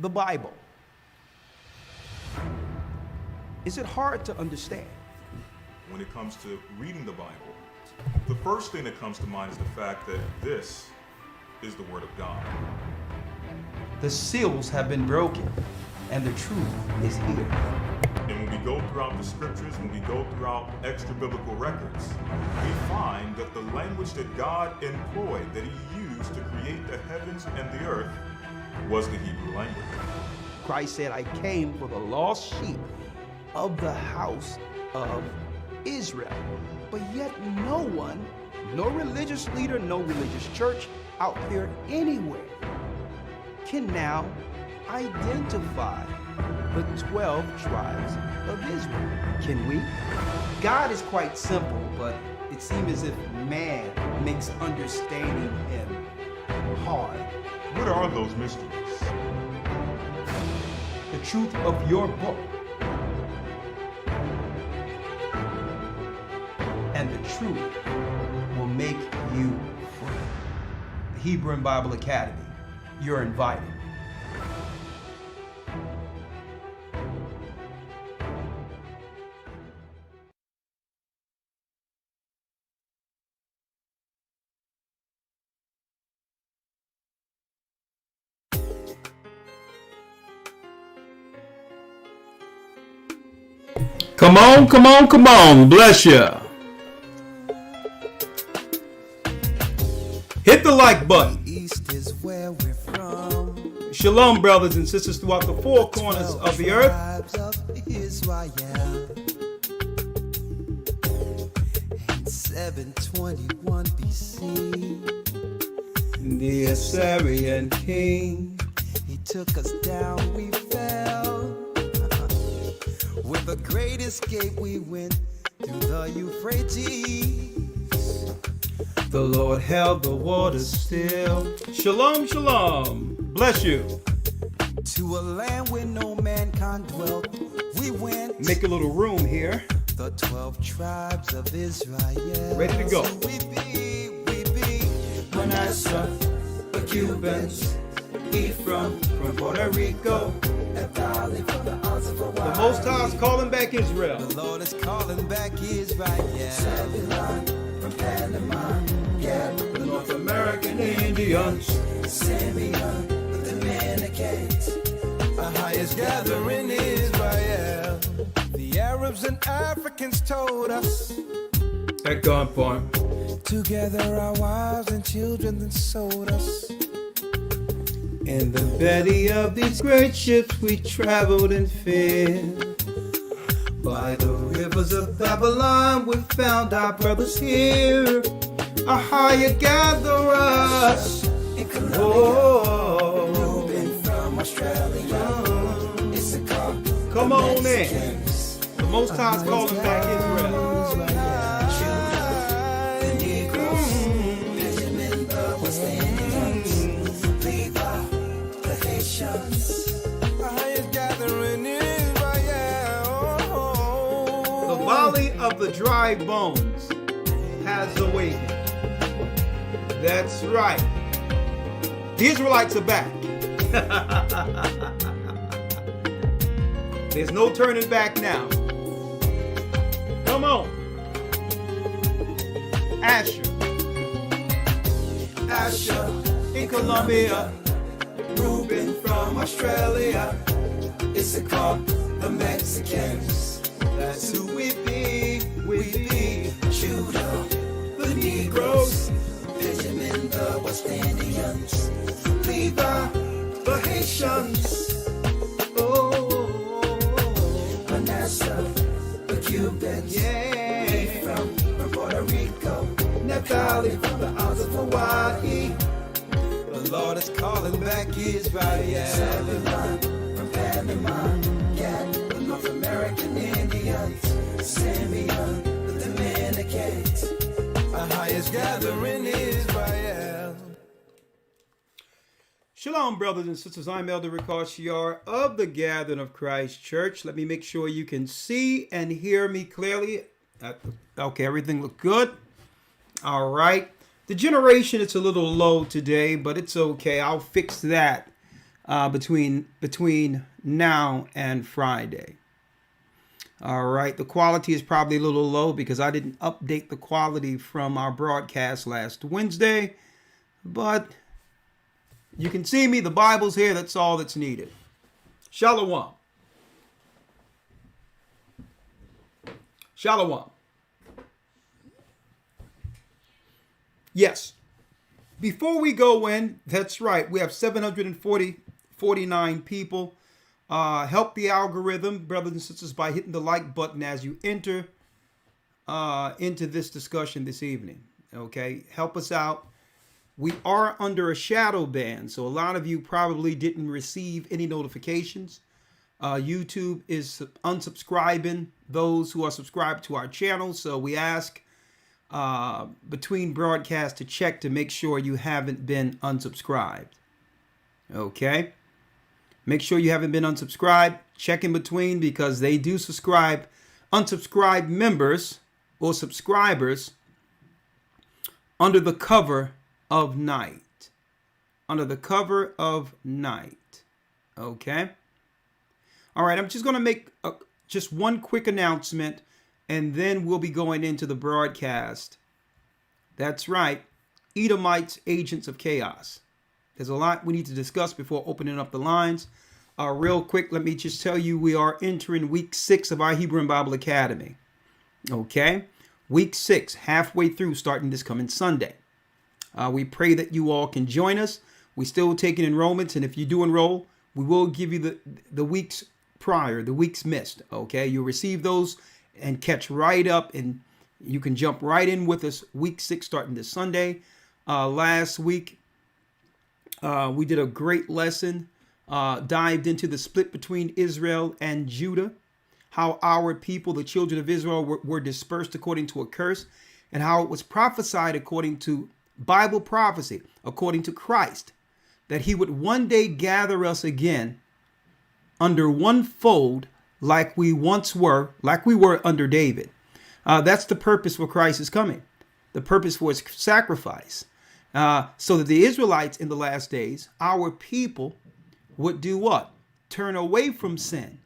the Bible. Is it hard to understand? When it comes to reading the Bible, the first thing that comes to mind is the fact that this is the Word of God. The seals have been broken, and the truth is here. And when we go throughout the scriptures, when we go throughout extra biblical records, we find that the language that God employed, that He used to create the heavens and the earth, was the Hebrew language. Christ said, I came for the lost sheep of the house of Israel. But yet no one, no religious leader, no religious church out there anywhere can now identify the 12 tribes of Israel. Can we? God is quite simple, but it seems as if man makes understanding Him hard. What are those mysteries? The truth of your book and the truth will make you free. The Hebrew and Bible Academy, you're invited. Come on, come on, come on. Bless you. Hit the like button. East is where we're from. Shalom, brothers and sisters throughout the four corners of the earth. Tribes of Israel. In 721 BC, The Assyrian king. he took us down, we fell. With a great escape, we went through the Euphrates. The Lord held the waters still. Shalom, shalom. Bless you. To a land where no mankind dwelt, we went. Make a little room here. The 12 tribes of Israel. Ready to go. We be Manasseh, the Cubans, Ephraim from Puerto Rico. The Most High is calling back Israel. The Lord is calling back Israel. From Panama, yeah, the North American Indians. Simeon, the Dominicans, the highest gathering Israel. The Arabs and Africans told us, At gunpoint. together our wives and children then sold us. In the belly of these great ships we traveled in fear. By the rivers of Babylon we found our brothers here. A higher gather us. Oh, Reuben from Australia, Issachar, come on in. The Most High is calling back Israel. the Negroes, Benjamin, the West Indians, Levi, the Haitians, the highest gathering Israel. The valley of the dry bones has awakened. That's right. The Israelites are back. There's no turning back now. Come on. Asher in Colombia. Reuben from Australia, Issachar, the Mexicans. That's who we be, Judah, the Negroes, Benjamin, the West Indians, Levi, the Haitians, Manasseh, the Cubans, Ephraim from Puerto Rico, Naphtali from the Isles of Hawaii. The Lord is calling back Israel. Zebulon from Panama, Gad, the North American Indians, Simeon, the Dominicans, the highest gathering Israel. Shalom, brothers and sisters. I'm Elder Ricard Shiar of the Gathering of Christ Church. Let me make sure you can see and hear me clearly. Okay, everything look good. All right. The generation, it's a little low today, but it's okay. I'll fix that between now and Friday. All right, the quality is probably a little low because I didn't update the quality from our broadcast last Wednesday, but you can see me. The Bible's here. That's all that's needed. Shalom. Shalom. Yes. Before we go in, that's right. We have 749 people. Help the algorithm, brothers and sisters, by hitting the like button as you enter into this discussion this evening. Okay, help us out. We are under a shadow ban, so a lot of you probably didn't receive any notifications. YouTube is unsubscribing those who are subscribed to our channel, so we ask between broadcasts to check to make sure you haven't been unsubscribed. Okay. Make sure you haven't been unsubscribed. Check in between because they do subscribe. Unsubscribed members or subscribers under the cover of night. Under the cover of night. Okay. All right. I'm just going to make just one quick announcement and then we'll be going into the broadcast. That's right. Edomites, agents of chaos. There's a lot we need to discuss before opening up the lines. Real quick, let me just tell you, we are entering week 6 of our Hebrew and Bible Academy. Okay? Week 6, halfway through, starting this coming Sunday. We pray that you all can join us. We're still taking enrollments, and if you do enroll, we will give you the weeks prior, the weeks missed. Okay? You'll receive those and catch right up, and you can jump right in with us. Week 6 starting this Sunday. Last week, we did a great lesson, dived into the split between Israel and Judah, how our people, the children of Israel, were dispersed according to a curse, and how it was prophesied according to Bible prophecy, according to Christ, that he would one day gather us again under one fold like we once were, like we were under David. That's the purpose for Christ is coming, the purpose for his sacrifice. So that the Israelites in the last days, our people, would do what? Turn away from sin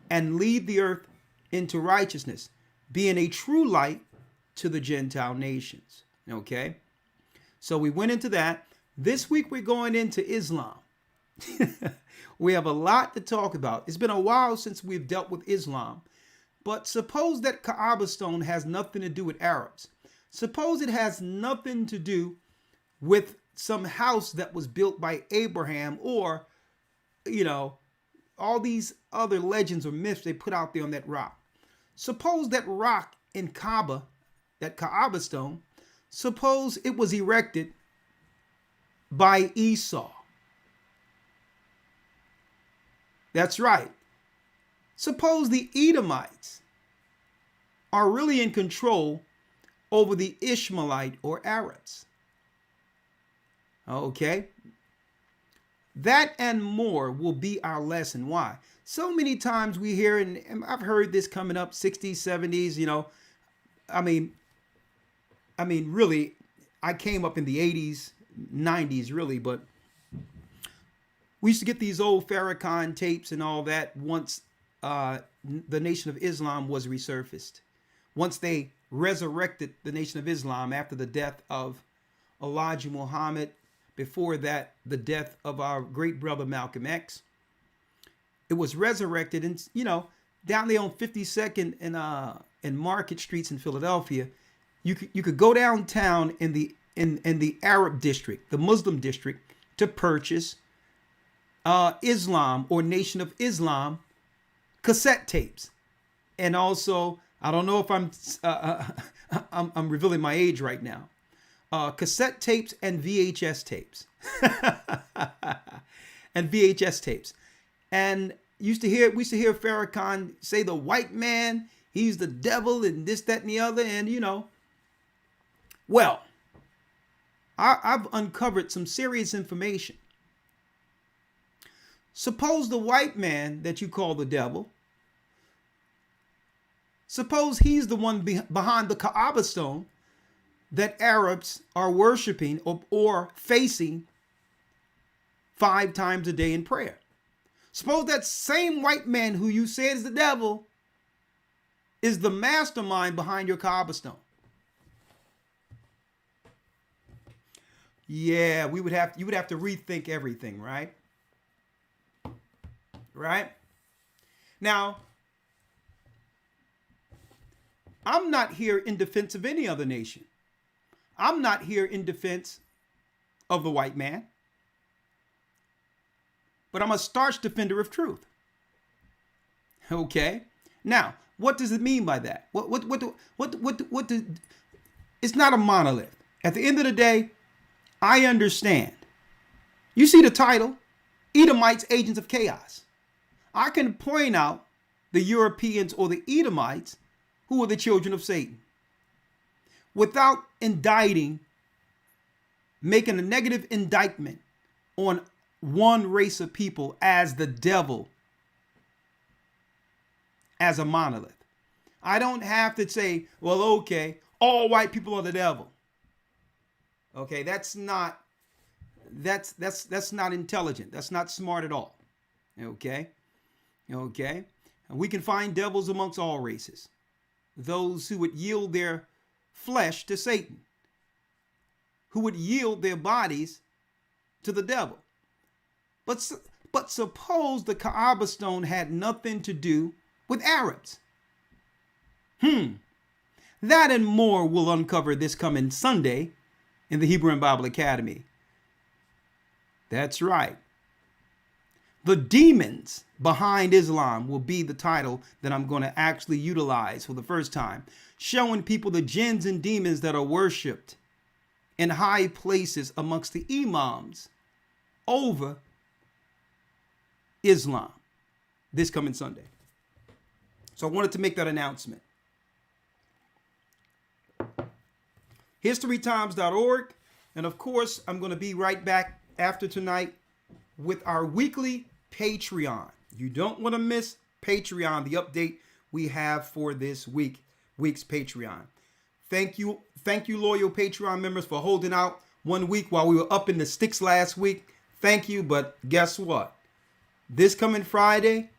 and lead the earth into righteousness, being a true light to the Gentile nations. Okay? So we went into that. This week we're going into Islam. We have a lot to talk about. It's been a while since we've dealt with Islam. But suppose that Kaaba stone has nothing to do with Arabs. Suppose it has nothing to do with some house that was built by Abraham or, all these other legends or myths they put out there on that rock. Suppose that rock in Kaaba, that Kaaba stone, suppose it was erected by Esau. That's right. Suppose the Edomites are really in control over the Ishmaelite or Arabs. Okay. That and more will be our lesson. Why? So many times we hear, and I've heard this coming up 60s, 70s, I mean, really, I came up in the 80s, 90s, really, but we used to get these old Farrakhan tapes and all that once the Nation of Islam was resurfaced. Once they resurrected the Nation of Islam after the death of Elijah Muhammad, before that, the death of our great brother Malcolm X. It was resurrected, and down there on 52nd and Market Streets in Philadelphia, you could go downtown in the Arab district, the Muslim district, to purchase Islam or Nation of Islam cassette tapes, and also I don't know if I'm revealing my age right now. Cassette tapes and VHS tapes. And VHS tapes. And we used to hear Farrakhan say the white man, he's the devil and this, that, and the other. And, well, I've uncovered some serious information. Suppose the white man that you call the devil, suppose he's the one behind the Kaaba stone that Arabs are worshiping or facing 5 times a day in prayer. Suppose that same white man who you said is the devil is the mastermind behind your Kaaba stone. Yeah, you would have to rethink everything, right? Right? Now, I'm not here in defense of any other nation. I'm not here in defense of the white man. But I'm a staunch defender of truth. Okay? Now, what does it mean by that? It's not a monolith. At the end of the day, I understand. You see the title, Edomites, Agents of Chaos. I can point out the Europeans or the Edomites who are the children of Satan without making a negative indictment on one race of people as the devil, as a monolith. I don't have to say, well, okay, all white people are the devil. Okay, that's not intelligent. That's not smart at all. Okay? Okay? And we can find devils amongst all races. Those who would yield their flesh to Satan, who would yield their bodies to the devil. But suppose the Kaaba stone had nothing to do with Arabs. That and more we'll uncover this coming Sunday in the Hebrew and Bible Academy. That's right. The demons behind Islam will be the title that I'm going to actually utilize for the first time, showing people the jinns and demons that are worshipped in high places amongst the imams over Islam this coming Sunday. So I wanted to make that announcement. HistoryTimes.org. And of course, I'm going to be right back after tonight with our weekly Patreon. You don't want to miss Patreon, the update we have for this week's Patreon. Thank you, loyal Patreon members, for holding out 1 week while we were up in the sticks last week. Thank you, but guess what? This coming Friday,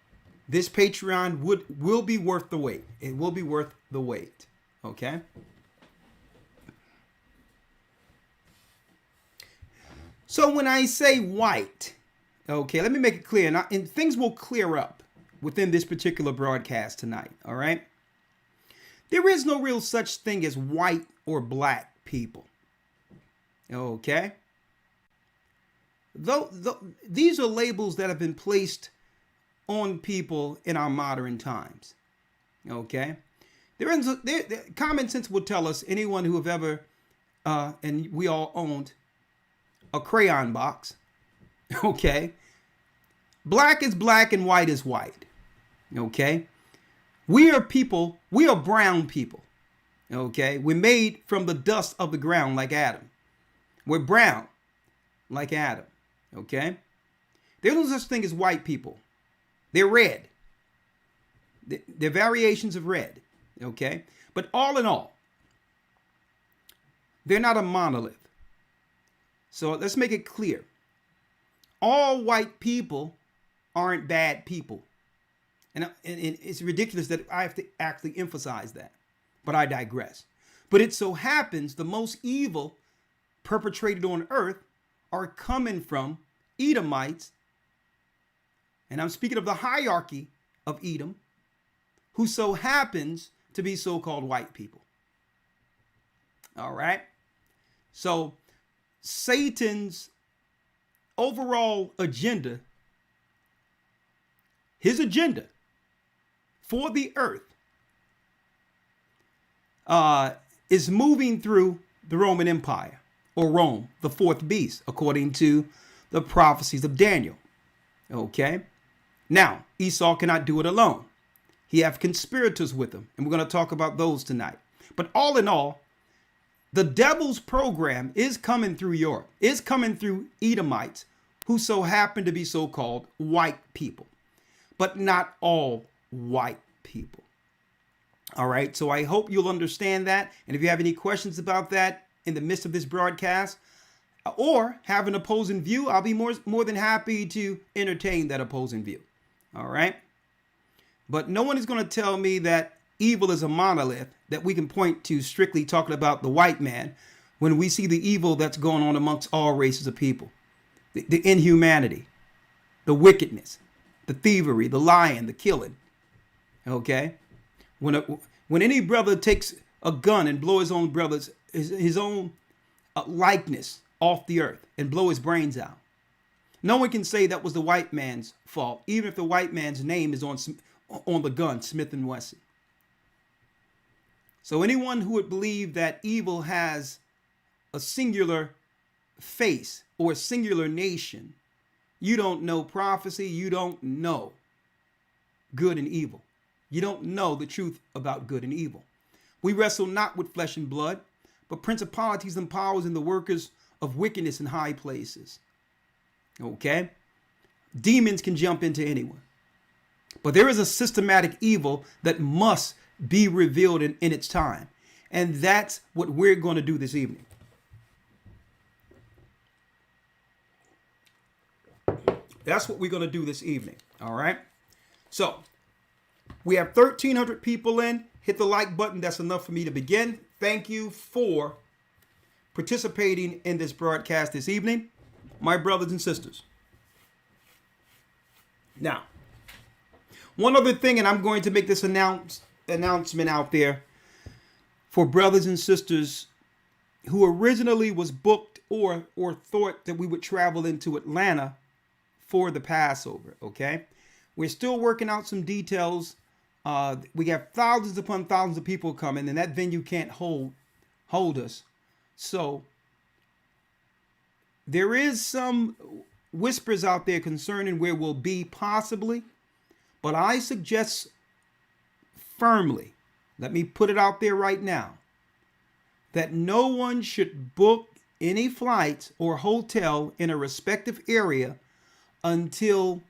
this Patreon will be worth the wait. It will be worth the wait. Okay? So when I say white, okay, let me make it clear. And things will clear up within this particular broadcast tonight, all right? There is no real such thing as white or black people, okay? Though these are labels that have been placed on people in our modern times, okay? Common sense will tell us, anyone who have ever, and we all owned, a crayon box, okay? Black is black and white is white, okay? We are people, we are brown people, okay? We're made from the dust of the ground like Adam. We're brown like Adam, okay? There's no such thing as white people. They're red. They're variations of red, okay? But all in all, they're not a monolith. So let's make it clear. All white people aren't bad people. And it's ridiculous that I have to actually emphasize that. But I digress. But it so happens the most evil perpetrated on earth are coming from Edomites. And I'm speaking of the hierarchy of Edom, who so happens to be so-called white people. All right? So Satan's overall agenda, his agenda for the earth, is moving through the Roman Empire, or Rome, the fourth beast, according to the prophecies of Daniel. Okay? Now, Esau cannot do it alone. He have conspirators with him, and we're going to talk about those tonight. But all in all, the devil's program is coming through Europe, is coming through Edomites, who so happen to be so-called white people, but not all white people. All right, so I hope you'll understand that. And if you have any questions about that in the midst of this broadcast, or have an opposing view, I'll be more than happy to entertain that opposing view. All right. But no one is going to tell me that evil is a monolith that we can point to strictly talking about the white man when we see the evil that's going on amongst all races of people, the inhumanity, the wickedness, the thievery, the lying, the killing. Okay. When any brother takes a gun and blow his own brother's, his own likeness off the earth and blow his brains out, no one can say that was the white man's fault, even if the white man's name is on the gun, Smith & Wesson. So anyone who would believe that evil has a singular face or a singular nation, you don't know prophecy, you don't know good and evil. You don't know the truth about good and evil. We wrestle not with flesh and blood, but principalities and powers and the workers of wickedness in high places. Okay? Demons can jump into anyone. But there is a systematic evil that must be revealed in its time. And that's what we're going to do this evening. That's what we're going to do this evening. All right? So, we have 1,300 people in. Hit the like button. That's enough for me to begin. Thank you for participating in this broadcast this evening, my brothers and sisters. Now, one other thing, and I'm going to make this announcement out there for brothers and sisters who originally was booked or thought that we would travel into Atlanta for the Passover, okay? We're still working out some details. We have thousands upon thousands of people coming, and that venue can't hold us. So there is some whispers out there concerning where we'll be possibly, but I suggest firmly, let me put it out there right now, that no one should book any flights or hotel in a respective area until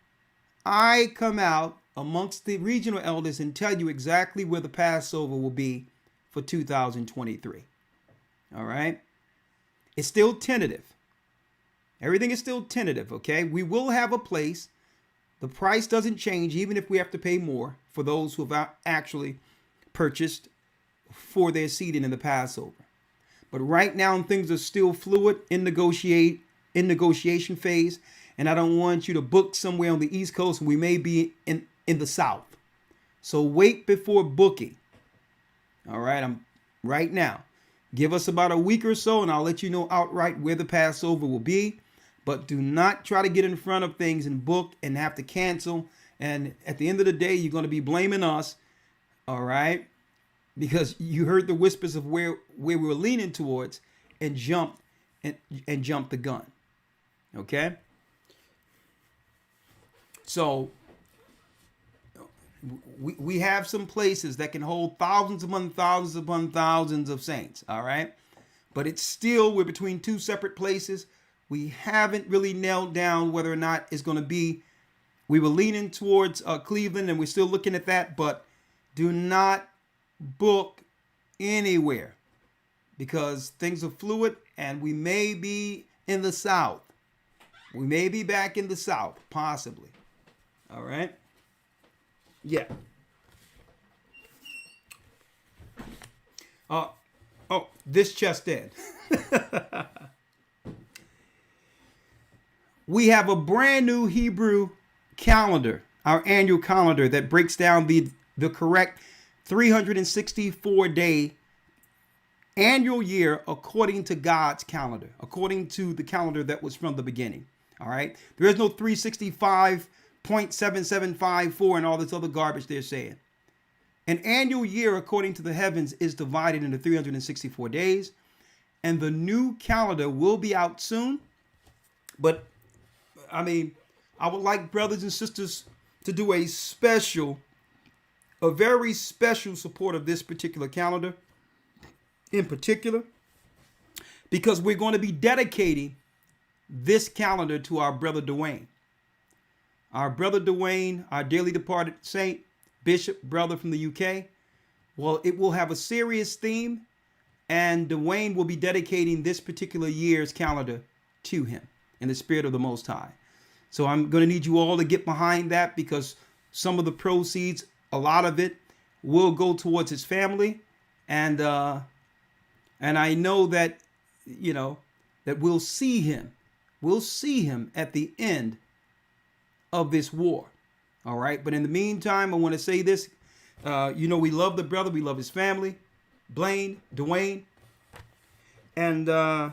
I come out amongst the regional elders and tell you exactly where the Passover will be for 2023. All right. It's still tentative. Everything is still tentative. Okay. We will have a place. The price doesn't change, even if we have to pay more for those who have actually purchased for their seating in the Passover. But right now, things are still fluid in negotiation phase. And I don't want you to book somewhere on the East Coast. We may be in the South. So wait before booking. All right. Right now. Give us about a week or so and I'll let you know outright where the Passover will be. But do not try to get in front of things and book and have to cancel. And at the end of the day, you're going to be blaming us. All right. Because you heard the whispers of where we were leaning towards and jumped the gun. Okay. So we have some places that can hold thousands upon thousands of saints. All right. But it's still, we're between two separate places. We haven't really nailed down whether or not it's going to be. We were leaning towards Cleveland and we're still looking at that. But do not book anywhere because things are fluid and we may be in the South. We may be back in the South, possibly. All right. Yeah. This just in. We have a brand new Hebrew calendar, our annual calendar that breaks down the correct 364-day annual year according to God's calendar, according to the calendar that was from the beginning. All right. There is no 365.7754 and all this other garbage they're saying. An annual year according to the heavens is divided into 364 days. And the new calendar will be out soon. But I mean, I would like brothers and sisters to do a very special support of this particular calendar in particular, because we're going to be dedicating this calendar to our brother Dwayne. Our brother Dwayne, our dearly departed saint, bishop, brother from the UK. Well, it will have a serious theme, and Dwayne will be dedicating this particular year's calendar to him in the spirit of the Most High. So I'm going to need you all to get behind that, because some of the proceeds, a lot of it, will go towards his family. And I know that, that we'll see him. We'll see him at the end of this war. All right. But in the meantime, I want to say this. We love the brother. We love his family, Blaine, Dwayne. And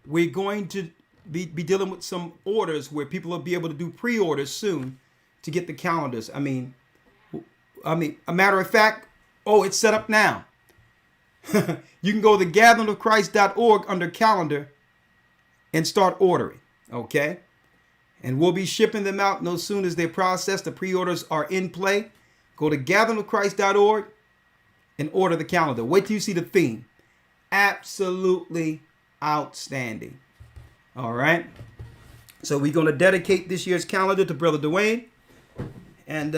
we're going to be dealing with some orders where people will be able to do pre-orders soon to get the calendars. I mean, a matter of fact, it's set up now. You can go to gatheringofchrist.org under calendar and start ordering. Okay. And we'll be shipping them out no soon as they're processed. The pre-orders are in play. Go to gatheringofchrist.org and order the calendar. Wait till you see the theme. Absolutely outstanding. All right. So we're going to dedicate this year's calendar to Brother Dwayne. And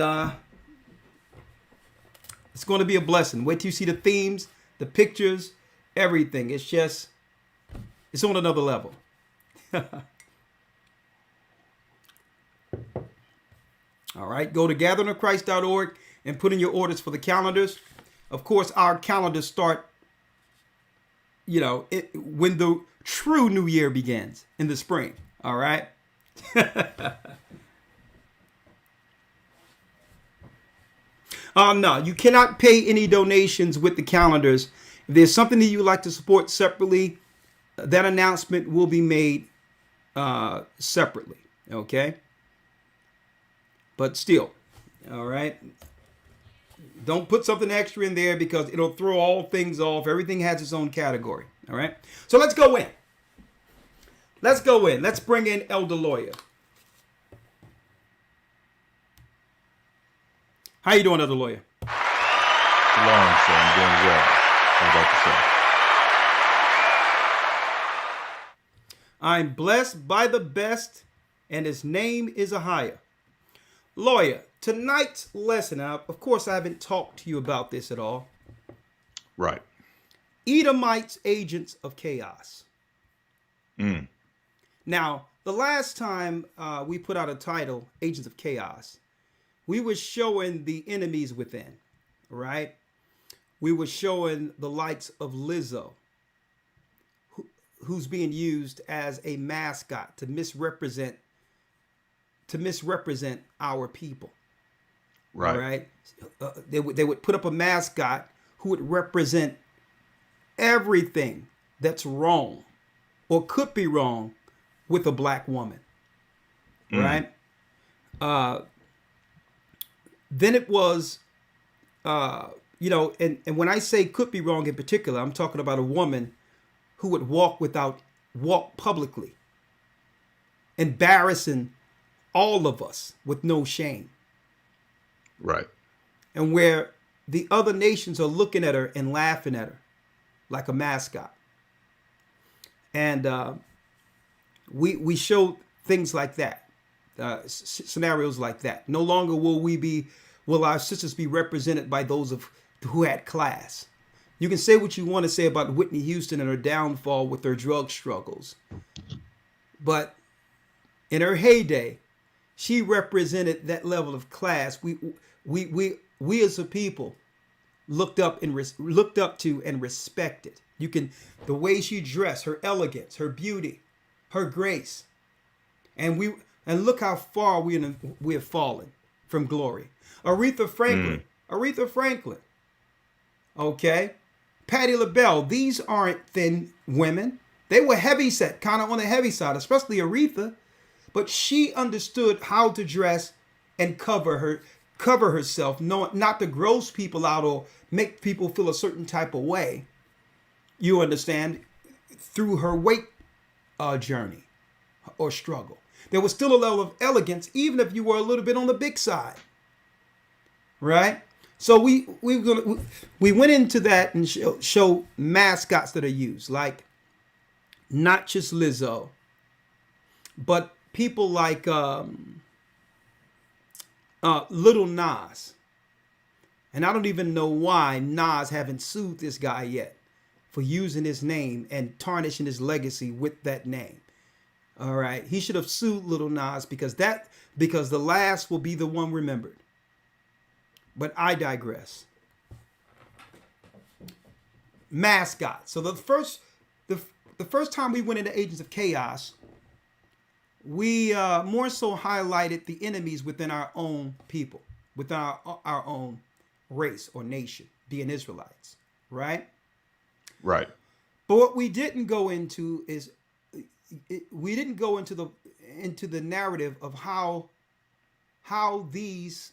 it's going to be a blessing. Wait till you see the themes, the pictures, everything. It's on another level. All right. Go to gatheringofchrist.org and put in your orders for the calendars. Of course, our calendars start, when the true new year begins in the spring. All right. No, you cannot pay any donations with the calendars. If there's something that you'd like to support separately, that announcement will be made separately. Okay. But still, all right. Don't put something extra in there, because it'll throw all things off. Everything has its own category. All right. So let's go in. Let's bring in Elder Lawyer. How you doing, Elder Lawyer? Shalom, sir. I'm doing well. How about yourself? I'm blessed by the best, and his name is Ahia. Lawyer, tonight's lesson, now, of course, I haven't talked to you about this at all. Right. Edomites, agents of chaos. Mm. Now, the last time we put out a title, Agents of Chaos, we were showing the enemies within, right? We were showing the likes of Lizzo, who's being used as a mascot to misrepresent our people. Right. Right? They would put up a mascot who would represent everything that's wrong or could be wrong with a black woman. Right? Then it was, and when I say could be wrong in particular, I'm talking about a woman who would walk publicly, embarrassing all of us with no shame. Right. And where the other nations are looking at her and laughing at her like a mascot. And we showed things like that, scenarios like that. No longer will our sisters be represented by those who had class. You can say what you want to say about Whitney Houston and her downfall with her drug struggles. But in her heyday, she represented that level of class. We as a people looked up to and respected. The way she dressed, her elegance, her beauty, her grace, and look how far we have fallen from glory. Aretha Franklin. Okay, Patti LaBelle. These aren't thin women. They were heavy set, kind of on the heavy side, especially Aretha. But she understood how to dress and cover herself, not to gross people out or make people feel a certain type of way. You understand? Through her weight journey or struggle, there was still a level of elegance, even if you were a little bit on the big side. Right? So we went into that and show mascots that are used, like not just Lizzo, but people like Little Nas. And I don't even know why Nas haven't sued this guy yet. for using his name and tarnishing his legacy with that name. All right. He should have sued Little Nas because the last will be the one remembered. But I digress. Mascot. So the first time we went into Agents of Chaos, we more so highlighted the enemies within our own people, within our own race or nation, being Israelites, right? Right. But what we didn't go into is we didn't go into the narrative of how these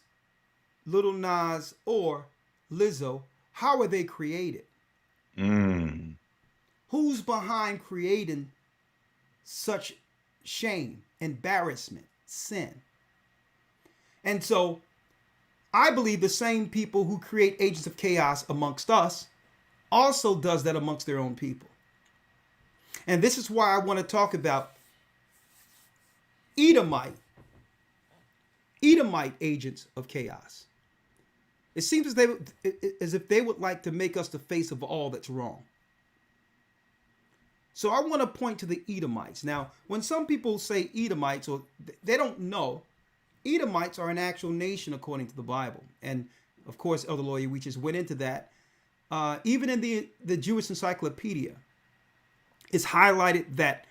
Little Nas or Lizzo, how are they created? Who's behind creating such shame, embarrassment, sin? And so I believe the same people who create Agents of Chaos amongst us also does that amongst their own people. And this is why I want to talk about Edomite agents of chaos. It seems as if they would like to make us the face of all that's wrong. So I want to point to the Edomites. Now, when some people say Edomites, or they don't know, Edomites are an actual nation according to the Bible. And of course, Elder Lawyer, we just went into that. Even in the Jewish Encyclopedia, it's highlighted that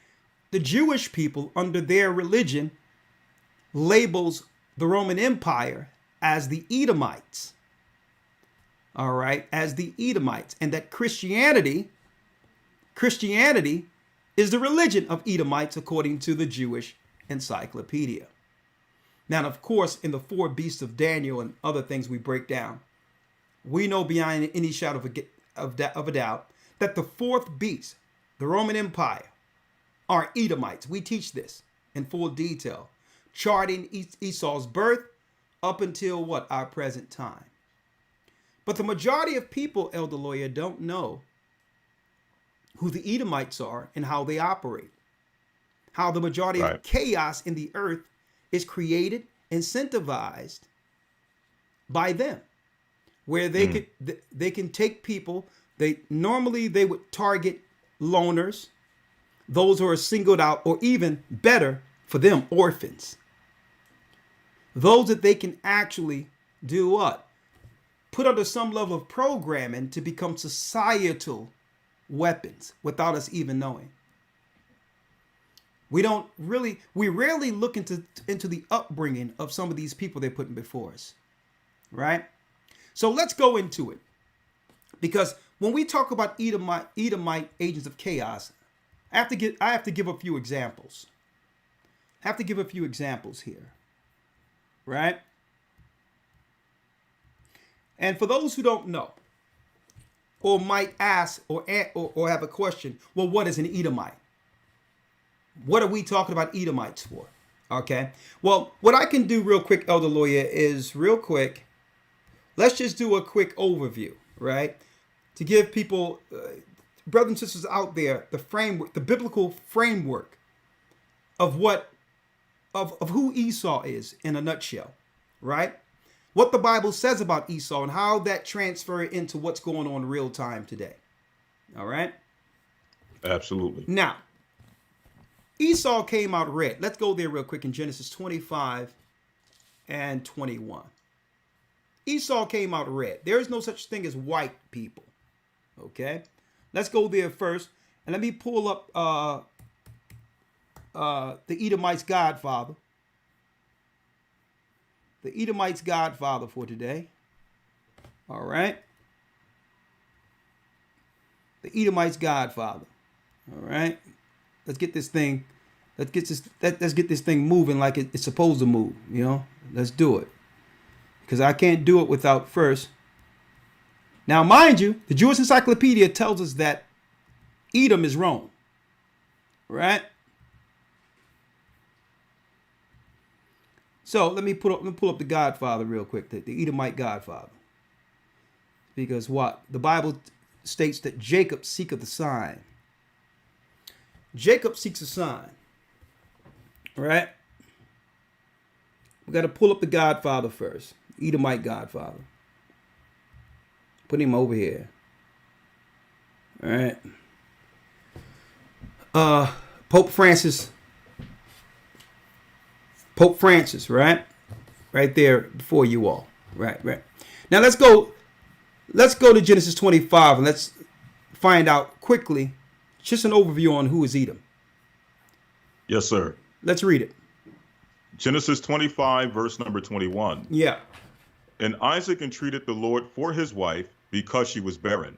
the Jewish people under their religion labels the Roman Empire as the Edomites. All right, as the Edomites, and that Christianity is the religion of Edomites according to the Jewish Encyclopedia. Now, of course, in the 4 beasts of Daniel and other things we break down, we know beyond any shadow of a doubt that the 4th beast, the Roman Empire, are Edomites. We teach this in full detail, charting Esau's birth up until what? Our present time. But the majority of people, Elder Lawyer, don't know who the Edomites are and how they operate. How the majority of chaos in the earth is created, incentivized by them. Where they can take people, they would target loners, those who are singled out, or even better for them, orphans. Those that they can actually do what? Put under some level of programming to become societal weapons without us even knowing. We rarely look into the upbringing of some of these people they're putting before us, right? So let's go into it, because when we talk about Edomite agents of chaos, I have to give a few examples. I have to give a few examples here, right? And for those who don't know, or might ask or have a question, well, what is an Edomite? What are we talking about Edomites for? Okay. Well, what I can do real quick, Elder Lawyer, is let's just do a quick overview, right? To give people, brothers and sisters out there, the framework, the biblical framework of who Esau is in a nutshell, right? What the Bible says about Esau and how that transfers into what's going on real time today. All right? Absolutely. Now, Esau came out red. Let's go there real quick in Genesis 25 and 21. Esau came out red. There is no such thing as white people. Okay? Let's go there first. And let me pull up the Edomite's godfather. The Edomite's godfather for today. All right. The Edomite's godfather. All right. Let's get this thing. Let's get this thing moving like it's supposed to move. You know. Let's do it. Because I can't do it without first. Now, mind you, the Jewish Encyclopedia tells us that Edom is Rome. Right. So let me pull up the Godfather real quick, the Edomite Godfather. Because what? The Bible states that Jacob seeketh a sign. Jacob seeks a sign. Right? We got to pull up the Godfather first. Edomite Godfather. Put him over here. All right. Pope Francis, right? Right there before you all. Right. Now let's go to Genesis 25 and let's find out quickly just an overview on who is Edom. Yes, sir. Let's read it. Genesis 25, verse number 21. Yeah. And Isaac entreated the Lord for his wife because she was barren.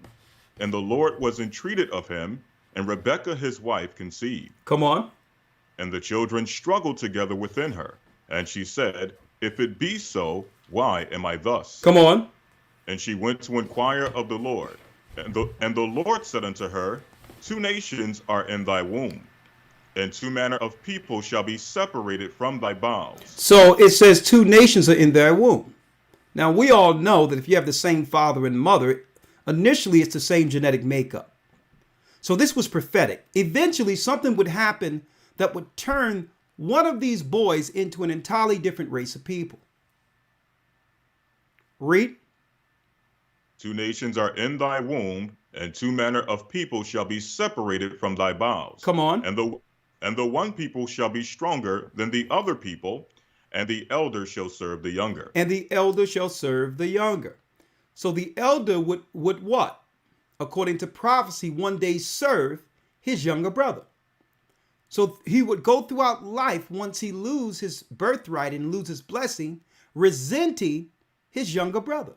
And the Lord was entreated of him, and Rebekah his wife conceived. Come on. And the children struggled together within her. And she said, If it be so, why am I thus? Come on. And she went to inquire of the Lord. And the Lord said unto her, 2 nations are in thy womb, and 2 manner of people shall be separated from thy bowels. So it says 2 nations are in thy womb. Now we all know that if you have the same father and mother, initially it's the same genetic makeup. So this was prophetic. Eventually something would happen that would turn one of these boys into an entirely different race of people. Read. 2 nations are in thy womb, and 2 manner of people shall be separated from thy bowels. Come on. And the one people shall be stronger than the other people, and the elder shall serve the younger. And the elder shall serve the younger. So the elder would what? According to prophecy, one day serve his younger brother. So he would go throughout life once he lose his birthright and lose his blessing, resenting his younger brother.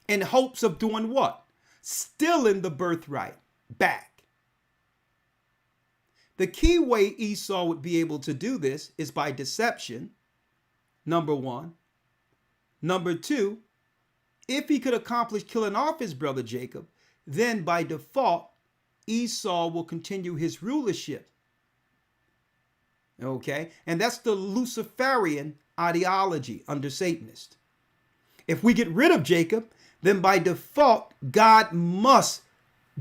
In hopes of doing what? Stealing the birthright back. The key way Esau would be able to do this is by deception, number 1. Number 2, if he could accomplish killing off his brother Jacob, then by default, Esau will continue his rulership. Okay? And that's the Luciferian ideology under Satanists. If we get rid of Jacob, then by default, God must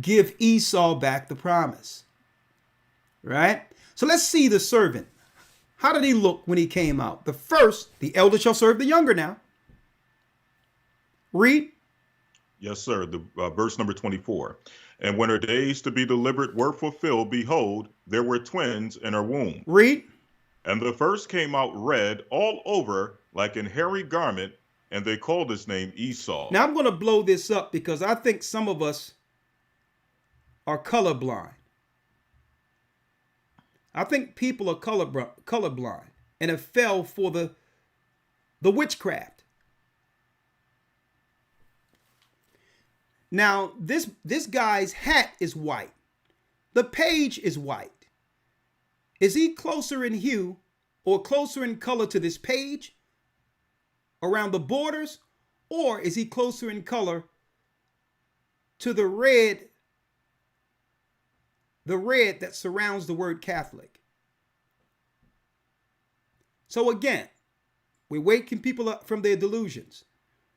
give Esau back the promise. Right? So let's see the servant. How did he look when he came out? The first, the elder shall serve the younger now. Read. Yes, sir. The verse number 24. And when her days to be delivered were fulfilled, behold, there were twins in her womb. Read. And the first came out red all over like an hairy garment, and they called his name Esau. Now I'm going to blow this up because I think some of us are colorblind. I think people are colorblind and have fell for the witchcraft. Now, this guy's hat is white. The page is white. Is he closer in hue or closer in color to this page around the borders, or is he closer in color to the red that surrounds the word Catholic? So again, we're waking people up from their delusions.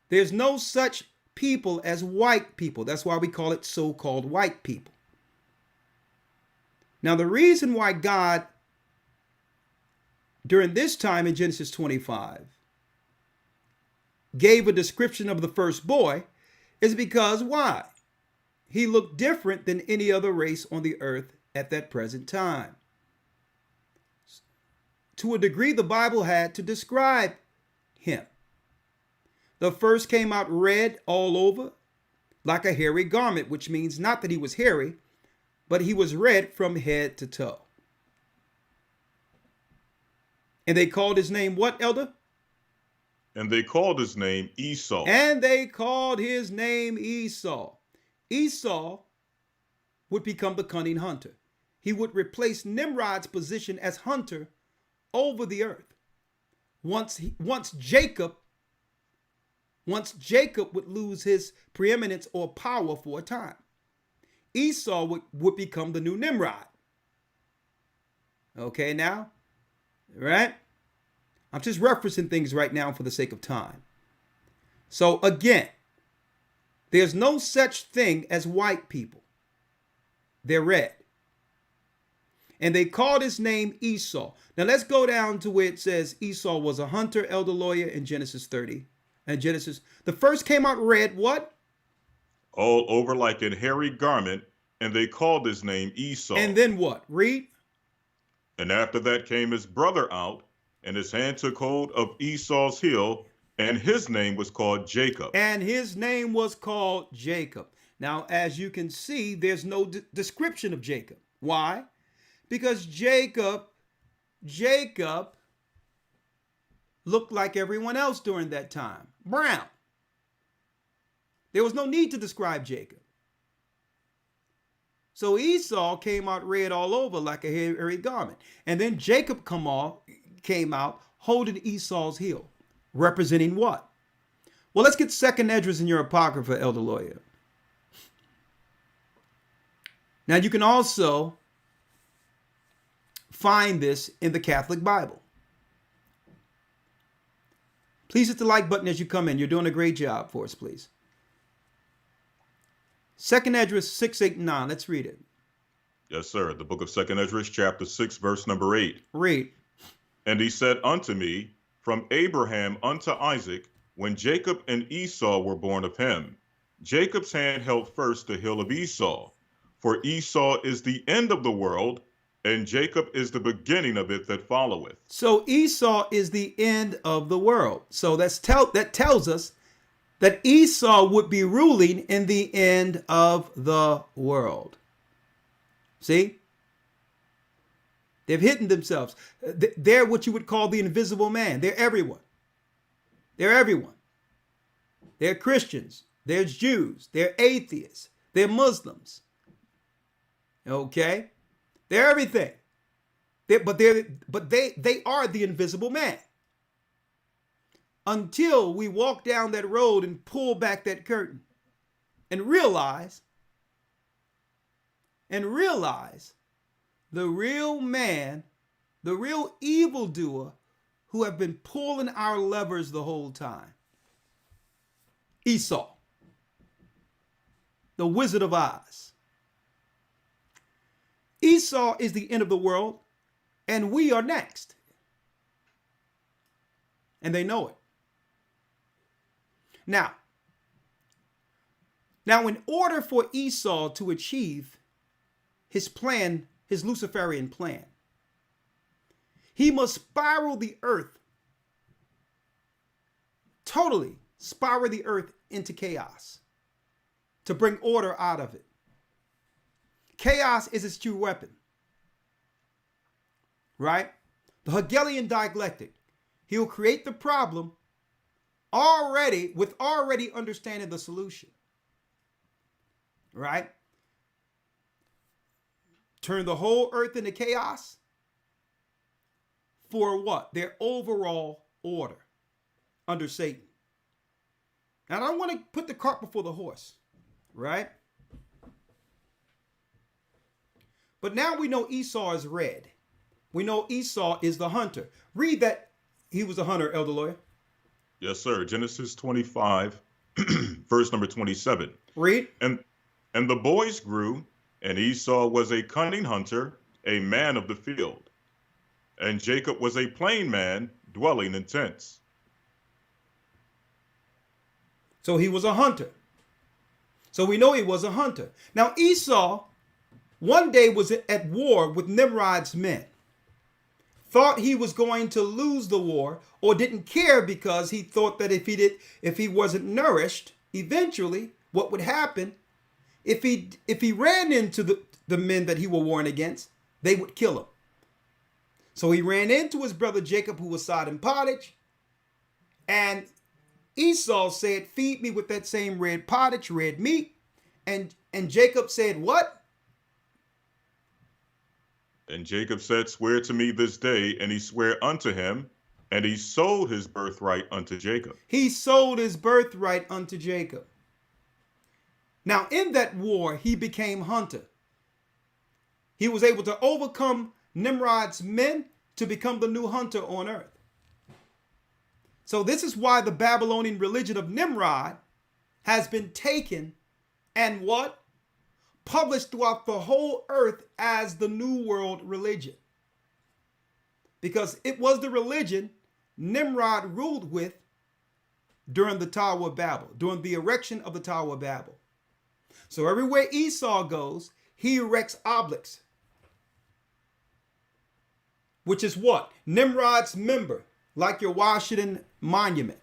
There's no such people as white people. That's why we call it so-called white people. Now, the reason why God, during this time in Genesis 25, gave a description of the first boy is because why? He looked different than any other race on the earth at that present time. To a degree, the Bible had to describe him. The first came out red all over, like a hairy garment, which means not that he was hairy, but he was red from head to toe. And they called his name what, elder? And they called his name Esau. And they called his name Esau. Esau would become the cunning hunter. He would replace Nimrod's position as hunter over the earth. Once Jacob would lose his preeminence or power for a time, Esau would become the new Nimrod. Okay, now, right? I'm just referencing things right now for the sake of time. So again, there's no such thing as white people. They're red. And they called his name Esau. Now let's go down to where it says Esau was a hunter, elder lawyer in Genesis 30. And Genesis, the first came out red, what? all over like an hairy garment, and they called his name Esau. And then what? Read. And after that came his brother out, and his hand took hold of Esau's heel, and his name was called Jacob. And his name was called Jacob. Now, as you can see, there's no description of Jacob. Why? Because Jacob looked like everyone else during that time. Brown. There was no need to describe Jacob. So Esau came out red all over like a hairy garment. And then Jacob came out holding Esau's heel. Representing what? Well, let's get 2nd Esdras in your Apocrypha, Elder Lawyer. Now, you can also find this in the Catholic Bible. Please hit the like button as you come in. You're doing a great job for us, please. 2nd Esdras 6:8-9. Let's read it. Yes, sir. The book of 2nd Esdras, chapter 6, verse number 8. Read. And he said unto me, from Abraham unto Isaac, when Jacob and Esau were born of him, Jacob's hand held first the heel of Esau. For Esau is the end of the world, and Jacob is the beginning of it that followeth. So Esau is the end of the world. So that tells us that Esau would be ruling in the end of the world. See? They've hidden themselves. They're what you would call the invisible man. They're everyone. They're everyone. They're Christians. They're Jews. They're atheists. They're Muslims. Okay? They're everything. But they are the invisible man. Until we walk down that road and pull back that curtain and realize the real man, the real evildoer who have been pulling our levers the whole time. Esau, the Wizard of Oz. Esau is the end of the world, and we are next. And they know it. Now, in order for Esau to achieve his plan, his Luciferian plan, he must spiral the earth, totally spiral the earth into chaos to bring order out of it. Chaos is his true weapon, right? The Hegelian dialectic. He'll create the problem already understanding the solution, right? Turn the whole earth into chaos for what? Their overall order under Satan. Now, I don't want to put the cart before the horse, right? But now we know Esau is red. We know Esau is the hunter. Read that he was a hunter, Elder Lawyer. Yes, sir. Genesis 25, verse number 27. Read. And the boys grew, and Esau was a cunning hunter, a man of the field. And Jacob was a plain man, dwelling in tents. So he was a hunter. So we know he was a hunter. Now Esau one day was at war with Nimrod's men. Thought he was going to lose the war, or didn't care because he thought that if he wasn't nourished, eventually what would happen, if he ran into the men that he was warring against, they would kill him. So he ran into his brother Jacob, who was sod and pottage, and Esau said, feed me with that same red pottage, red meat. And Jacob said, what? And Jacob said, swear to me this day. And he sware unto him, and he sold his birthright unto Jacob. He sold his birthright unto Jacob. Now, in that war, he became hunter. He was able to overcome Nimrod's men to become the new hunter on earth. So this is why the Babylonian religion of Nimrod has been taken and what? Published throughout the whole earth as the New World religion. Because it was the religion Nimrod ruled with during the Tower of Babel, during the erection of the Tower of Babel. So everywhere Esau goes, he erects obelisks, which is what? Nimrod's member, like your Washington Monument.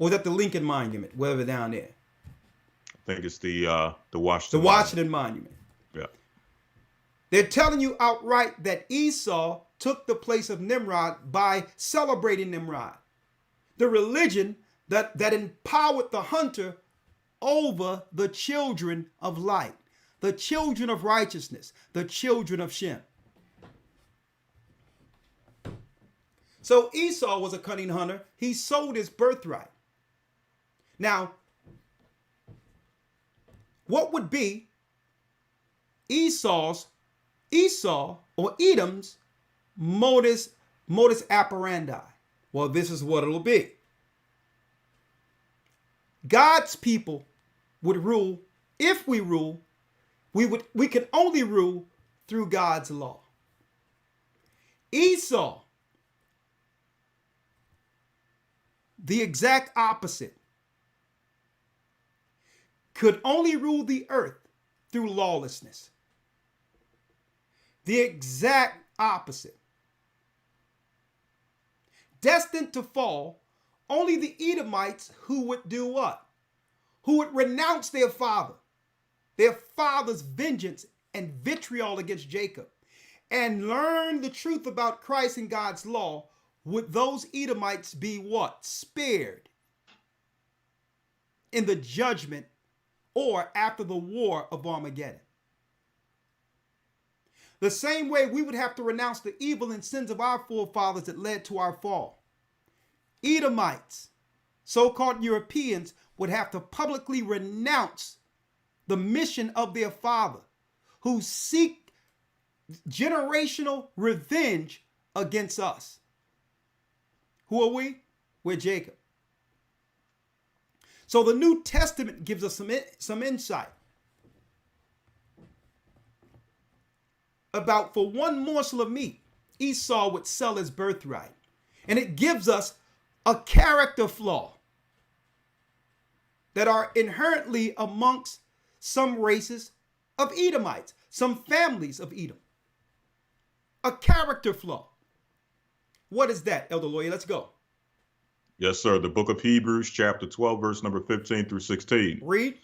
Or is that the Lincoln Monument, wherever down there? I think it's the Washington. The Washington Monument. Yeah. They're telling you outright that Esau took the place of Nimrod by celebrating Nimrod, the religion that empowered the hunter over the children of light, the children of righteousness, the children of Shem. So Esau was a cunning hunter. He sold his birthright. Now, what would be Esau or Edom's modus operandi? Well, this is what it'll be. God's people would rule. If we rule, we can only rule through God's law. Esau, the exact opposite, could only rule the earth through lawlessness. The exact opposite. Destined to fall, only the Edomites who would do what? Who would renounce their father's vengeance and vitriol against Jacob, and learn the truth about Christ and God's law. Would those Edomites be what? Spared in the judgment or after the war of Armageddon. The same way we would have to renounce the evil and sins of our forefathers that led to our fall. Edomites, so-called Europeans, would have to publicly renounce the mission of their father, who seek generational revenge against us. Who are we? We're Jacob. So the New Testament gives us some insight about, for one morsel of meat, Esau would sell his birthright. And it gives us a character flaw that are inherently amongst some races of Edomites, some families of Edom. A character flaw. What is that, Elder Lawyer? Let's go. Yes, sir. The book of Hebrews, chapter 12, verse number 15 through 16. Read.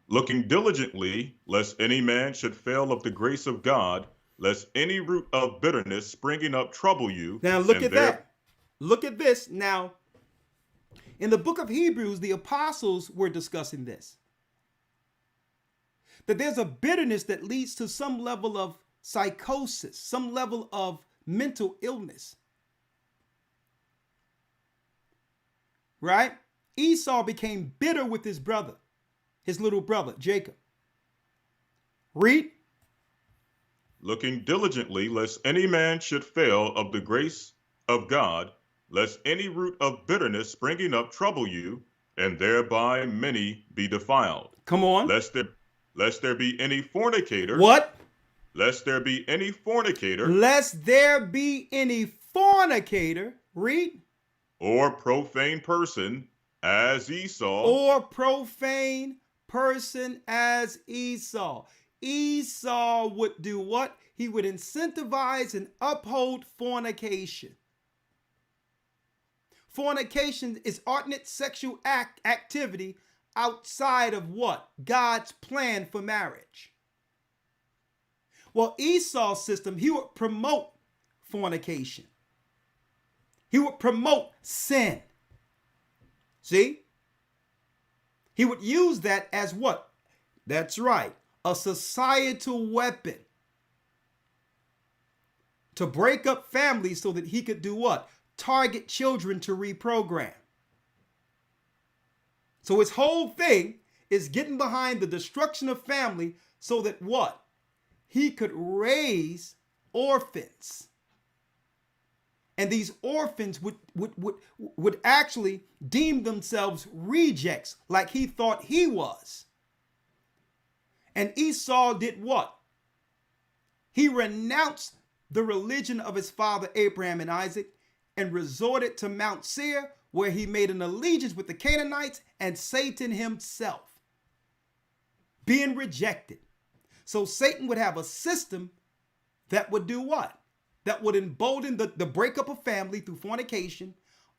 Looking diligently, lest any man should fail of the grace of God, lest any root of bitterness springing up trouble you. Now look at that. Look at this. Now, in the book of Hebrews, the apostles were discussing this. That there's a bitterness that leads to some level of psychosis, some level of mental illness. Right? Esau became bitter with his brother, his little brother, Jacob. Read. Looking diligently, lest any man should fail of the grace of God, lest any root of bitterness springing up trouble you, and thereby many be defiled. Come on. Lest there be any fornicator. What? Lest there be any fornicator. Lest there be any fornicator. Read. Or profane person as Esau. Or profane person as Esau. Esau would do what? He would incentivize and uphold fornication. Fornication is ordinate sexual activity outside of what? God's plan for marriage. Well, Esau's system, he would promote fornication. He would promote sin. See? He would use that as what? That's right, a societal weapon to break up families so that he could do what? Target children to reprogram. So his whole thing is getting behind the destruction of family so that what? He could raise orphans. And these orphans would actually deem themselves rejects, like he thought he was. And Esau did what? He renounced the religion of his father Abraham and Isaac and resorted to Mount Seir, where he made an allegiance with the Canaanites and Satan himself, being rejected. So Satan would have a system that would do what? That would embolden the breakup of family through fornication,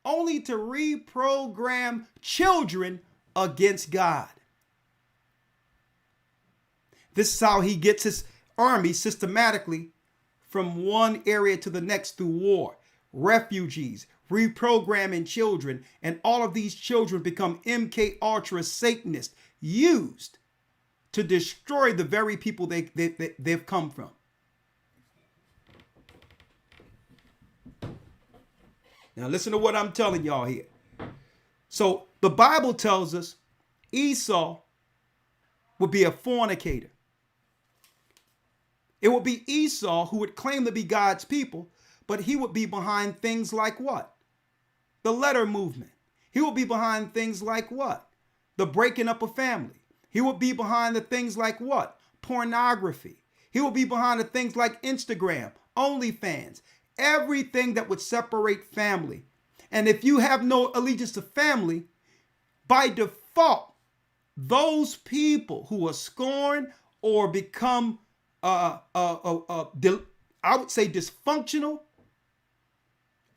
only to reprogram children against God. This is how he gets his army systematically from one area to the next through war, refugees, reprogramming children, and all of these children become MK Ultra Satanists used to destroy the very people they've come from. Now listen to what I'm telling y'all here. So the Bible tells us Esau would be a fornicator. It would be Esau who would claim to be God's people, but he would be behind things like what? The letter movement. He would be behind things like what? The breaking up of family. He would be behind the things like what? Pornography. He would be behind the things like Instagram, OnlyFans, everything that would separate family. And if you have no allegiance to family, by default, those people who are scorned or become, I would say dysfunctional,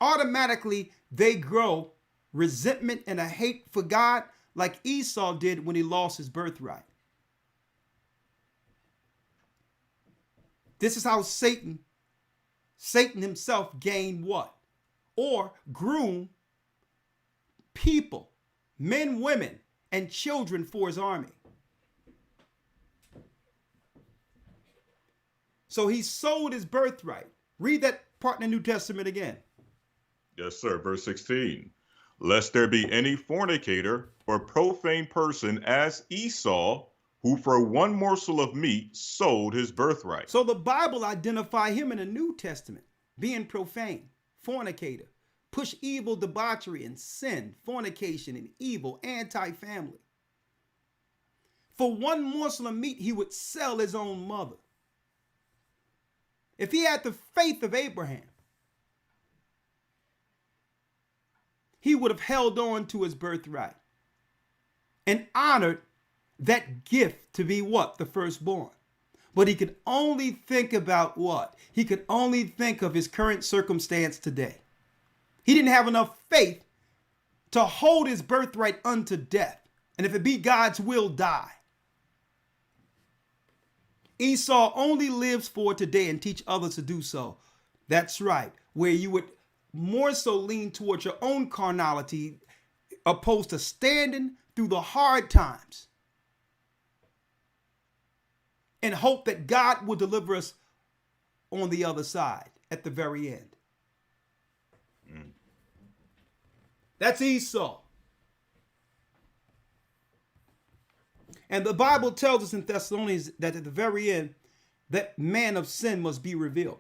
automatically they grow resentment and a hate for God like Esau did when he lost his birthright. This is how Satan himself gained what? Or groomed people, men, women, and children for his army. So he sold his birthright. Read that part in the New Testament again. Yes, sir. Verse 16. Lest there be any fornicator or profane person as Esau, who for one morsel of meat sold his birthright. So the Bible identify him in the New Testament being profane, fornicator, push evil, debauchery, and sin, fornication, and evil, anti-family. For one morsel of meat, he would sell his own mother. If he had the faith of Abraham, he would have held on to his birthright and honored that gift to be what? The firstborn. But he could only think about what? He could only think of his current circumstance today. He didn't have enough faith to hold his birthright unto death. And if it be God's will, die. Esau only lives for today and teach others to do so. That's right. Where you would more so lean towards your own carnality opposed to standing through the hard times and hope that God will deliver us on the other side at the very end. That's Esau. And the Bible tells us in Thessalonians that at the very end, that man of sin must be revealed.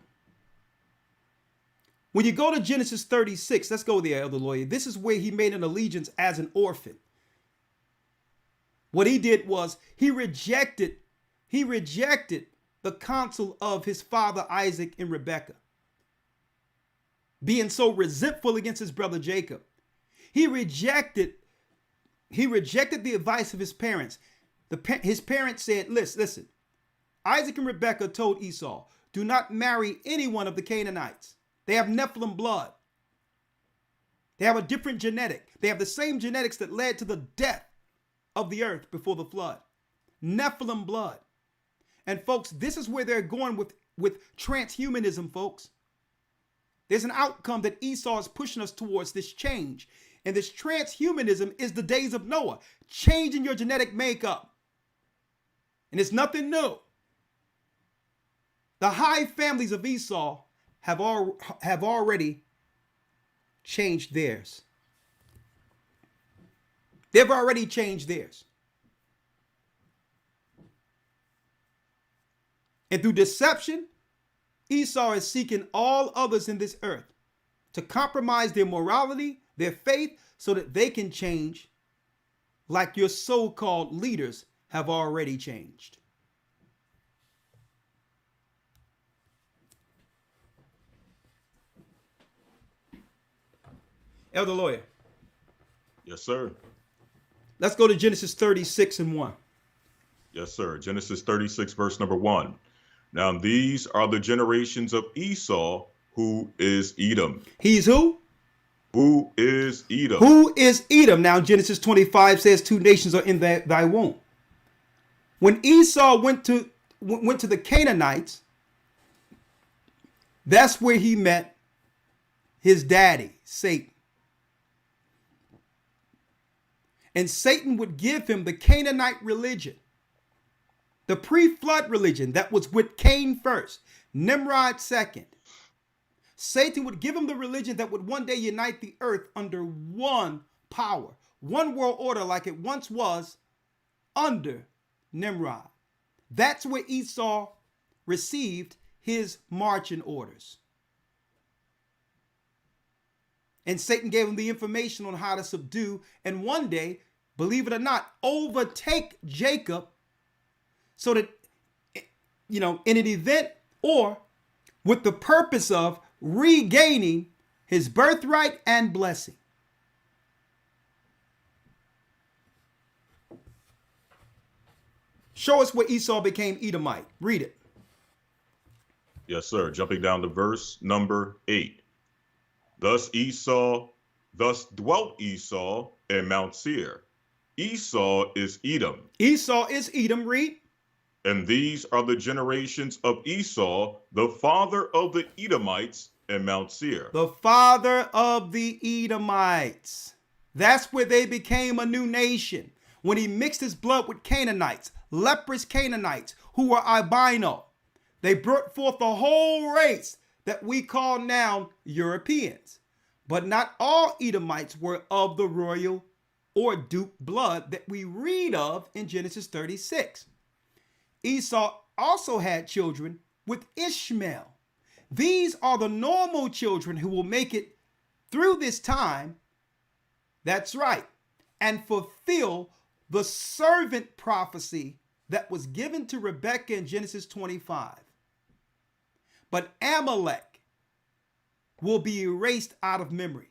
When you go to Genesis 36, let's go there, Elder Lawyer. This is where he made an allegiance as an orphan. What he did was he rejected the counsel of his father Isaac and Rebekah, being so resentful against his brother Jacob. He rejected the advice of his parents. His parents said, listen, Isaac and Rebekah told Esau, do not marry any one of the Canaanites. They have Nephilim blood. They have a different genetic. They have the same genetics that led to the death of the earth before the flood. Nephilim blood. And folks, this is where they're going with transhumanism, folks. There's an outcome that Esau is pushing us towards, this change. And this transhumanism is the days of Noah, changing your genetic makeup. And it's nothing new. The high families of Esau have already changed theirs. They've already changed theirs. And through deception, Esau is seeking all others in this earth to compromise their morality, their faith, so that they can change like your so-called leaders have already changed. Elder Lawyer. Yes, sir. Let's go to Genesis 36 and 1. Yes, sir. Genesis 36, verse number 1. Now these are the generations of Esau, who is Edom. He's who? Who is Edom? Who is Edom? Now Genesis 25 says 2 nations are in thy womb. When Esau went to the Canaanites, that's where he met his daddy, Satan. And Satan would give him the Canaanite religion, the pre-flood religion that was with Cain first, Nimrod second. Satan would give him the religion that would one day unite the earth under one power, one world order like it once was under Nimrod. That's where Esau received his marching orders. And Satan gave him the information on how to subdue and one day, believe it or not, overtake Jacob so that, in an event or with the purpose of regaining his birthright and blessing. Show us where Esau became Edomite. Read it. Yes, sir. Jumping down to verse number 8. Thus dwelt Esau in Mount Seir. Esau is Edom. Esau is Edom. Read. And these are the generations of Esau, the father of the Edomites in Mount Seir. The father of the Edomites. That's where they became a new nation. When he mixed his blood with Canaanites, leprous Canaanites who were albino. They brought forth a whole race that we call now Europeans. But not all Edomites were of the royal or duke blood that we read of in Genesis 36. Esau also had children with Ishmael. These are the normal children who will make it through this time. That's right. And fulfill the servant prophecy that was given to Rebekah in Genesis 25. But Amalek will be erased out of memory.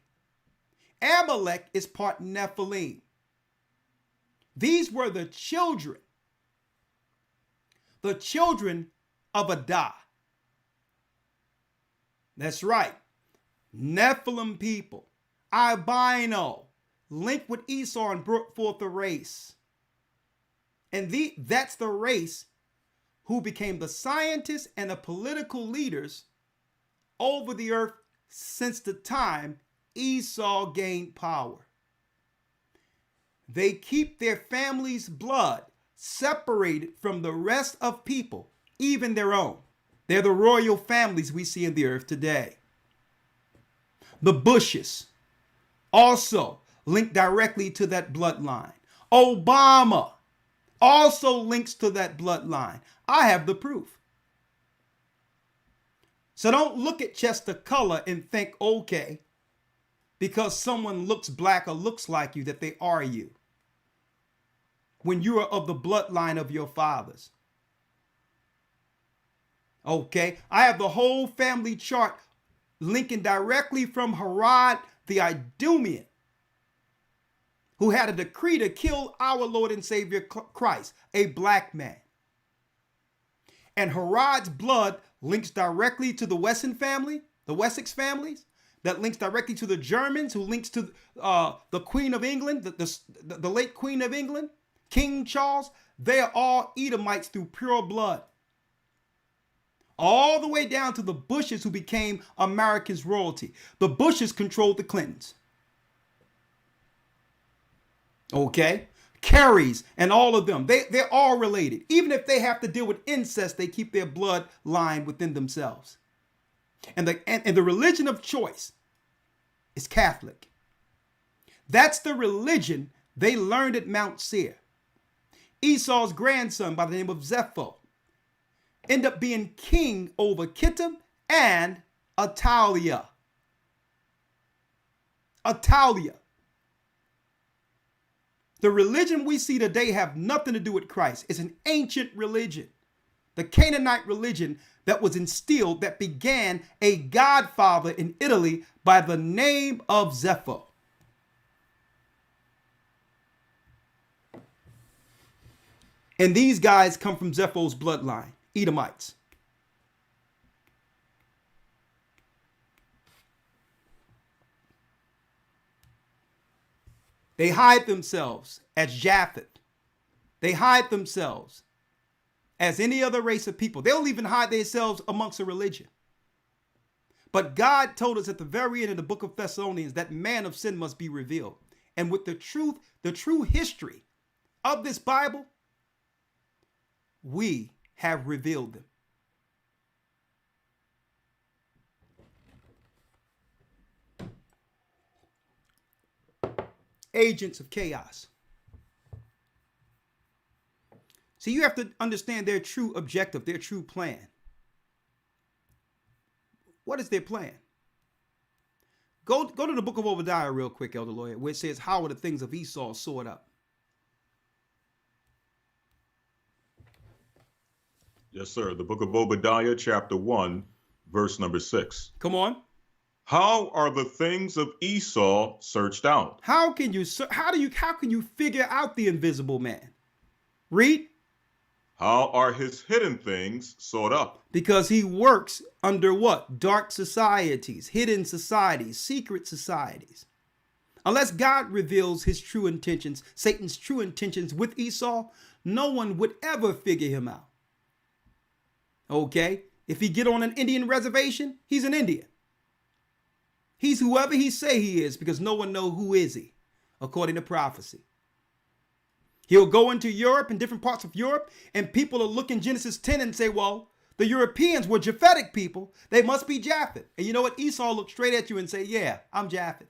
Amalek is part Nephilim. These were the children of Adah. That's right. Nephilim people, albino, linked with Esau and brought forth a race. And that's the race who became the scientists and the political leaders over the earth since the time Esau gained power. They keep their family's blood separated from the rest of people, even their own. They're the royal families we see in the earth today. The Bushes also linked directly to that bloodline. Obama also links to that bloodline. I have the proof. So don't look at just the color and think, okay, because someone looks black or looks like you, that they are you, when you are of the bloodline of your fathers. Okay, I have the whole family chart linking directly from Herod the Edomieten, who had a decree to kill our Lord and Savior Christ, a black man. And Herod's blood links directly to the Wesson family, the Wessex families, that links directly to the Germans, who links to the Queen of England, the late Queen of England, King Charles. They are all Edomites through pure blood. All the way down to the Bushes, who became America's royalty. The Bushes controlled the Clintons. Okay? Carries and all of them, they're all related. Even if they have to deal with incest, they keep their bloodline within themselves. And the religion of choice is Catholic. That's the religion they learned at Mount Seir. Esau's grandson by the name of Zepho ended up being king over Kittim and Atalia. The religion we see today have nothing to do with Christ. It's an ancient religion. The Canaanite religion that was instilled, that began a godfather in Italy by the name of Zepho. And these guys come from Zephon's bloodline, Edomites. They hide themselves as Japheth. They hide themselves as any other race of people. They'll even hide themselves amongst a religion. But God told us at the very end of the book of Thessalonians that man of sin must be revealed. And with the true history of this Bible, we have revealed them. Agents of chaos. See, you have to understand their true objective, their true plan. What is their plan? Go to the book of Obadiah real quick, Elder Lawyer, where it says, how are the things of Esau stored up? Yes, sir. The book of Obadiah, chapter 1, verse number 6. Come on. How are the things of Esau searched out? How can you figure out the invisible man? Read. How are his hidden things sought up? Because he works under what? Dark societies, hidden societies, secret societies. Unless God reveals his true intentions, Satan's true intentions with Esau, no one would ever figure him out. Okay? If he get on an Indian reservation, he's an Indian. He's whoever he say he is, because no one knows who is he, according to prophecy. He'll go into Europe and different parts of Europe, and people will look in Genesis 10 and say, well, the Europeans were Japhetic people. They must be Japheth. And you know what? Esau looks straight at you and say, yeah, I'm Japheth.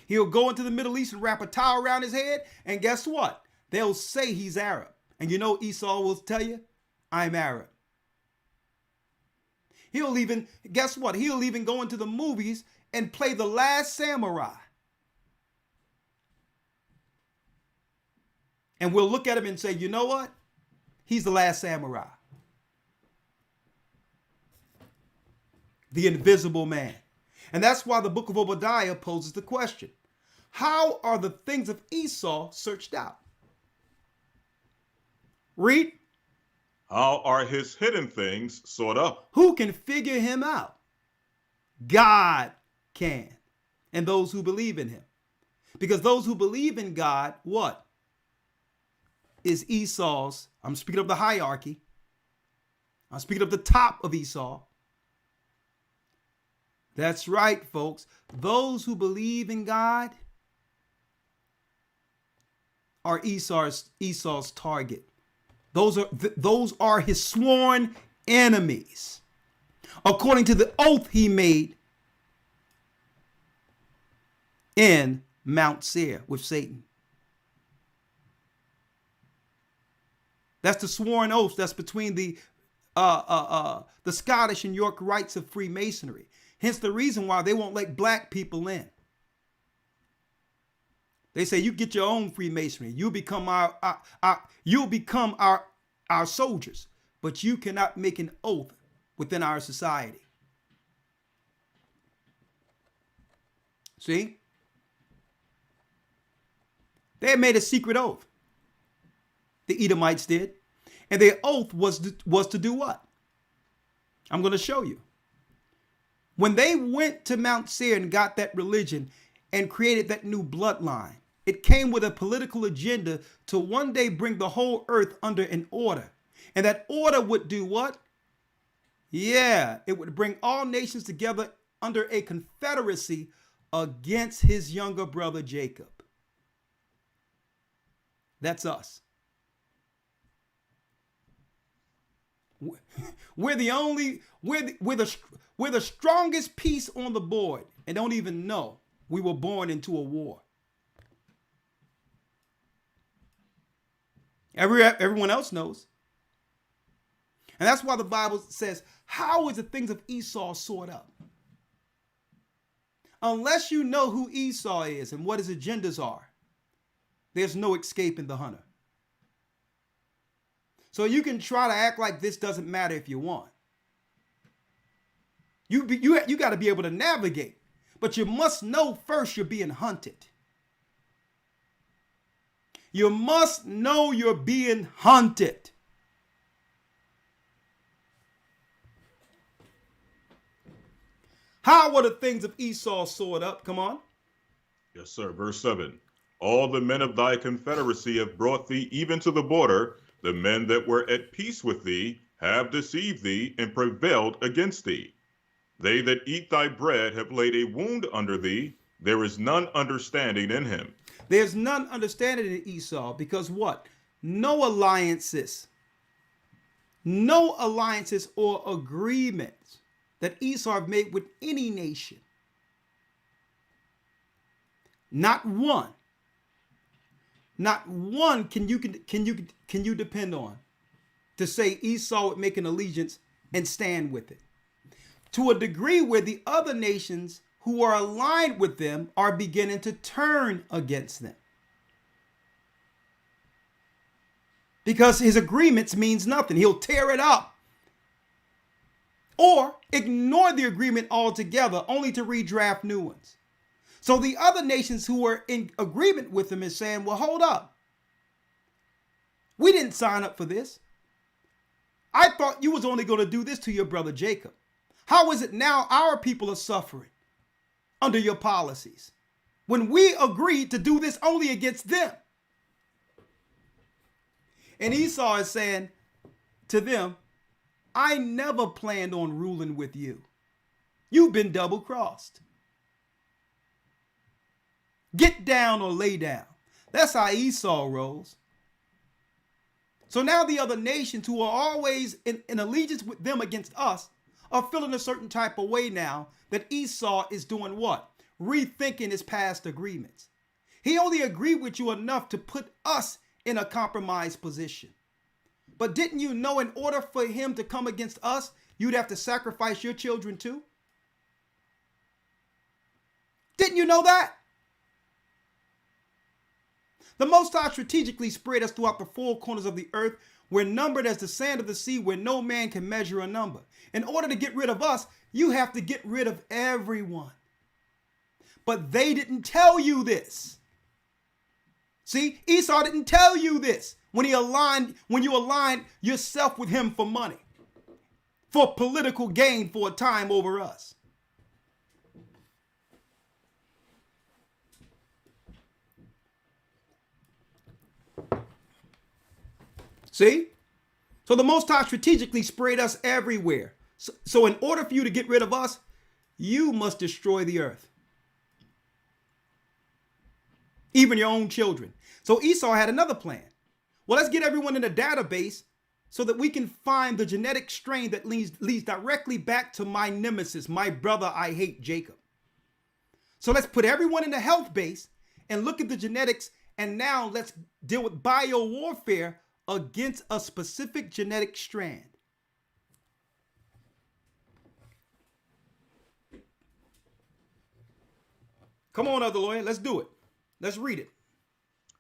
He'll go into the Middle East and wrap a towel around his head, and guess what? They'll say he's Arab. And you know Esau will tell you, I'm Arab. He'll even, guess what? He'll even go into the movies and play the last samurai. And we'll look at him and say, you know what? He's the last samurai. The invisible man. And that's why the book of Obadiah poses the question. How are the things of Esau searched out? Read. How are his hidden things sought up? Who can figure him out? God can. And those who believe in him. Because those who believe in God, what? Is Esau's, I'm speaking of the hierarchy. I'm speaking of the top of Esau. That's right, folks. Those who believe in God are Esau's target. Those are his sworn enemies, according to the oath he made in Mount Seir with Satan. That's the sworn oath that's between the Scottish and York rites of Freemasonry. Hence the reason why they won't let black people in. They say you get your own Freemasonry. You'll become our soldiers, but you cannot make an oath within our society. See? They had made a secret oath. The Edomites did. And their oath was to do what? I'm going to show you. When they went to Mount Seir and got that religion and created that new bloodline, it came with a political agenda to one day bring the whole earth under an order. And that order would do what? Yeah, it would bring all nations together under a confederacy against his younger brother Jacob. That's us. We're the strongest piece on the board and don't even know we were born into a war. Everyone else knows. And that's why the Bible says, how is the things of Esau sorted up? Unless you know who Esau is and what his agendas are, there's no escaping the hunter. So you can try to act like this doesn't matter if you want. You got to be able to navigate, but you must know first you're being hunted. You must know you're being hunted. How were the things of Esau stored up? Come on. Yes, sir. Verse 7. All the men of thy confederacy have brought thee even to the border. The men that were at peace with thee have deceived thee and prevailed against thee. They that eat thy bread have laid a wound under thee. There is none understanding in him. There's none understanding in Esau because what? No alliances or agreements that Esau have made with any nation. Not one. Not one can you depend on to say Esau would make an allegiance and stand with it. To a degree where the other nations who are aligned with them are beginning to turn against them. Because his agreements means nothing. He'll tear it up. Or ignore the agreement altogether, only to redraft new ones. So the other nations who are in agreement with him is saying, well, hold up. We didn't sign up for this. I thought you was only going to do this to your brother Jacob. How is it now our people are suffering under your policies when we agreed to do this only against them? And Esau is saying to them, I never planned on ruling with you. You've been double-crossed. Get down or lay down. That's how Esau rolls. So now the other nations who are always in allegiance with them against us are feeling a certain type of way now that Esau is doing what? Rethinking his past agreements. He only agreed with you enough to put us in a compromised position. But didn't you know in order for him to come against us, you'd have to sacrifice your children too? Didn't you know that? The Most High strategically spread us throughout the four corners of the earth. We're numbered as the sand of the sea where no man can measure a number. In order to get rid of us, you have to get rid of everyone. But they didn't tell you this. See, Esau didn't tell you this when you aligned yourself with him for money, for political gain for a time over us. See? So the Most High strategically sprayed us everywhere. So in order for you to get rid of us, you must destroy the earth. Even your own children. So Esau had another plan. Well, let's get everyone in a database so that we can find the genetic strain that leads directly back to my nemesis, my brother I hate, Jacob. So let's put everyone in the health base and look at the genetics, and now let's deal with biowarfare against a specific genetic strand. Come on, other lawyer, let's do it. Let's read it.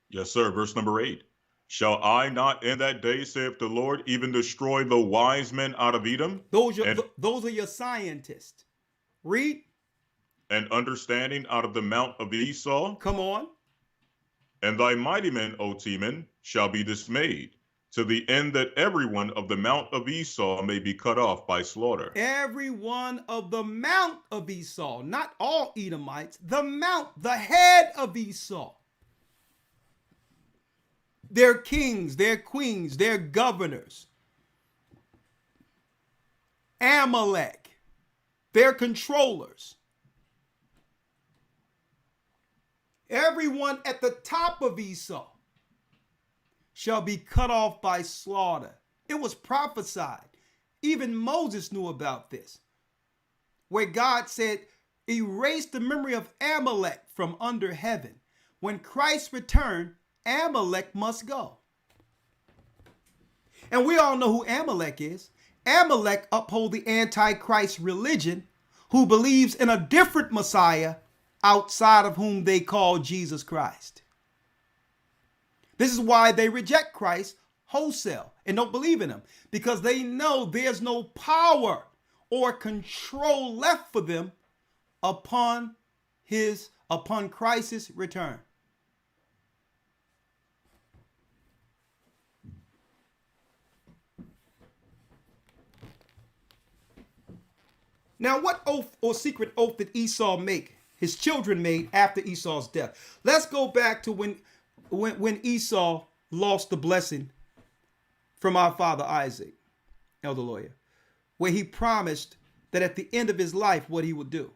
Yes, sir. Verse number 8. Shall I not in that day, saith the Lord, even destroy the wise men out of Edom? Those are your scientists. Read. And understanding out of the mount of Esau? Come on. And thy mighty men, O Teman, shall be dismayed, to the end that every one of the mount of Esau may be cut off by slaughter. Every one of the mount of Esau, not all Edomites, the mount, the head of Esau. Their kings, their queens, their governors. Amalek, their controllers. Everyone at the top of Esau shall be cut off by slaughter. It was prophesied. Even Moses knew about this, where God said, erase the memory of Amalek from under heaven. When Christ returned, Amalek must go. And we all know who Amalek is. Amalek uphold the Antichrist religion, who believes in a different Messiah outside of whom they call Jesus Christ. This is why they reject Christ wholesale and don't believe in him, because they know there's no power or control left for them upon Christ's return. Now, what oath or secret oath did Esau make? His children made after Esau's death. Let's go back to when Esau lost the blessing from our father Isaac, Elder Lawyer, where he promised that at the end of his life, what he would do.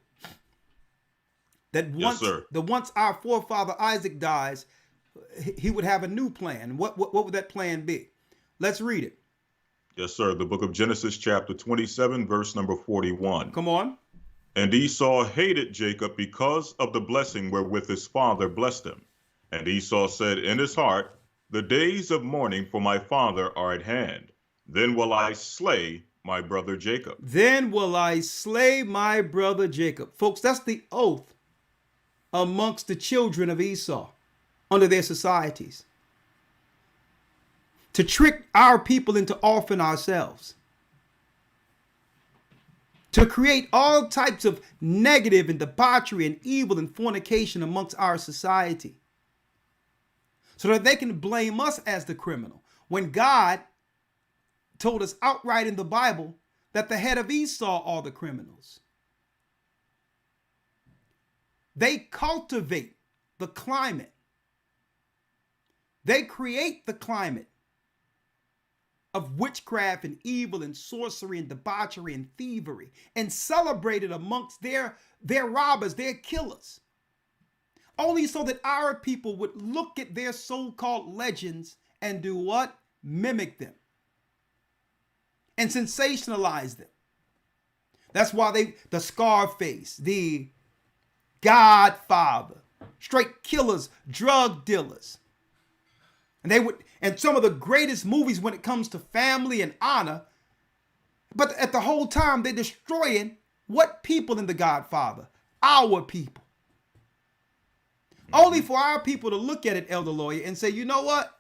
That once our forefather Isaac dies, he would have a new plan. What would that plan be? Let's read it. Yes, sir. The book of Genesis, chapter 27, verse number 41. Come on. And Esau hated Jacob because of the blessing wherewith his father blessed him. And Esau said in his heart, the days of mourning for my father are at hand. Then will I slay my brother Jacob. Then will I slay my brother Jacob. Folks, that's the oath amongst the children of Esau under their societies. To trick our people into offing ourselves. To create all types of negative and debauchery and evil and fornication amongst our society. So that they can blame us as the criminal. When God told us outright in the Bible that the head of Esau are the criminals. They cultivate the climate. They create the climate of witchcraft and evil and sorcery and debauchery and thievery, and celebrate it amongst their robbers, their killers. Only so that our people would look at their so-called legends and do what? Mimic them. And sensationalize them. That's why the Scarface, the Godfather, straight killers, drug dealers. And some of the greatest movies when it comes to family and honor. But at the whole time, they're destroying what people in the Godfather? Our people. Only for our people to look at it, Elder Lawyer, and say, you know what?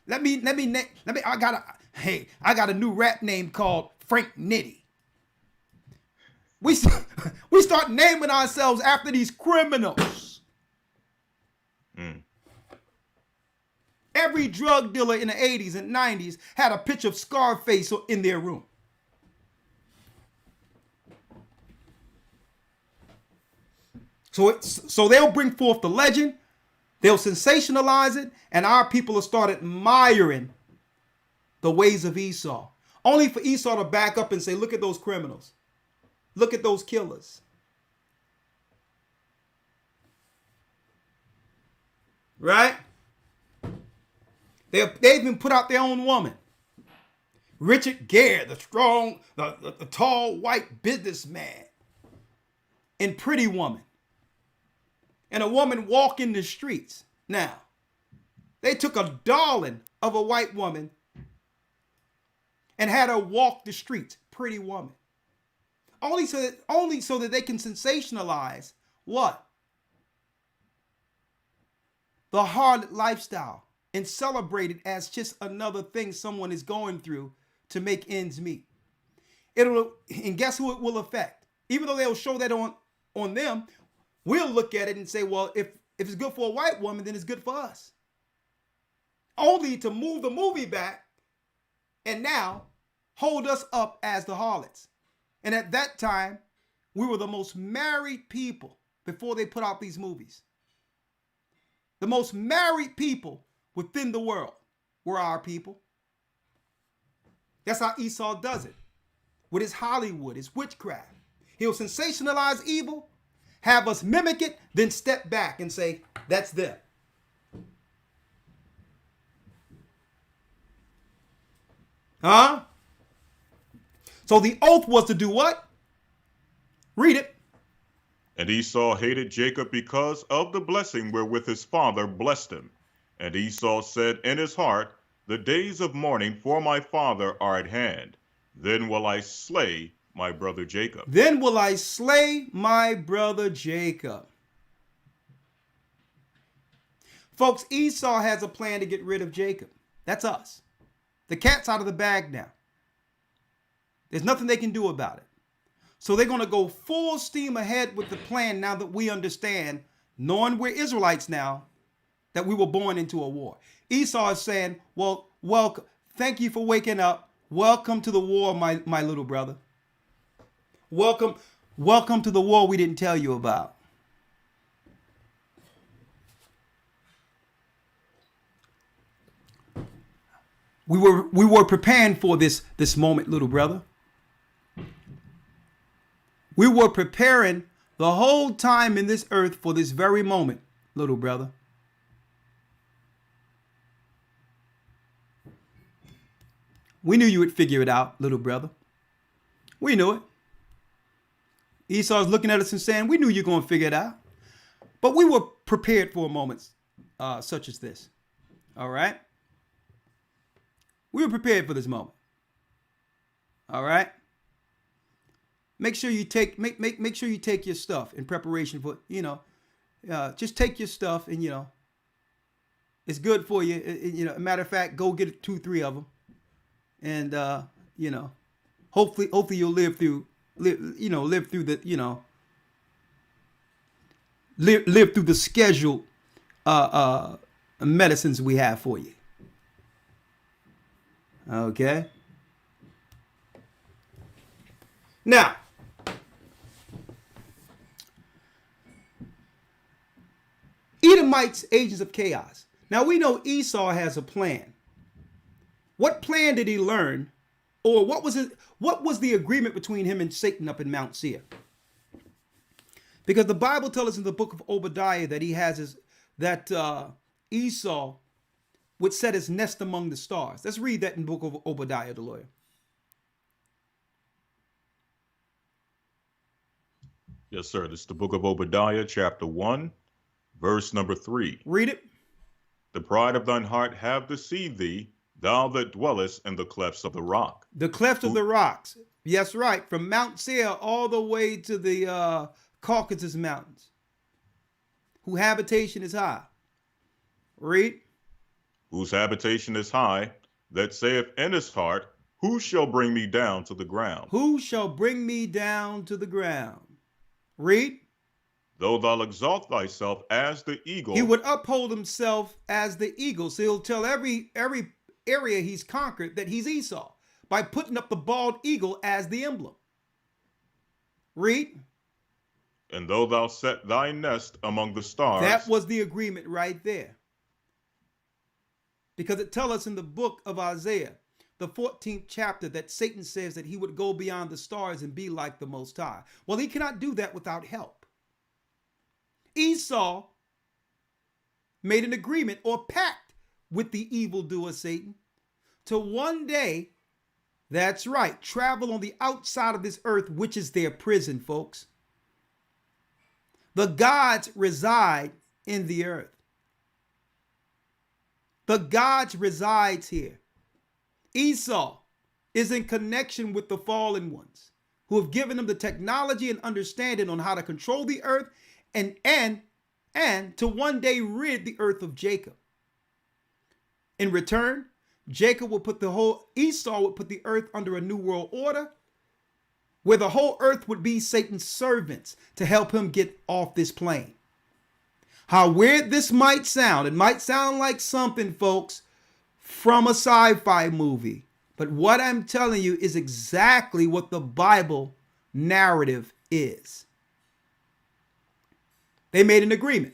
I got a new rap name called Frank Nitty. We start naming ourselves after these criminals. Every drug dealer in the 80s and 90s had a picture of Scarface in their room. So they'll bring forth the legend, they'll sensationalize it, and our people will start admiring the ways of Esau. Only for Esau to back up and say, look at those criminals. Look at those killers. Right? They even put out their own woman. Richard Gere, the strong, the tall white businessman. And Pretty Woman. And a woman walking the streets. Now, they took a darling of a white woman and had her walk the streets. Pretty Woman. Only so that they can sensationalize what? The hard lifestyle. And celebrate it as just another thing someone is going through to make ends meet. And guess who it will affect? Even though they'll show that on them, we'll look at it and say, well, if it's good for a white woman, then it's good for us. Only to move the movie back and now hold us up as the harlots. And at that time, we were the most married people before they put out these movies. The most married people within the world were our people. That's how Esau does it. With his Hollywood, his witchcraft. He'll sensationalize evil, have us mimic it, then step back and say, that's them. Huh? So the oath was to do what? Read it. And Esau hated Jacob because of the blessing wherewith his father blessed him. And Esau said in his heart, the days of mourning for my father are at hand. Then will I slay my brother Jacob. Then will I slay my brother Jacob. Folks, Esau has a plan to get rid of Jacob. That's us. The cat's out of the bag now. There's nothing they can do about it. So they're going to go full steam ahead with the plan now that we understand, knowing we're Israelites now, that we were born into a war. Esau is saying, well, welcome. Thank you for waking up. Welcome to the war, my little brother. Welcome to the war we didn't tell you about. We were preparing for this moment, little brother. We were preparing the whole time in this earth for this very moment, little brother. We knew you would figure it out, little brother. We knew it. Esau's looking at us and saying, we knew you were going to figure it out. But we were prepared for moments such as this. All right? We were prepared for this moment. All right? Make sure you take make sure you take your stuff in preparation for, just take your stuff and, it's good for you. Matter of fact, go get 2-3 of them. And, hopefully you'll live through the scheduled medicines we have for you. Okay. Now, Edomites, agents of chaos. Now we know Esau has a plan. What plan did he learn, or what was the agreement between him and Satan up in Mount Seir? Because the Bible tells us in the book of Obadiah that Esau would set his nest among the stars. Let's read that in the book of Obadiah, the lawyer. Yes, sir. This is the book of Obadiah, chapter 1, verse number 3. Read it. The pride of thine heart have deceived thee, thou that dwellest in the clefts of the rock. The clefts of the rocks. Yes, right. From Mount Seir all the way to the Caucasus Mountains. Whose habitation is high. Read. Whose habitation is high, that saith in his heart, who shall bring me down to the ground? Who shall bring me down to the ground? Read. Though thou exalt thyself as the eagle. He would uphold himself as the eagle. So he'll tell every area he's conquered that he's Esau by putting up the bald eagle as the emblem. Read. And though thou set thy nest among the stars. That was the agreement right there. Because it tells us in the book of Isaiah, the 14th chapter, that Satan says that he would go beyond the stars and be like the Most High. Well, he cannot do that without help. Esau made an agreement or pact with the evildoer Satan to one day, that's right, travel on the outside of this earth, which is their prison, folks. The gods reside in the earth. The gods resides here. Esau is in connection with the fallen ones who have given him the technology and understanding on how to control the earth and to one day rid the earth of Jacob. In return, Esau would put the earth under a new world order where the whole earth would be Satan's servants to help him get off this plane. How weird this might sound. It might sound like something, folks, from a sci-fi movie. But what I'm telling you is exactly what the Bible narrative is. They made an agreement.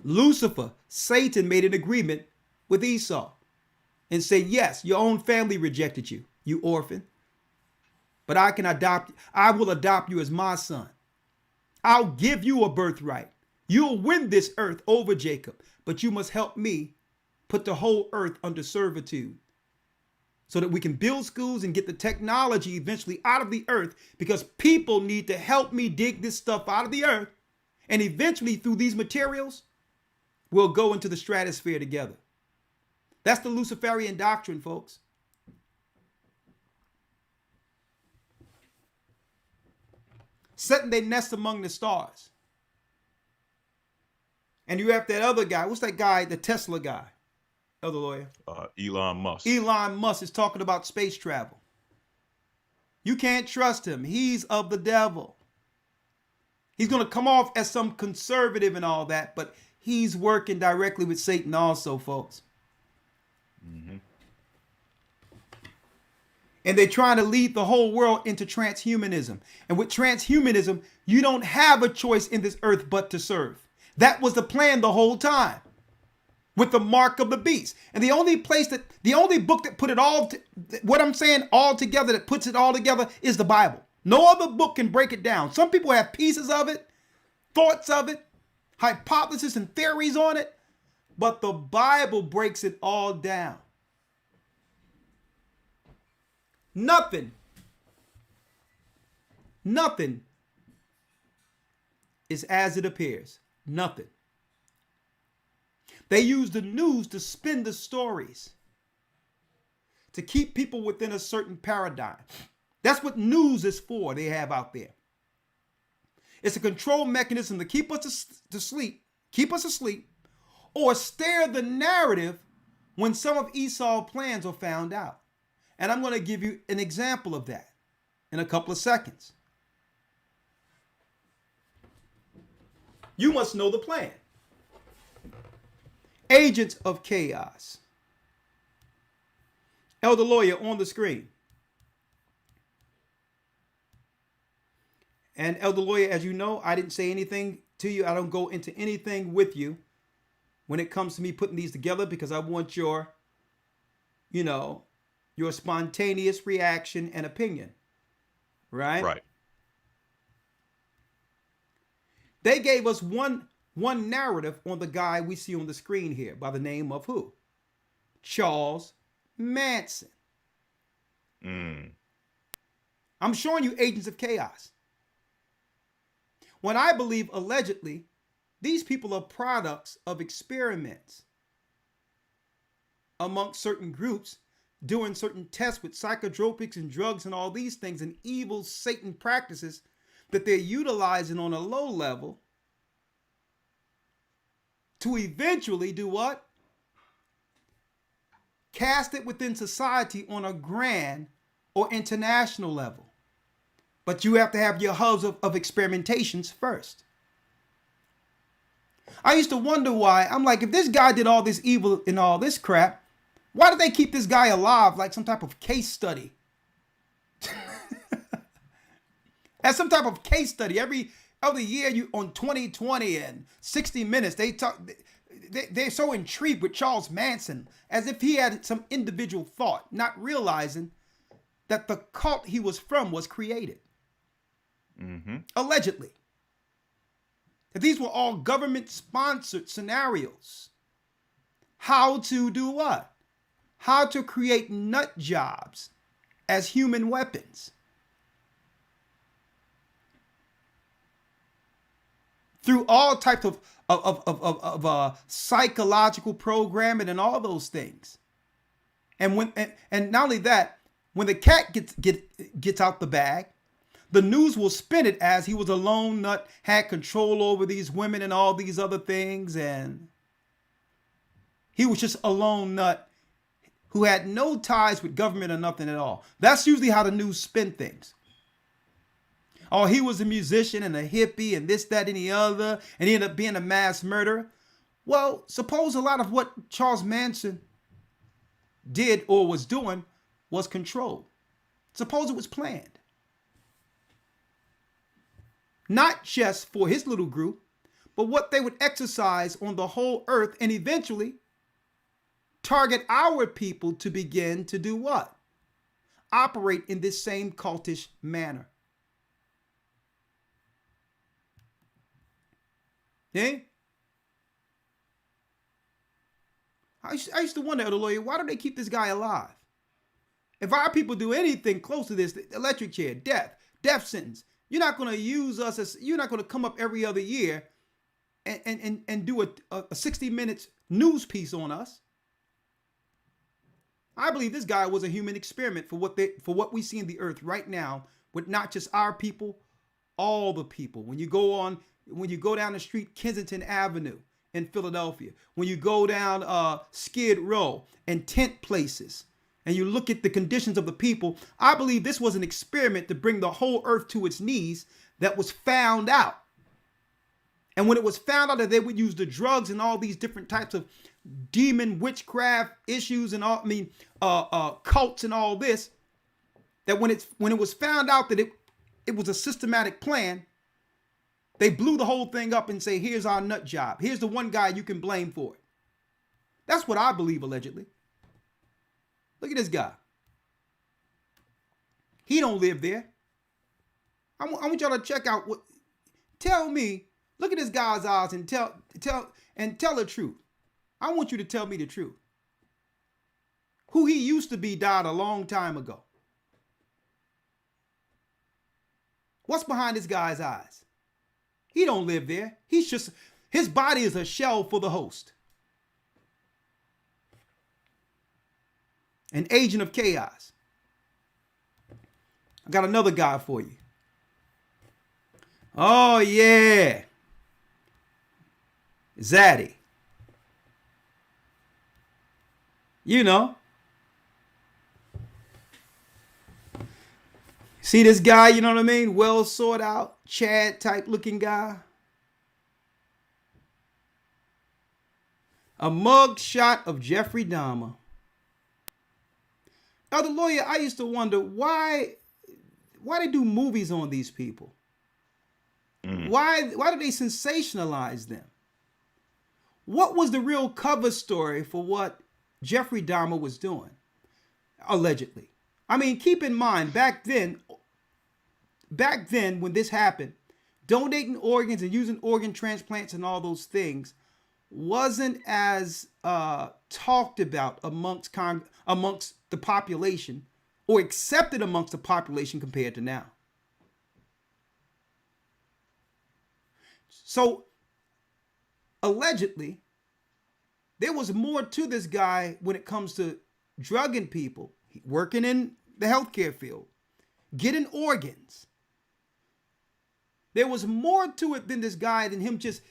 Lucifer, Satan, made an agreement with Esau and said, yes, your own family rejected you, you orphan. But I will adopt you as my son. I'll give you a birthright. You'll win this earth over Jacob, but you must help me put the whole earth under servitude so that we can build schools and get the technology eventually out of the earth, because people need to help me dig this stuff out of the earth. And eventually through these materials, we'll go into the stratosphere together. That's the Luciferian doctrine, folks. Setting their nest among the stars. And you have that other guy. What's that guy? The Tesla guy. Other lawyer. Elon Musk. Elon Musk is talking about space travel. You can't trust him. He's of the devil. He's going to come off as some conservative and all that, but he's working directly with Satan also, folks. Mm-hmm. And they're trying to lead the whole world into transhumanism. And with transhumanism, you don't have a choice in this earth but to serve. That was the plan the whole time, with the mark of the beast. And the only book that put it all, what I'm saying, all together, that puts it all together is the Bible. No other book can break it down. Some people have pieces of it, thoughts of it, hypotheses and theories on it, but the Bible breaks it all down. Nothing is as it appears. Nothing. They use the news to spin the stories, to keep people within a certain paradigm. That's what news is for, they have out there. It's a control mechanism to keep us asleep, or steer the narrative when some of Esau's plans are found out. And I'm going to give you an example of that in a couple of seconds. You must know the plan. Agents of chaos. Elder Lawyer on the screen. And Elder Lawyer, as you know, I didn't say anything to you. I don't go into anything with you when it comes to me putting these together, because I want your spontaneous reaction and opinion. Right? Right. They gave us one narrative on the guy we see on the screen here by the name of who? Charles Manson. I'm showing you Agents of Chaos. When I believe, allegedly, these people are products of experiments amongst certain groups, doing certain tests with psychotropics and drugs and all these things and evil Satan practices that they're utilizing on a low level to eventually do what? Cast it within society on a grand or international level. But you have to have your hubs of experimentations first. I used to wonder why. I'm like, if this guy did all this evil and all this crap, why did they keep this guy alive like some type of case study? As some type of case study. Every other year you on 2020 and 60 Minutes, they're so intrigued with Charles Manson as if he had some individual thought, not realizing that the cult he was from was created. Allegedly. That these were all government-sponsored scenarios. How to do what? How to create nut jobs as human weapons. Through all types of psychological programming and all those things. And not only that, when the cat gets out the bag, the news will spin it as he was a lone nut, had control over these women and all these other things, and he was just a lone nut who had no ties with government or nothing at all. That's usually how the news spin things. Oh, he was a musician and a hippie and this, that, and the other, and he ended up being a mass murderer. Well, suppose a lot of what Charles Manson did or was doing was controlled. Suppose it was planned. Not just for his little group, but what they would exercise on the whole earth and eventually target our people to begin to do what? Operate in this same cultish manner. Yeah? I used to wonder, Elder Lawyer, why do they keep this guy alive? If our people do anything close to this, electric chair, death sentence, you're not going to use us as, you're not going to come up every other year and do a 60 minutes news piece on us. I believe this guy was a human experiment for what we see in the earth right now, with not just our people, all the people. When you go down the street, Kensington Avenue in Philadelphia, when you go down Skid Row and tent places, and you look at the conditions of the people, I believe this was an experiment to bring the whole earth to its knees that was found out. And when it was found out that they would use the drugs and all these different types of demon witchcraft issues and all, cults and all this, that when it was found out that it was a systematic plan, they blew the whole thing up and say, here's our nut job. Here's the one guy you can blame for it. That's what I believe, allegedly. Look at this guy. He don't live there. I want y'all to check out what. Tell me. Look at this guy's eyes and tell the truth. I want you to tell me the truth. Who he used to be died a long time ago. What's behind this guy's eyes? He don't live there. His body is a shell for the host. An agent of chaos. I got another guy for you. Oh, yeah. Zaddy. You know. See this guy, you know what I mean? Well sought out, Chad type looking guy. A mug shot of Jeffrey Dahmer. Now, the lawyer, I used to wonder why they do movies on these people. Why do they sensationalize them? What was the real cover story for what Jeffrey Dahmer was doing? Allegedly. I mean, keep in mind, back then when this happened, donating organs and using organ transplants and all those things wasn't as talked about amongst the population or accepted amongst the population compared to now. So, allegedly, there was more to this guy when it comes to drugging people, working in the healthcare field, getting organs. There was more to it than this guy, than him just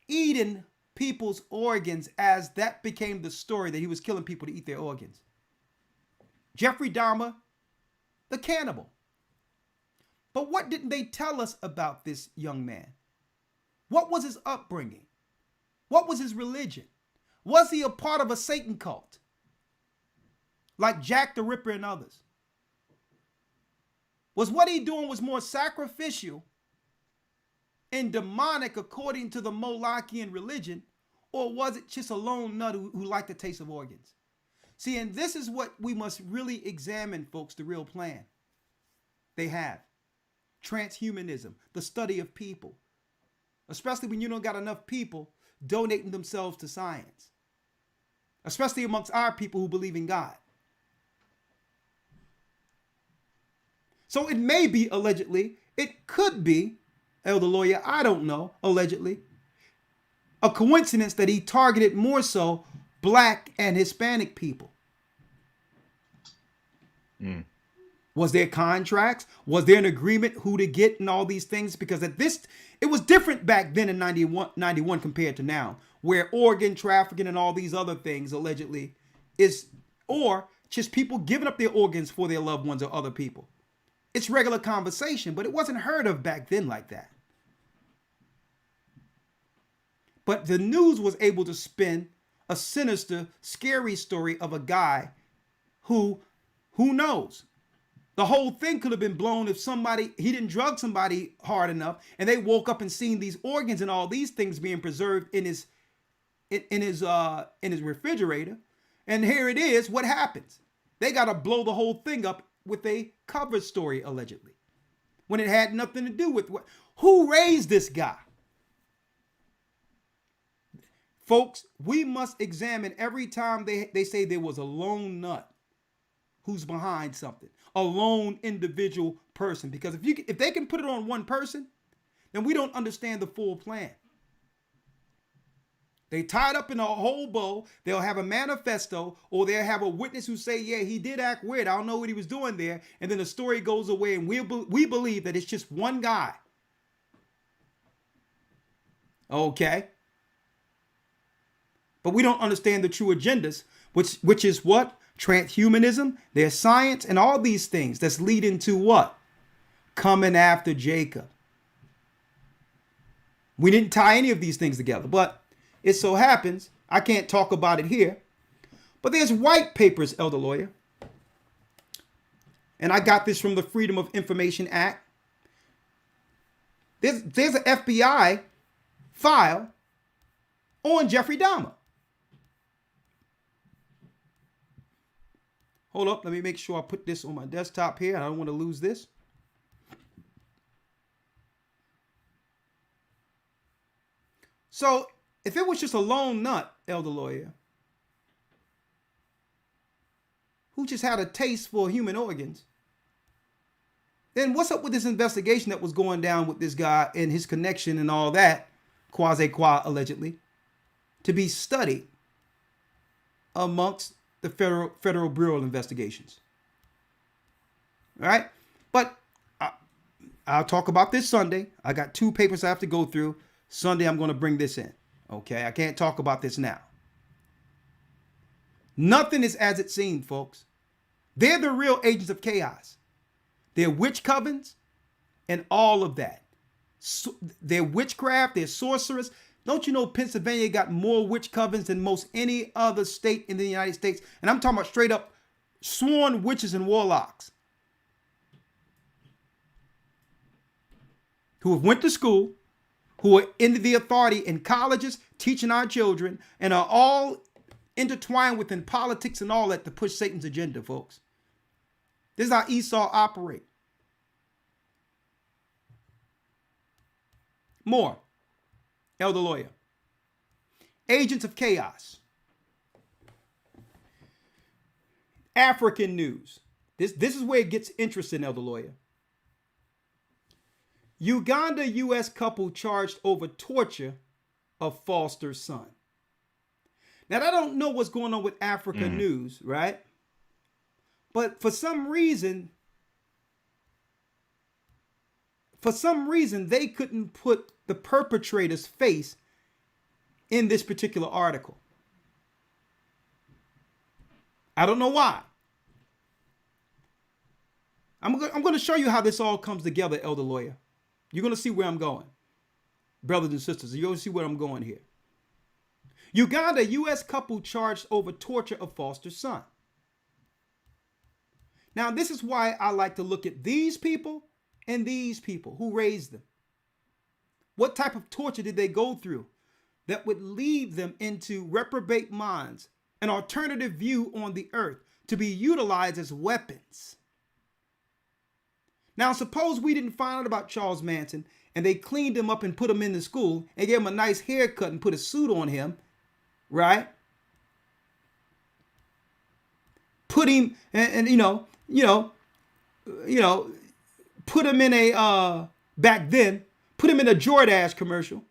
eating people's organs, as that became the story that he was killing people to eat their organs. Jeffrey Dahmer, the cannibal. But what didn't they tell us about this young man? What was his upbringing? What was his religion? Was he a part of a Satan cult? Like Jack the Ripper and others? Was what he doing was more sacrificial and demonic according to the Molochian religion, or was it just a lone nut who liked the taste of organs? See, and this is what we must really examine, folks, the real plan they have. Transhumanism, the study of people. Especially when you don't got enough people donating themselves to science. Especially amongst our people who believe in God. So it may be, allegedly, it could be, Elder Lawyer, I don't know, allegedly, a coincidence that he targeted more so Black and Hispanic people. Was there contracts? Was there an agreement who to get and all these things? Because it was different back then in 91 compared to now, where organ trafficking and all these other things allegedly is, or just people giving up their organs for their loved ones or other people. It's regular conversation, but it wasn't heard of back then like that. But the news was able to spin a sinister, scary story of a guy who knows? The whole thing could have been blown if he didn't drug somebody hard enough and they woke up and seen these organs and all these things being preserved in his refrigerator. And here it is, what happens? They got to blow the whole thing up with a cover story, allegedly, when it had nothing to do with who raised this guy. Folks, we must examine every time they say there was a lone nut who's behind something, a lone individual person. Because if they can put it on one person, then we don't understand the full plan. They tie it up in a whole bow. They'll have a manifesto, or they'll have a witness who say, yeah, he did act weird. I don't know what he was doing there. And then the story goes away, and we believe that it's just one guy. Okay. But we don't understand the true agendas, which is what? Transhumanism, their science, and all these things that's leading to what? Coming after Jacob. We didn't tie any of these things together, but it so happens, I can't talk about it here, but there's white papers, Elder Lawyer, and I got this from the Freedom of Information Act. There's an FBI file on Jeffrey Dahmer. Hold up, let me make sure I put this on my desktop here. I don't want to lose this. So if it was just a lone nut, elder lawyer, who just had a taste for human organs, then what's up with this investigation that was going down with this guy and his connection and all that, quasi-qua allegedly, to be studied amongst the Federal Bureau of Investigations? All right? But I'll talk about this Sunday. I got 2 papers I have to go through. Sunday, I'm going to bring this in. Okay? I can't talk about this now. Nothing is as it seemed, folks. They're the real agents of chaos. They're witch covens and all of that. So, they're witchcraft, they're sorcerers. Don't you know Pennsylvania got more witch covens than most any other state in the United States? And I'm talking about straight up sworn witches and warlocks who have went to school, who are in the authority in colleges, teaching our children, and are all intertwined within politics and all that to push Satan's agenda, folks. This is how Esau operate. More. Elder lawyer. Agents of chaos. African news. This is where it gets interesting, elder lawyer. Uganda U.S. couple charged over torture of foster's son. Now, I don't know what's going on with Africa news, right? But for some reason, they couldn't put the perpetrator's face in this particular article. I don't know why. I'm going to show you how this all comes together, elder lawyer. You're going to see where I'm going. Brothers and sisters, you're going to see where I'm going here. Uganda U.S. couple charged over torture of foster son. Now, this is why I like to look at these people and these people who raised them. What type of torture did they go through that would lead them into reprobate minds, an alternative view on the earth, to be utilized as weapons? Now, suppose we didn't find out about Charles Manson and they cleaned him up and put him in the school and gave him a nice haircut and put a suit on him, right? Put him and put him in a back then, put him in a Jordache commercial,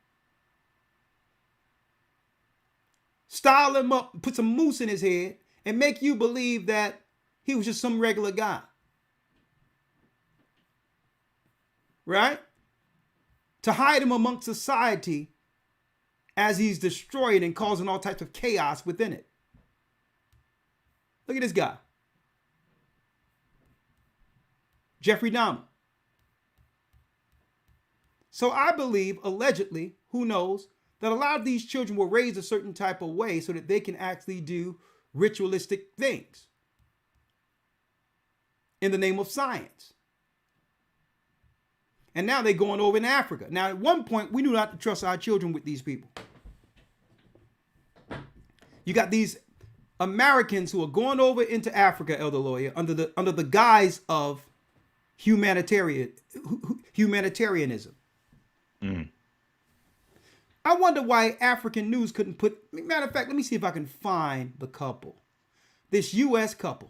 style him up, put some mousse in his head, and make you believe that he was just some regular guy. Right? To hide him amongst society as he's destroying and causing all types of chaos within it. Look at this guy. Jeffrey Dahmer. So I believe, allegedly, who knows, that a lot of these children were raised a certain type of way so that they can actually do ritualistic things in the name of science. And now they're going over in Africa. Now, at one point, we knew not to trust our children with these people. You got these Americans who are going over into Africa, elder lawyer, under the guise of humanitarianism. I wonder why African news couldn't put, matter of fact, let me see if I can find the couple. This U.S. couple.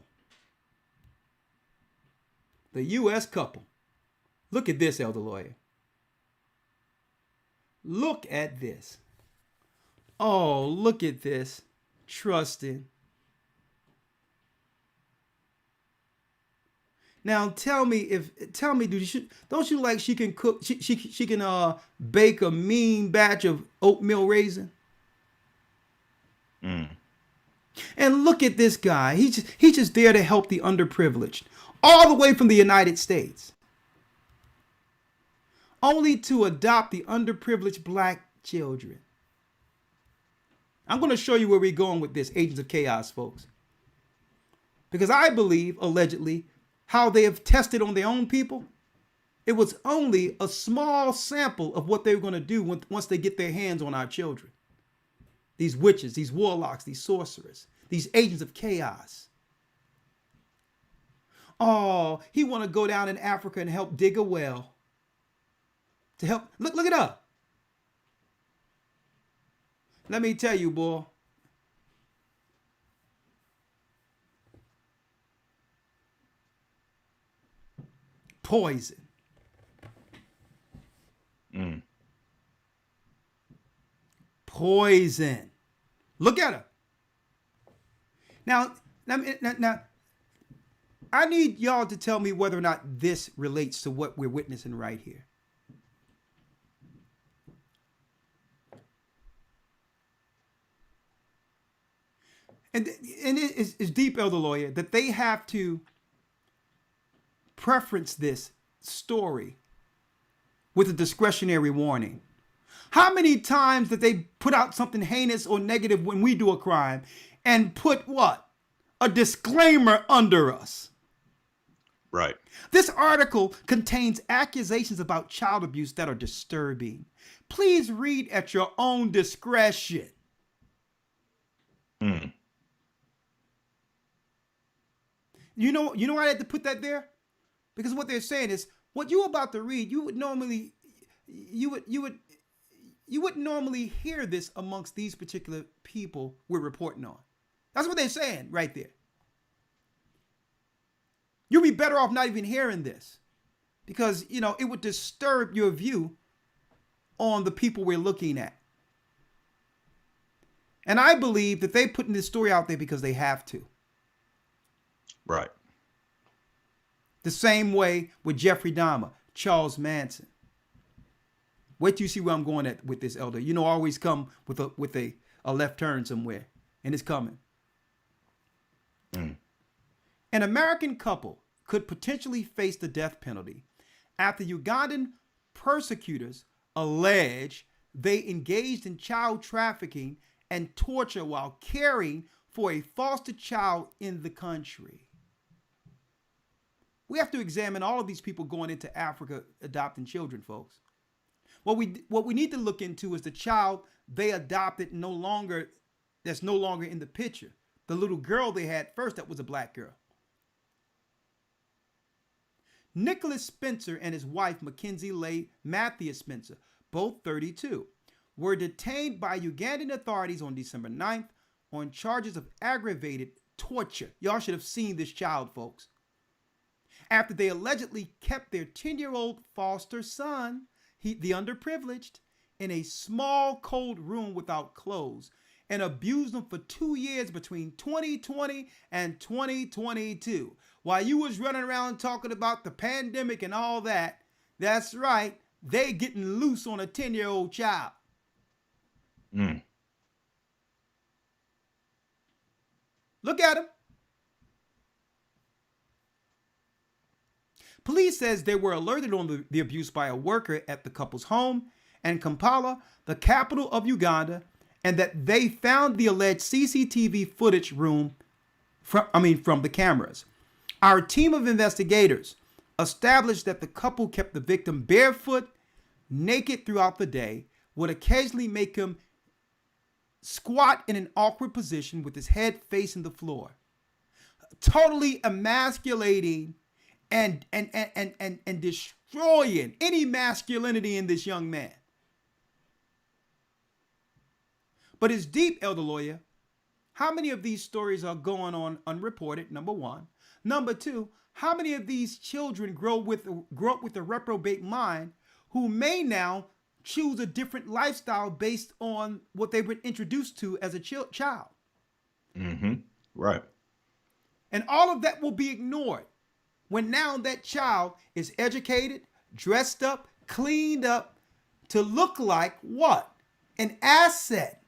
The U.S. couple. Look at this, elder lawyer. Look at this. Oh, look at this. Trusting. Now tell me, don't you like she can cook? She can bake a mean batch of oatmeal raisin. And look at this guy. He's just there to help the underprivileged, all the way from the United States, only to adopt the underprivileged black children. I'm going to show you where we're going with this, Agents of Chaos, folks. Because I believe, allegedly, how they have tested on their own people, it was only a small sample of what they were going to do once they get their hands on our children. These witches, these warlocks, these sorcerers, these agents of chaos. Oh, he want to go down in Africa and help dig a well. To help, look it up. Let me tell you, boy. Poison. Poison. Look at her. Now, I need y'all to tell me whether or not this relates to what we're witnessing right here. And it is deep, Elder Lawyer, that they have to preference this story with a discretionary warning. How many times did they put out something heinous or negative when we do a crime and put what? A disclaimer under us. Right. This article contains accusations about child abuse that are disturbing. Please read at your own discretion. You know why I had to put that there? Because what they're saying is what you're about to read, you wouldn't normally hear this amongst these particular people we're reporting on. That's what they're saying right there. You'll be better off not even hearing this because, it would disturb your view on the people we're looking at. And I believe that they're putting this story out there because they have to. Right. The same way with Jeffrey Dahmer, Charles Manson. Wait till you see where I'm going at with this, Elder. I always come with a left turn somewhere, and it's coming. An American couple could potentially face the death penalty after Ugandan persecutors allege they engaged in child trafficking and torture while caring for a foster child in the country. We have to examine all of these people going into Africa adopting children, folks. What we need to look into is the child they adopted that's no longer in the picture. The little girl they had first that was a black girl. Nicholas Spencer and his wife, Mackenzie Leigh Mathias Spencer, both 32, were detained by Ugandan authorities on December 9th on charges of aggravated torture. Y'all should have seen this child, folks. After they allegedly kept their 10-year-old foster son, the underprivileged, in a small, cold room without clothes and abused him for 2 years between 2020 and 2022. While you was running around talking about the pandemic and all that, that's right, they getting loose on a 10-year-old child. Look at him. Police says they were alerted on the abuse by a worker at the couple's home in Kampala, the capital of Uganda, and that they found the alleged CCTV footage from the cameras. Our team of investigators established that the couple kept the victim barefoot, naked throughout the day, would occasionally make him squat in an awkward position with his head facing the floor, totally emasculating and destroying any masculinity in this young man. But it's deep, Elder Lawyer. How many of these stories are going on unreported, number one? Number two, how many of these children grow up with a reprobate mind who may now choose a different lifestyle based on what they've been introduced to as a child? Right. And all of that will be ignored when now that child is educated, dressed up, cleaned up to look like what? An asset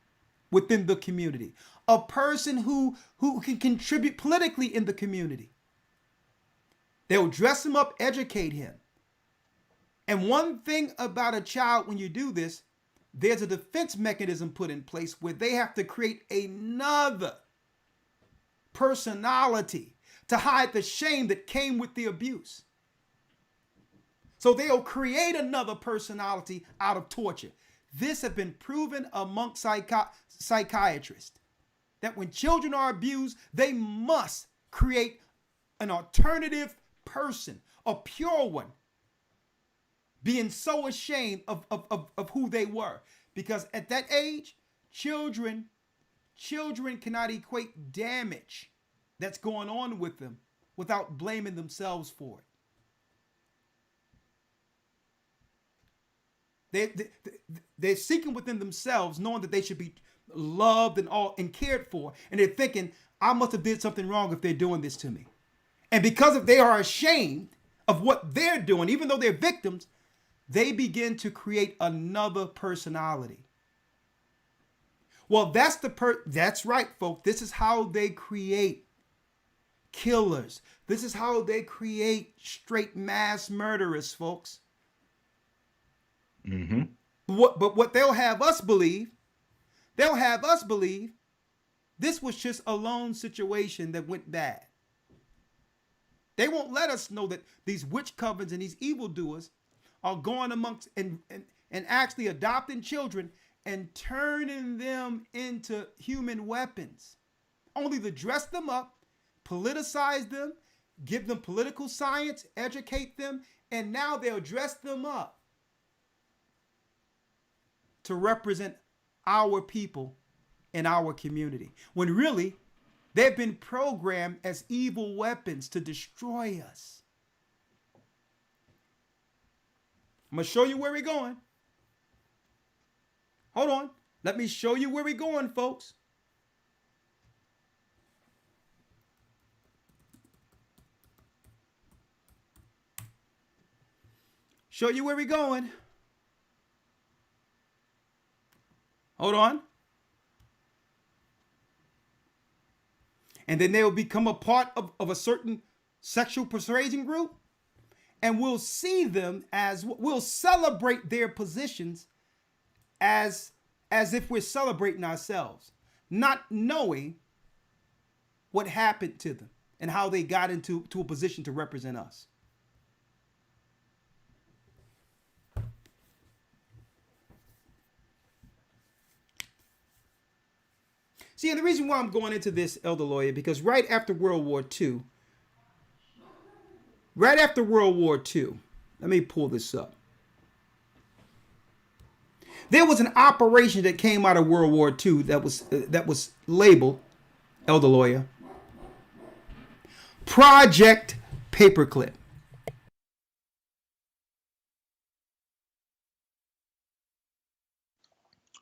within the community. A person who can contribute politically in the community. They'll dress him up, educate him. And one thing about a child when you do this, there's a defense mechanism put in place where they have to create another personality to hide the shame that came with the abuse. So they'll create another personality out of torture. This has been proven amongst psychiatrists, that when children are abused, they must create an alternative person, a pure one, being so ashamed of who they were. Because at that age, children cannot equate damage that's going on with them without blaming themselves for it. They're seeking within themselves, knowing that they should be loved and cared for, and they're thinking, I must have did something wrong if they're doing this to me. And because if they are ashamed of what they're doing, even though they're victims, they begin to create another personality. Well, that's right, folks. This is how they create killers. This is how they create straight mass murderers, folks. Mm-hmm. But what they'll have us believe, this was just a lone situation that went bad. They won't let us know that these witch covens and these evildoers are going amongst and actually adopting children and turning them into human weapons, only to dress them up, politicize them, give them political science, educate them, and now they'll dress them up to represent our people in our community, when really they've been programmed as evil weapons to destroy us. I'm going to show you where we're going. Hold on. Let me show you where we're going, folks. Show you where we're going. Hold on. And then they will become a part of a certain sexual persuasion group. And we'll see them as, we'll celebrate their positions as if we're celebrating ourselves, not knowing what happened to them and how they got into a position to represent us. See, and the reason why I'm going into this, Elder Lawyer, because right after World War II, let me pull this up. There was an operation that came out of World War II that was labeled, Elder Lawyer, Project Paperclip.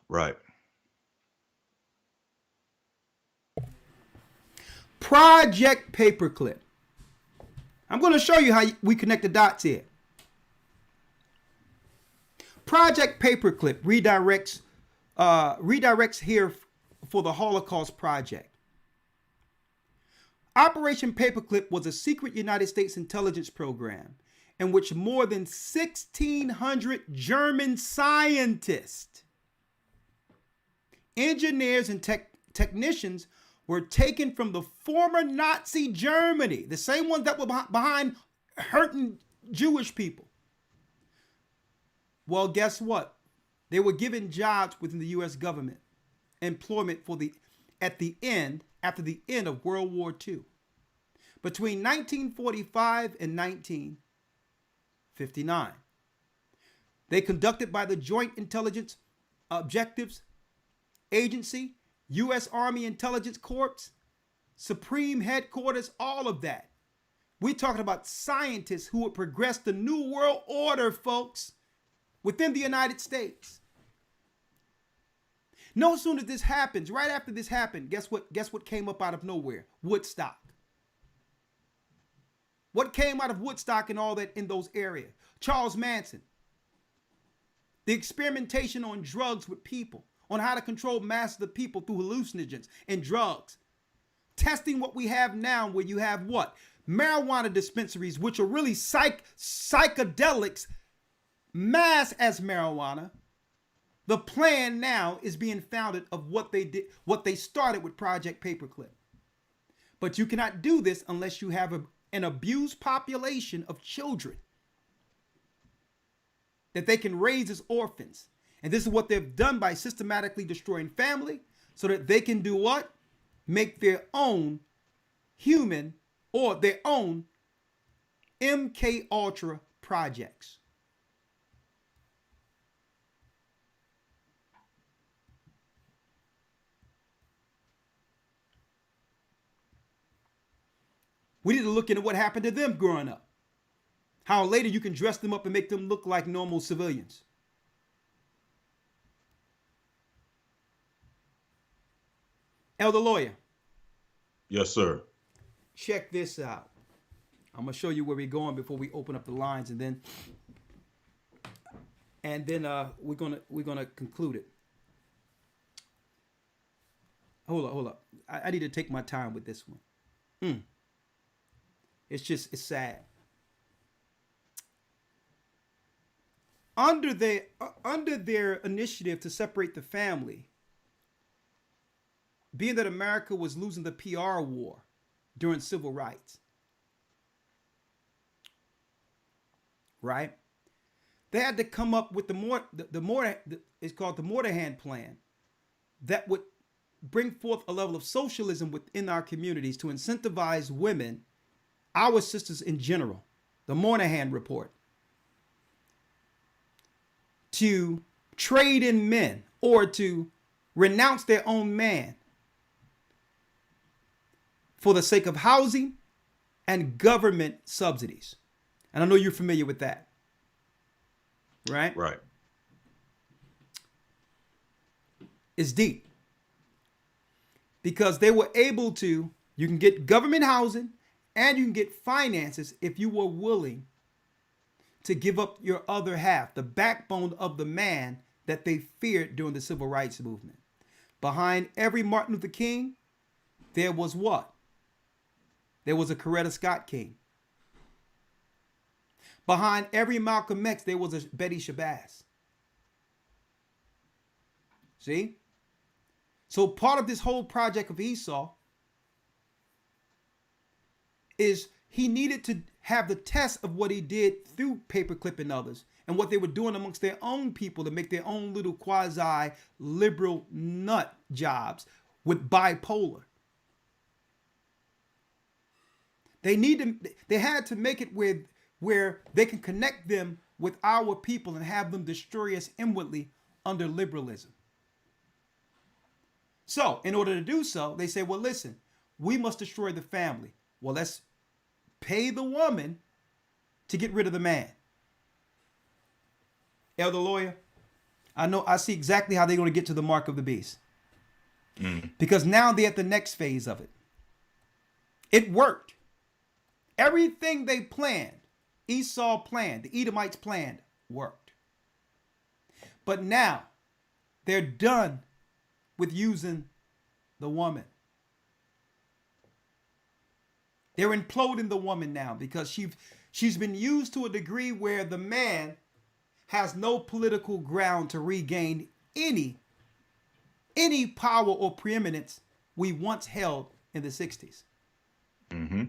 Right. Project Paperclip. I'm going to show you how we connect the dots here. Project Paperclip redirects here for the Holocaust Project. Operation Paperclip was a secret United States intelligence program in which more than 1,600 German scientists, engineers, and technicians were taken from the former Nazi Germany, the same ones that were behind hurting Jewish people. Well, guess what? They were given jobs within the U.S. government, employment after the end of World War II. Between 1945 and 1959, they conducted by the Joint Intelligence Objectives Agency, U.S. Army Intelligence Corps, Supreme Headquarters, all of that. We're talking about scientists who would progress the New World Order, folks, within the United States. No sooner this happens, right after this happened, guess what came up out of nowhere? Woodstock. What came out of Woodstock and all that in those areas? Charles Manson. The experimentation on drugs with people, on how to control masses of people through hallucinogens and drugs. Testing what we have now, where you have what? Marijuana dispensaries, which are really psychedelics masked as marijuana. The plan now is being founded of what they did, what they started with Project Paperclip. But you cannot do this unless you have an abused population of children that they can raise as orphans. And this is what they've done by systematically destroying family so that they can do what? Make their own human or their own MK Ultra projects. We need to look into what happened to them growing up. How later you can dress them up and make them look like normal civilians. Elder Lawyer. Yes, sir. Check this out. I'm gonna show you where we're going before we open up the lines, and then we're gonna conclude it. Hold up. I need to take my time with this one. It's sad. Under their initiative to separate the family, being that America was losing the PR war during civil rights, right? They had to come up with it's called the Moynihan Plan, that would bring forth a level of socialism within our communities to incentivize women, our sisters in general, the Moynihan Report, to trade in men or to renounce their own man for the sake of housing and government subsidies. And I know you're familiar with that, right? Right. It's deep because they were able to, you can get government housing and you can get finances if you were willing to give up your other half, the backbone of the man that they feared during the civil rights movement. Behind every Martin Luther King, there was what? There was a Coretta Scott King. Behind every Malcolm X, there was a Betty Shabazz. See? So part of this whole project of Esau is he needed to have the test of what he did through Paperclip and others and what they were doing amongst their own people to make their own little quasi-liberal nut jobs with bipolar. They had to make it where they can connect them with our people and have them destroy us inwardly under liberalism. So, in order to do so, they say, well, listen, we must destroy the family. Well, let's pay the woman to get rid of the man. Elder Lawyer, I see exactly how they're going to get to the mark of the beast. Because now they're at the next phase of it. It worked. Everything they planned, Esau planned, the Edomites planned, worked. But now they're done with using the woman. They're imploding the woman now because she's been used to a degree where the man has no political ground to regain any power or preeminence we once held in the 60s. Mm-hmm.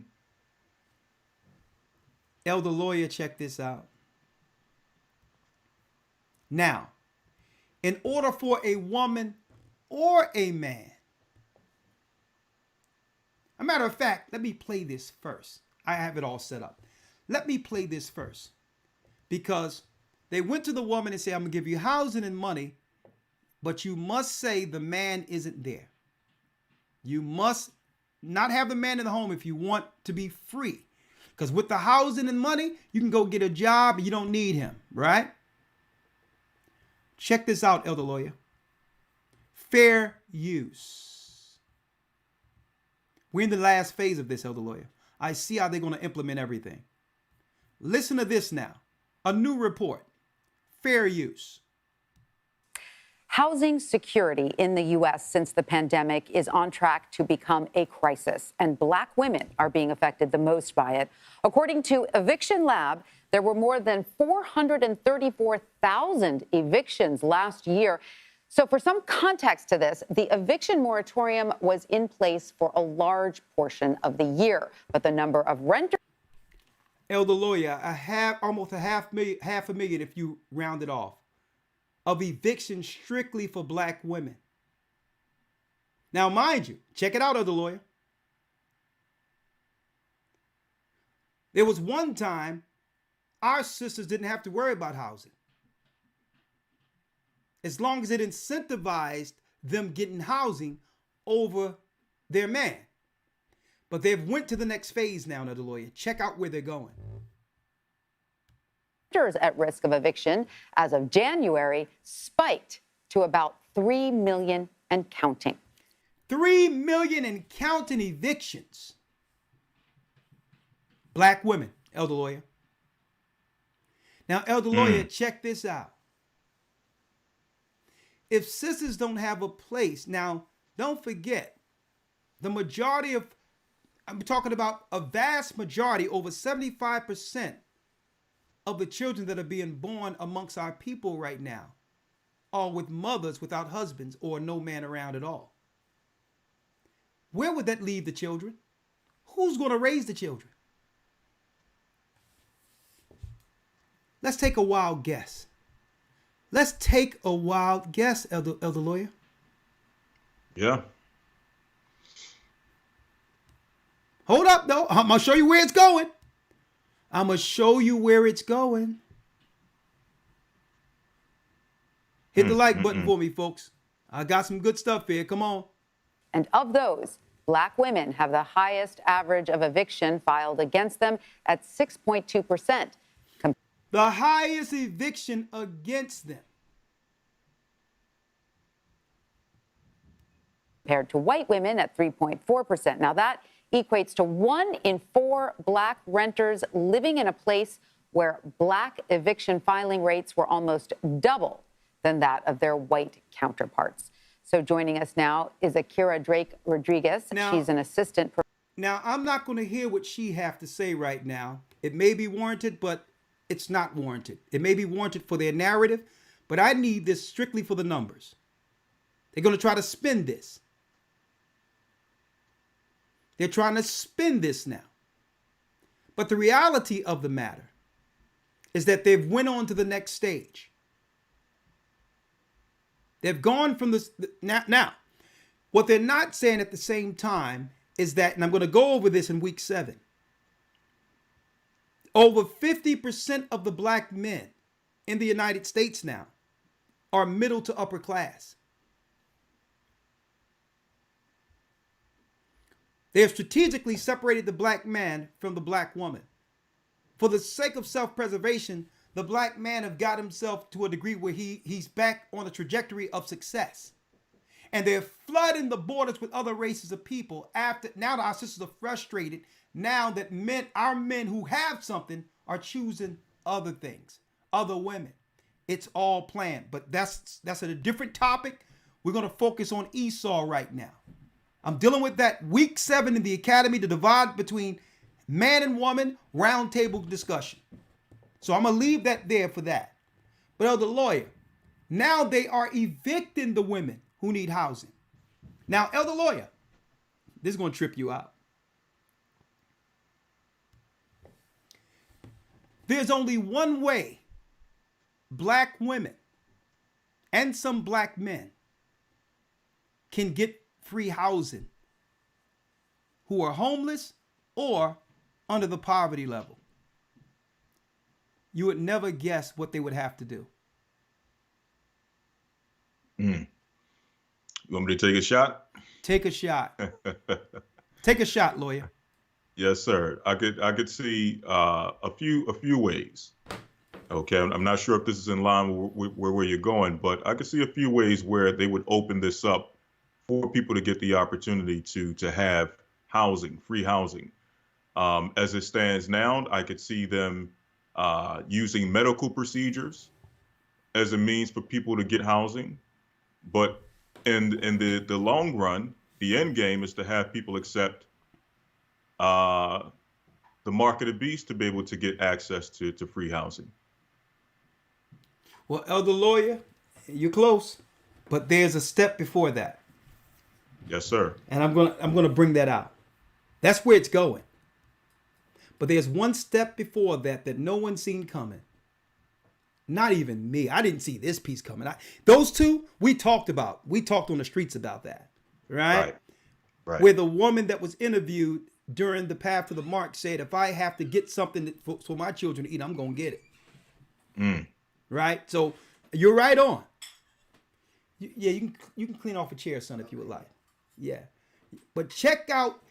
Elder Lawyer, check this out. Now, in order for a woman or a man, a matter of fact, let me play this first. I have it all set up. Let me play this first because they went to the woman and said, I'm going to give you housing and money, but you must say the man isn't there. You must not have the man in the home if you want to be free. Because with the housing and money, you can go get a job and you don't need him, right? Check this out, Elder Lawyer. Fair use. We're in the last phase of this, Elder Lawyer. I see how they're going to implement everything. Listen to this now. A new report. Fair use. Housing security in the U.S. since the pandemic is on track to become a crisis, and Black women are being affected the most by it. According to Eviction Lab, there were more than 434,000 evictions last year. So for some context to this, the eviction moratorium was in place for a large portion of the year, but the number of renters. Elder Lawyer, almost half a million if you round it off, of evictions strictly for black women. Now, mind you, check it out, Elder Lawyer. There was one time our sisters didn't have to worry about housing, as long as it incentivized them getting housing over their man. But they've went to the next phase now, Elder Lawyer. Check out where they're going. Renters at risk of eviction as of January spiked to about 3 million and counting. 3 million and counting evictions. Black women, Elder Lawyer. Now, Elder Lawyer, check this out. If sisters don't have a place, now, don't forget, the majority of, I'm talking about a vast majority, over 75% of the children that are being born amongst our people right now are with mothers without husbands or no man around at all. Where would that leave the children? Who's going to raise the children? Let's take a wild guess. Let's take a wild guess, Elder Lawyer. Yeah. Hold up, though. I'm going to show you where it's going. I'm going to show you where it's going. Hit the like button for me, folks. I got some good stuff here. Come on. And of those, black women have the highest average of eviction filed against them at 6.2%. The highest eviction against them. Compared to white women at 3.4%. Now that equates to 1 in 4 black renters living in a place where black eviction filing rates were almost double than that of their white counterparts. So joining us now is Akira Drake Rodriguez. She's an assistant. Now, I'm not going to hear what she have to say right now. It may be warranted, but it's not warranted. It may be warranted for their narrative, but I need this strictly for the numbers. They're going to try to spin this. They're trying to spin this now. But the reality of the matter is that they've went on to the next stage. They've gone from this. Now, what they're not saying at the same time is that, and I'm going to go over this in week 7, over 50% of the black men in the United States now are middle to upper class. They have strategically separated the black man from the black woman. For the sake of self-preservation, the black man have got himself to a degree where he's back on a trajectory of success. And they're flooding the borders with other races of people. Now that our sisters are frustrated, now that our men who have something are choosing other things, other women. It's all planned, but that's a different topic. We're going to focus on Esau right now. I'm dealing with that week 7 in the academy, the divide between man and woman, round table discussion. So I'm going to leave that there for that. But Elder Lawyer, now they are evicting the women who need housing. Now, Elder Lawyer, this is going to trip you out. There's only one way black women and some black men can get free housing who are homeless or under the poverty level. You would never guess what they would have to do. You want me to take a shot? Take a shot. Take a shot, Lawyer. Yes, sir. I could see a few ways. Okay, I'm not sure if this is in line with where you're going, but I could see a few ways where they would open this up for people to get the opportunity to have housing, free housing. As it stands now, I could see them using medical procedures as a means for people to get housing. But in the long run, the end game is to have people accept the mark of the beast to be able to get access to free housing. Well, Elder Lawyer, you're close. But there's a step before that. Yes, sir. And I'm gonna bring that out. That's where it's going. But there's one step before that that no one's seen coming. Not even me. I didn't see this piece coming. Those two, we talked about. We talked on the streets about that. Right? Right. Where the woman that was interviewed during the Path to the Mark said, if I have to get something for my children to eat, I'm going to get it. Right? So you're right on. Yeah, you can clean off a chair, son, if you would like. Yeah. But check out,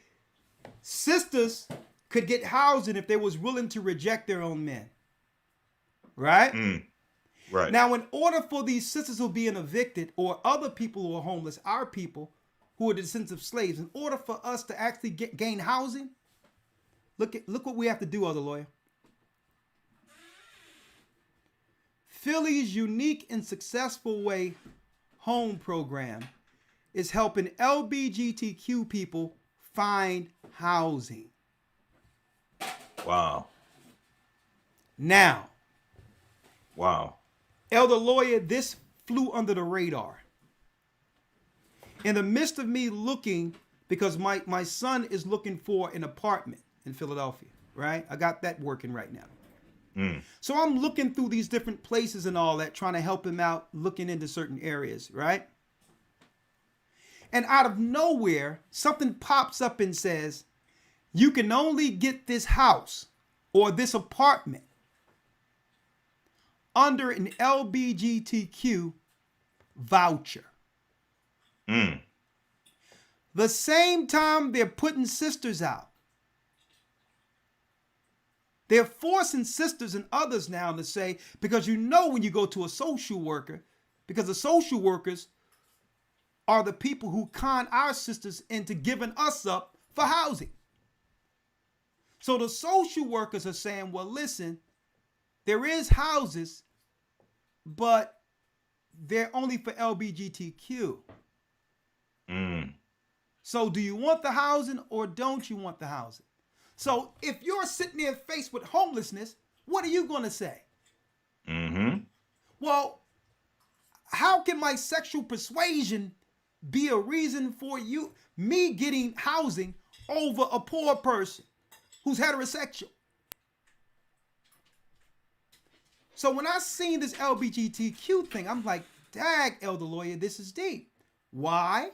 sisters could get housing if they was willing to reject their own men. Right? Right. Now, in order for these sisters who are being evicted or other people who are homeless, our people who are the descendants of slaves, in order for us to actually gain housing, look what we have to do, Elder Lawyer. Philly's unique and successful way home program is helping LGBTQ people find housing. Wow. Now, Wow. Elder Lawyer, this flew under the radar. In the midst of me looking, because my son is looking for an apartment in Philadelphia, right? I got that working right now. So I'm looking through these different places and all that, trying to help him out, looking into certain areas, right? And out of nowhere, something pops up and says, you can only get this house or this apartment under an LGBTQ voucher. The same time they're putting sisters out. They're forcing sisters and others now to say, because you know when you go to a social worker, because the social workers are the people who con our sisters into giving us up for housing. So the social workers are saying, well, listen, there is houses, but they're only for LGBTQ. So do you want the housing or don't you want the housing? So if you're sitting there faced with homelessness, what are you going to say? Well, how can my sexual persuasion be a reason for me getting housing over a poor person who's heterosexual? So when I seen this LGBTQ thing, I'm like, dag, Elder Lawyer, this is deep. Why?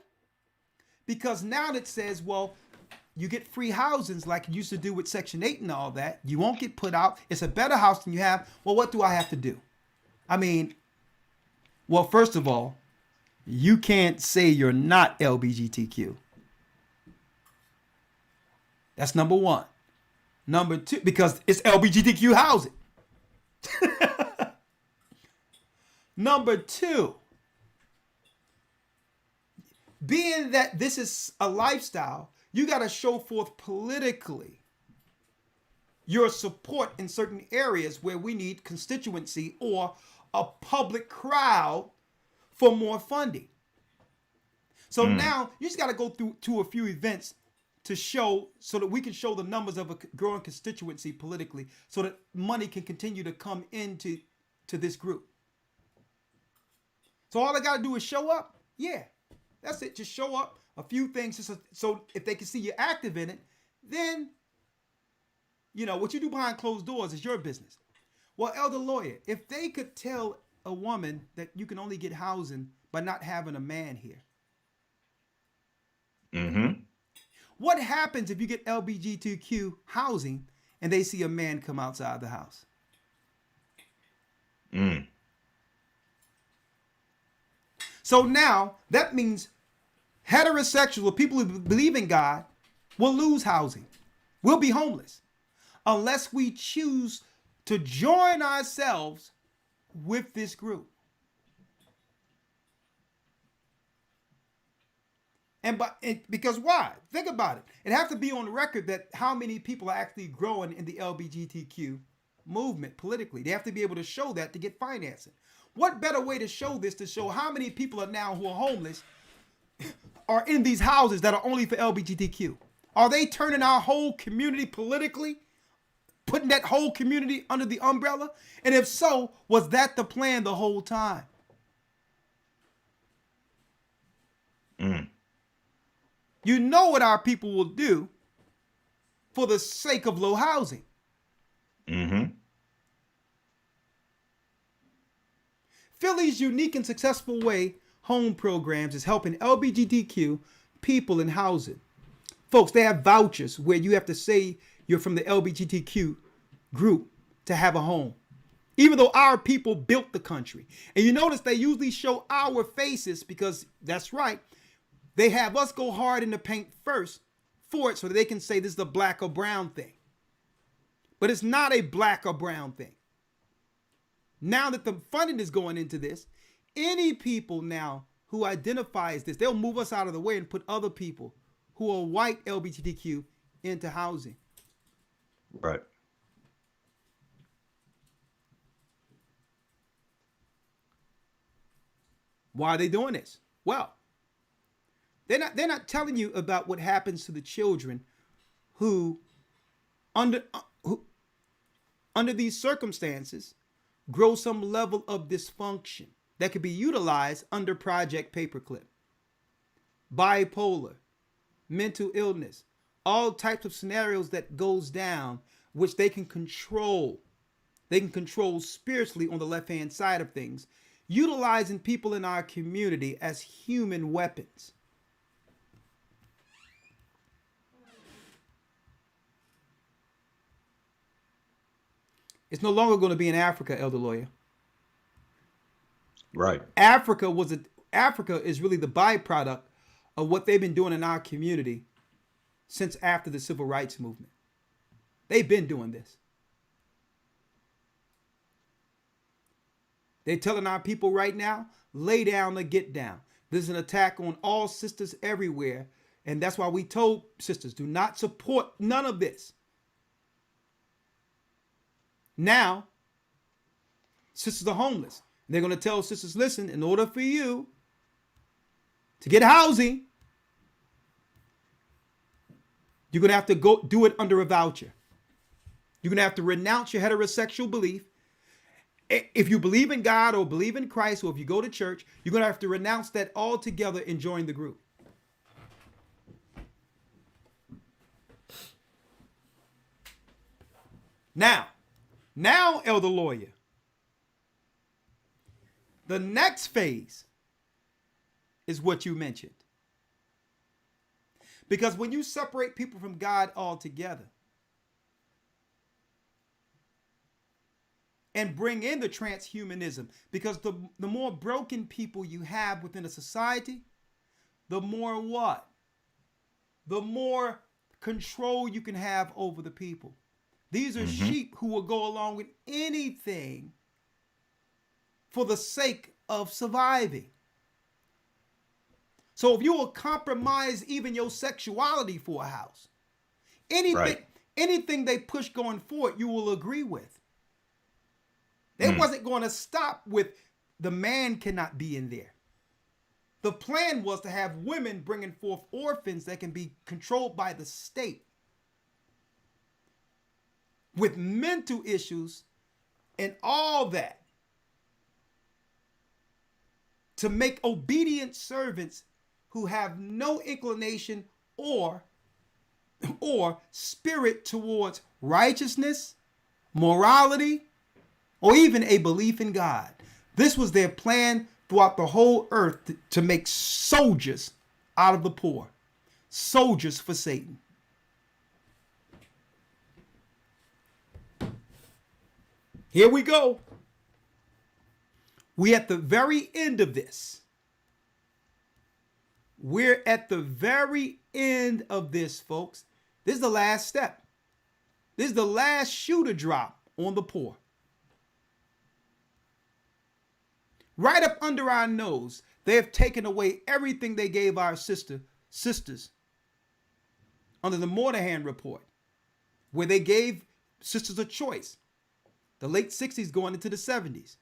Because now it says, well, you get free housings like you used to do with Section 8 and all that. You won't get put out. It's a better house than you have. Well, what do I have to do? I mean, well, first of all, you can't say you're not LGBTQ. That's number one. Number two, because it's LGBTQ housing. Number two, being that this is a lifestyle, you got to show forth politically your support in certain areas where we need constituency or a public crowd for more funding. So now you just got to go through to a few events to show, so that we can show the numbers of a growing constituency politically, so that money can continue to come into this group. So all I got to do is show up. Yeah, that's it. Just show up. A few things, just so if they can see you're active in it, then, you know, what you do behind closed doors is your business. Well, Elder Lawyer, if they could tell a woman that you can only get housing by not having a man here. What happens if you get LGBTQ housing and they see a man come outside the house? So now that means heterosexual people who believe in God will lose housing. We'll be homeless unless we choose to join ourselves with this group. Because why? Think about it. It has to be on record that how many people are actually growing in the LGBTQ movement politically. They have to be able to show that to get financing. What better way to show this, to show how many people are now who are homeless are in these houses that are only for LGBTQ? Are they turning our whole community politically, putting that whole community under the umbrella? And if so, was that the plan the whole time? You know what our people will do for the sake of low housing. Mm-hmm. Philly's unique and successful way home programs is helping LGBTQ people in housing. Folks, they have vouchers where you have to say you're from the LGBTQ group to have a home. Even though our people built the country. And you notice they usually show our faces because that's right. They have us go hard in the paint first for it so that they can say this is a black or brown thing. But it's not a black or brown thing. Now that the funding is going into this, any people now who identify as this, they'll move us out of the way and put other people who are white LGBTQ into housing. Right. Why are they doing this? Well, they're not telling you about what happens to the children who under these circumstances grow some level of dysfunction that could be utilized under Project Paperclip. Bipolar, mental illness, all types of scenarios that goes down, which they can control. They can control spiritually on the left-hand side of things, utilizing people in our community as human weapons. It's no longer going to be in Africa, Elder Lawyer. Right. Africa is really the byproduct of what they've been doing in our community since after the civil rights movement. They've been doing this. They're telling our people right now, lay down or get down. This is an attack on all sisters everywhere. And that's why we told sisters, do not support none of this. Now, sisters are homeless. They're going to tell sisters, listen, in order for you to get housing, you're going to have to go do it under a voucher. You're going to have to renounce your heterosexual belief. If you believe in God or believe in Christ, or if you go to church, you're going to have to renounce that altogether and join the group. Now, Elder Lawyer, the next phase is what you mentioned. Because when you separate people from God altogether and bring in the transhumanism, because the more broken people you have within a society, the more what? The more control you can have over the people. These are sheep who will go along with anything for the sake of surviving. So if you will compromise even your sexuality for a house, anything they push going forward, you will agree with. They wasn't going to stop with the man cannot be in there. The plan was to have women bringing forth orphans that can be controlled by the state with mental issues and all that, to make obedient servants who have no inclination or spirit towards righteousness, morality, or even a belief in God. This was their plan throughout the whole earth to make soldiers out of the poor, soldiers for Satan. Here we go. We're at the very end of this. We're at the very end of this, folks. This is the last step. This is the last shoe to drop on the poor. Right up under our nose, they have taken away everything they gave our sisters under the Moynihan Report, where they gave sisters a choice. The late 60s going into the 70s.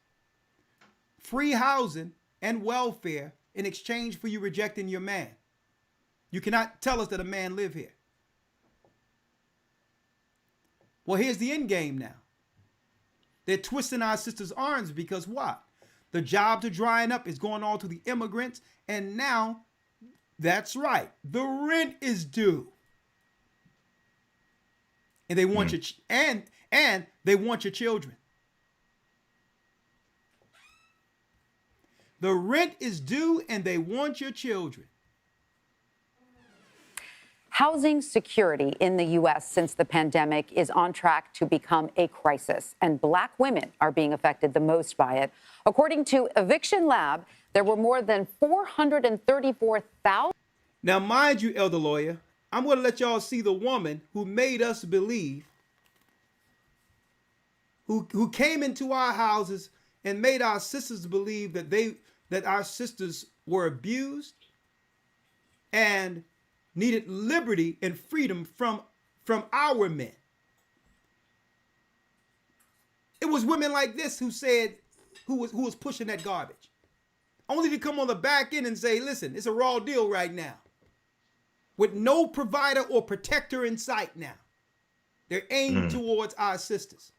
Free housing and welfare in exchange for you rejecting your man. You cannot tell us that a man live here. Well, here's the end game now. They're twisting our sisters' arms because what? The jobs are drying up. It's going on to the immigrants. And now That's right. The rent is due. And they want and they want your children. The rent is due and they want your children. Housing security in the U.S. since the pandemic is on track to become a crisis, and Black women are being affected the most by it. According to Eviction Lab, there were more than 434,000. Now, mind you, Elder Lawyer, I'm going to let y'all see the woman who made us believe, who came into our houses and made our sisters believe that our sisters were abused and needed liberty and freedom from our men. It was women like this who was pushing that garbage, only to come on the back end and say, listen, it's a raw deal right now, with no provider or protector in sight now. They're aiming towards our sisters.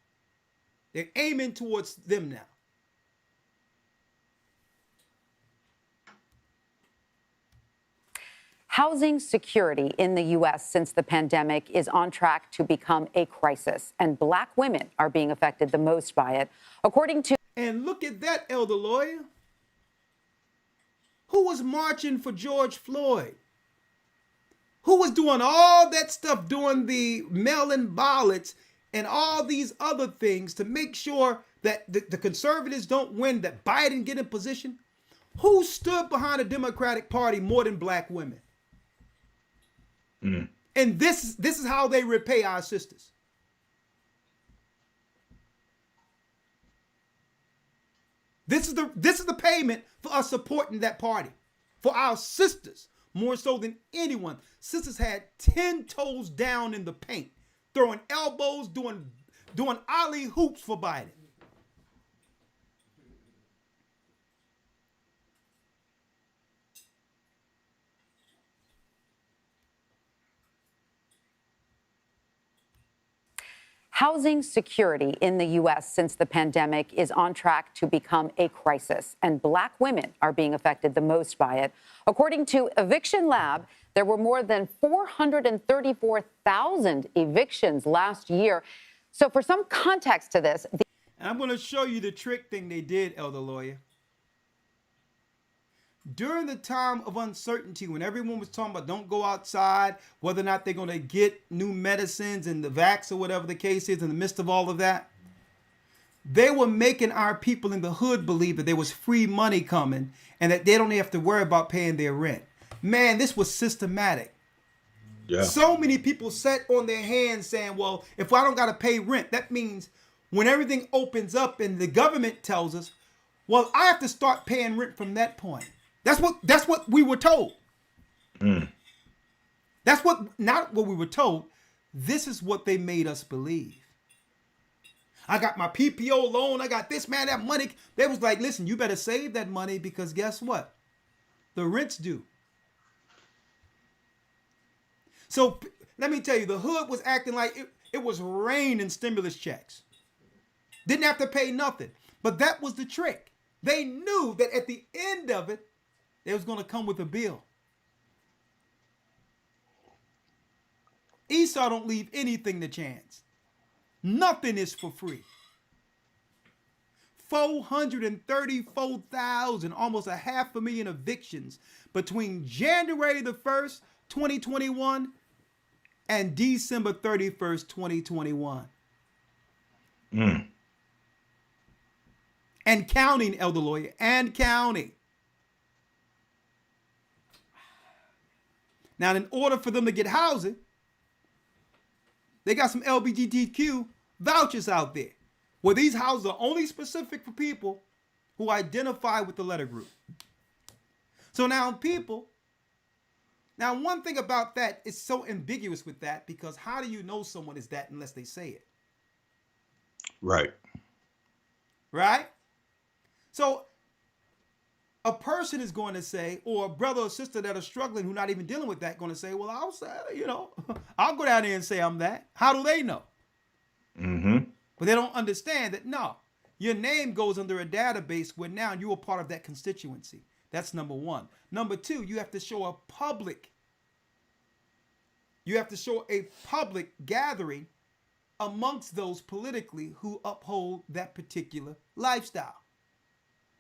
They're aiming towards them now. Housing security in the U.S. since the pandemic is on track to become a crisis, and Black women are being affected the most by it. According to... And look at that, Elder Lawyer. Who was marching for George Floyd? Who was doing all that stuff, doing the mail-in ballots and all these other things to make sure that the conservatives don't win, that Biden get in position? Who stood behind the Democratic Party more than Black women? And this is how they repay our sisters. This is the payment for us supporting that party, for our sisters, more so than anyone. Sisters had 10 toes down in the paint, throwing elbows, doing ollie hoops for Biden. Housing security in the U.S. since the pandemic is on track to become a crisis, and Black women are being affected the most by it. According to Eviction Lab, there were more than 434,000 evictions last year. So for some context to this... And I'm going to show you the trick thing they did, Elder Lawyer. During the time of uncertainty, when everyone was talking about don't go outside, whether or not they're going to get new medicines and the vax or whatever the case is, in the midst of all of that, they were making our people in the hood believe that there was free money coming and that they don't have to worry about paying their rent. Man, this was systematic. Yeah. So many people sat on their hands saying, well, if I don't got to pay rent, that means when everything opens up and the government tells us, well, I have to start paying rent from that point. That's what we were told. That's not what we were told. This is what they made us believe. I got my PPO loan. I got this, man, that money. They was like, listen, you better save that money because guess what? The rent's due. So let me tell you, the hood was acting like it was raining stimulus checks. Didn't have to pay nothing. But that was the trick. They knew that at the end of it, they was going to come with a bill. Esau don't leave anything to chance. Nothing is for free. 434,000, almost 500,000 evictions between January the 1st, 2021 and December 31st, 2021. And counting, Elder Lawyer, and counting. Now, in order for them to get housing, they got some LGBTQ vouchers out there, where these houses are only specific for people who identify with the letter group. So now one thing about that is so ambiguous with that, because how do you know someone is that unless they say it? Right. Right? So a person is going to say, or a brother or sister that are struggling, who not even dealing with that, going to say, well, I'll say, I'll go down there and say I'm that. How do they know? But they don't understand that, no, your name goes under a database where now you are part of that constituency. That's number one. Number two, you have to show a public gathering amongst those politically who uphold that particular lifestyle.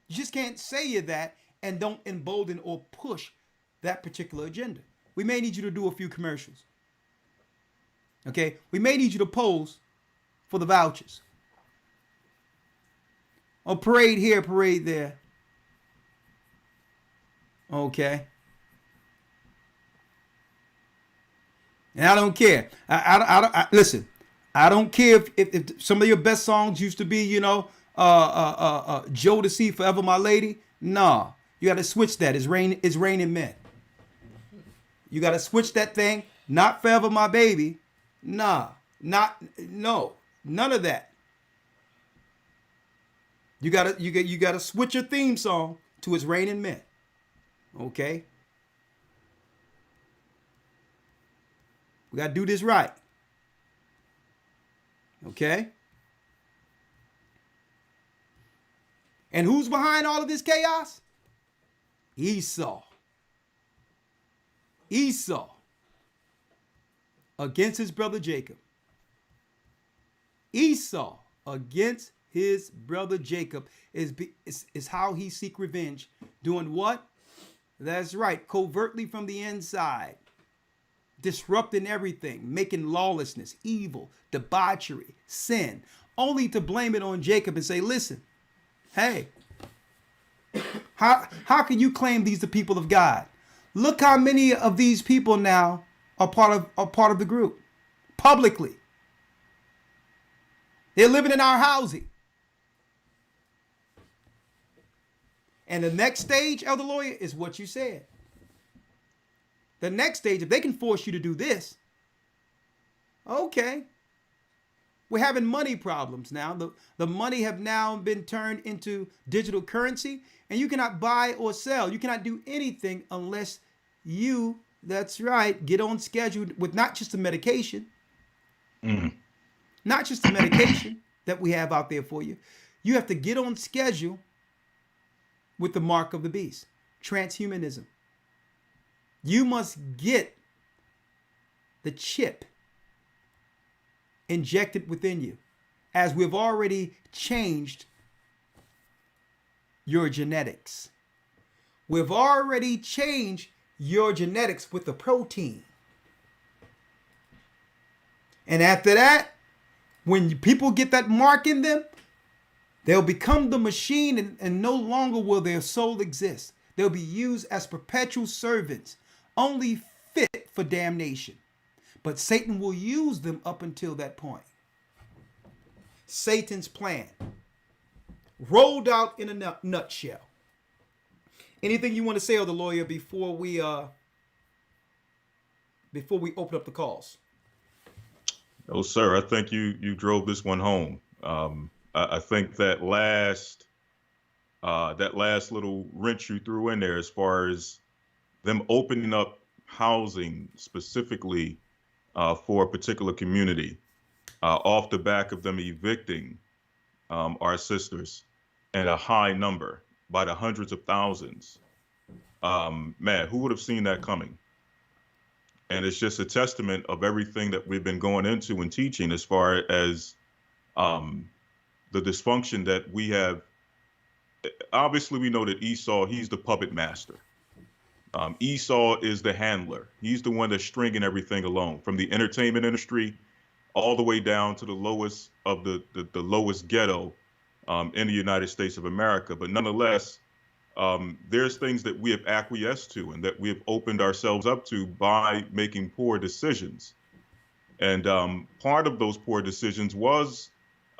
You just can't say you're that and don't embolden or push that particular agenda. We may need you to do a few commercials. Okay? We may need you to pose for the vouchers. Or parade here, parade there. Okay? And I don't care. Listen, I don't care if some of your best songs used to be, you know, Joe to See Forever My Lady. Nah, you got to switch that. It's raining men. You got to switch that thing. Not Forever My Baby. Nah, no, none of that. You gotta switch your theme song to It's Raining Men. Okay? We gotta do this right. Okay? And who's behind all of this chaos? Esau. Esau against his brother Jacob. Esau against his brother Jacob is how he seek revenge. Doing what? That's right, covertly from the inside. Disrupting everything, making lawlessness, evil, debauchery, sin, only to blame it on Jacob and say, listen, hey, how can you claim these the people of God? Look how many of these people now are part of the group publicly. They're living in our housing. And the next stage, Elder Lawyer, is what you said. The next stage, if they can force you to do this, okay. We're having money problems now. The money have now been turned into digital currency, and you cannot buy or sell. You cannot do anything unless you, that's right, get on schedule with not just the medication, not just the medication that we have out there for you. You have to get on schedule with the mark of the beast, transhumanism. You must get the chip injected within you, as we've already changed your genetics. We've already changed your genetics with the protein. And after that, when people get that mark in them, they'll become the machine, and no longer will their soul exist. They'll be used as perpetual servants, only fit for damnation. But Satan will use them up until that point. Satan's plan, rolled out in a nutshell. Anything you want to say, Elder Lawyer, before we open up the calls? No, sir. I think you drove this one home. I think that last little wrench you threw in there, as far as them opening up housing specifically for a particular community, off the back of them evicting our sisters in a high number by the hundreds of thousands. Man, who would have seen that coming? And it's just a testament of everything that we've been going into and teaching, as far as the dysfunction that we have. Obviously, we know that Esau, he's the puppet master. Esau is the handler. He's the one that's stringing everything along, from the entertainment industry all the way down to the lowest of the lowest ghetto in the United States of America. But nonetheless, there's things that we have acquiesced to and that we have opened ourselves up to by making poor decisions. And part of those poor decisions was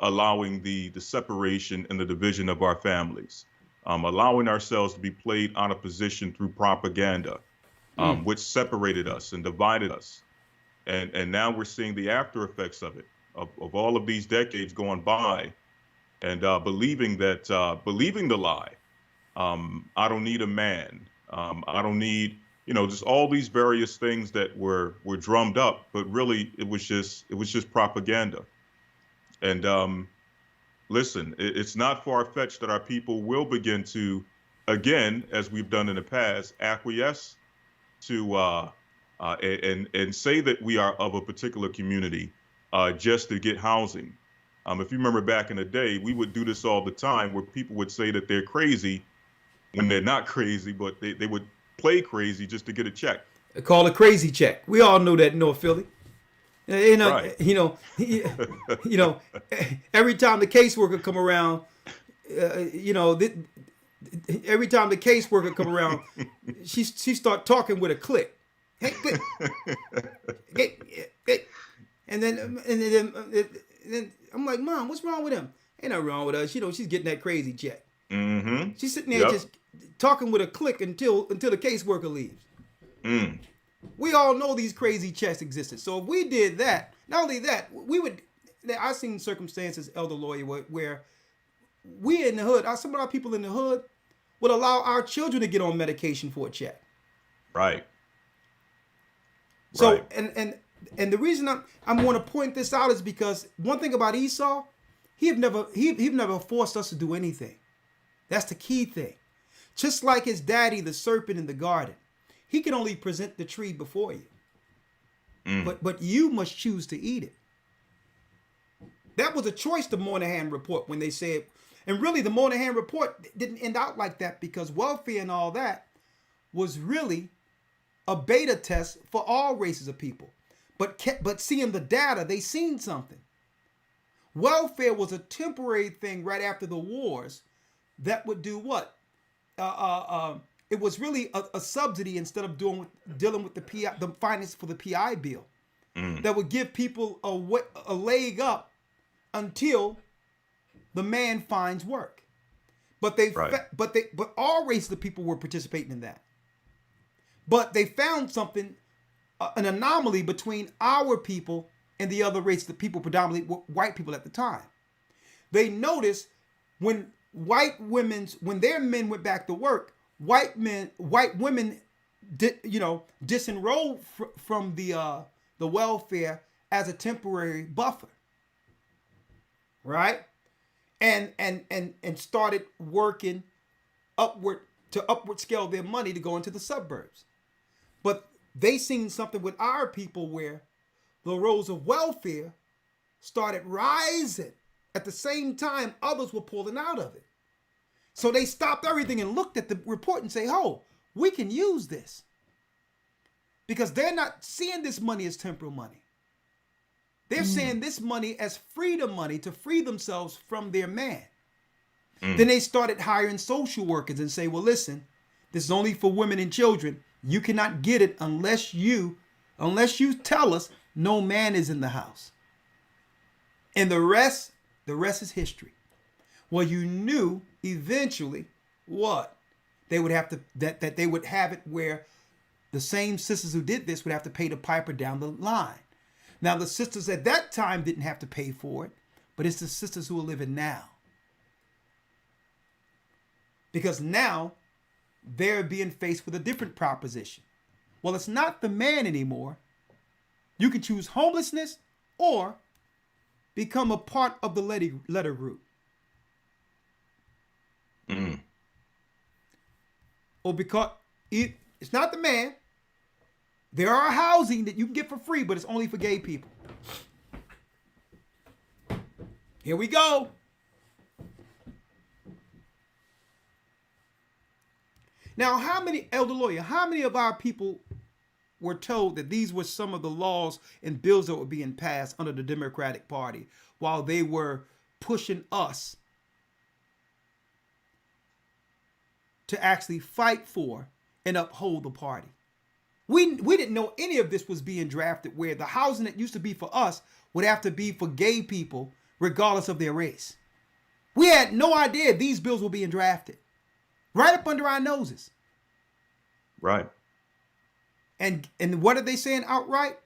allowing the separation and the division of our families, allowing ourselves to be played out of position through propaganda, which separated us and divided us. And now we're seeing the after effects of it, of all of these decades going by, and believing the lie. I don't need a man. I don't need, just all these various things that were drummed up, but really it was just propaganda. And listen, it's not far-fetched that our people will begin to again, as we've done in the past, acquiesce to and say that we are of a particular community just to get housing. If you remember back in the day, we would do this all the time, where people would say that they're crazy when they're not crazy, but they would play crazy just to get a check. Call a crazy check. We all know that in North Philly. Right. Every time the caseworker come around, every time the caseworker come around, she start talking with a click. Hey, click. Hey. And then I'm like, Mom, what's wrong with him? Ain't nothing wrong with us. She's getting that crazy check. Mm-hmm. She's sitting there just talking with a click until the caseworker leaves. Mm. We all know these crazy checks existed. So if we did that, not only that, I've seen circumstances, Elder Lawyer, where we in the hood, some of our people in the hood would allow our children to get on medication for a check. Right. So, right. And the reason I'm going to point this out is because one thing about Esau, he never forced us to do anything. That's the key thing. Just like his daddy, the serpent in the garden, he can only present the tree before you. But you must choose to eat it. That was a choice, the Moynihan report, when they said, and really the Moynihan report didn't end out like that, because welfare and all that was really a beta test for all races of people. But seeing the data, they seen something. Welfare was a temporary thing right after the wars that would do what? It was really a subsidy instead of dealing with the finance for the PI bill, that would give people a leg up until the man finds work. But all races of people were participating in that. But they found something, an anomaly between our people and the other races, the people predominantly white people at the time. They noticed when their men went back to work, white women disenrolled from the welfare as a temporary buffer, right? And started working upward scale their money to go into the suburbs. But they seen something with our people where the rolls of welfare started rising at the same time others were pulling out of it. So they stopped everything and looked at the report and say, oh, we can use this. Because they're not seeing this money as temporal money. They're seeing this money as freedom money to free themselves from their man. Then they started hiring social workers and say, well, listen, this is only for women and children. You cannot get it unless you tell us no man is in the house. And the rest is history. Well, you knew eventually what? They would have to, that they would have it where the same sisters who did this would have to pay the piper down the line. Now, the sisters at that time didn't have to pay for it, but it's the sisters who are living now. Because now they're being faced with a different proposition. Well, it's not the man anymore. You can choose homelessness or become a part of the letter group. Or because it's not the man. There are housing that you can get for free, but it's only for gay people. Here we go. Now, Elder Lawyer, how many of our people were told that these were some of the laws and bills that were being passed under the Democratic Party while they were pushing us to actually fight for and uphold the party? We didn't know any of this was being drafted, where the housing that used to be for us would have to be for gay people regardless of their race. We had no idea these bills were being drafted right up under our noses. Right. And what are they saying outright?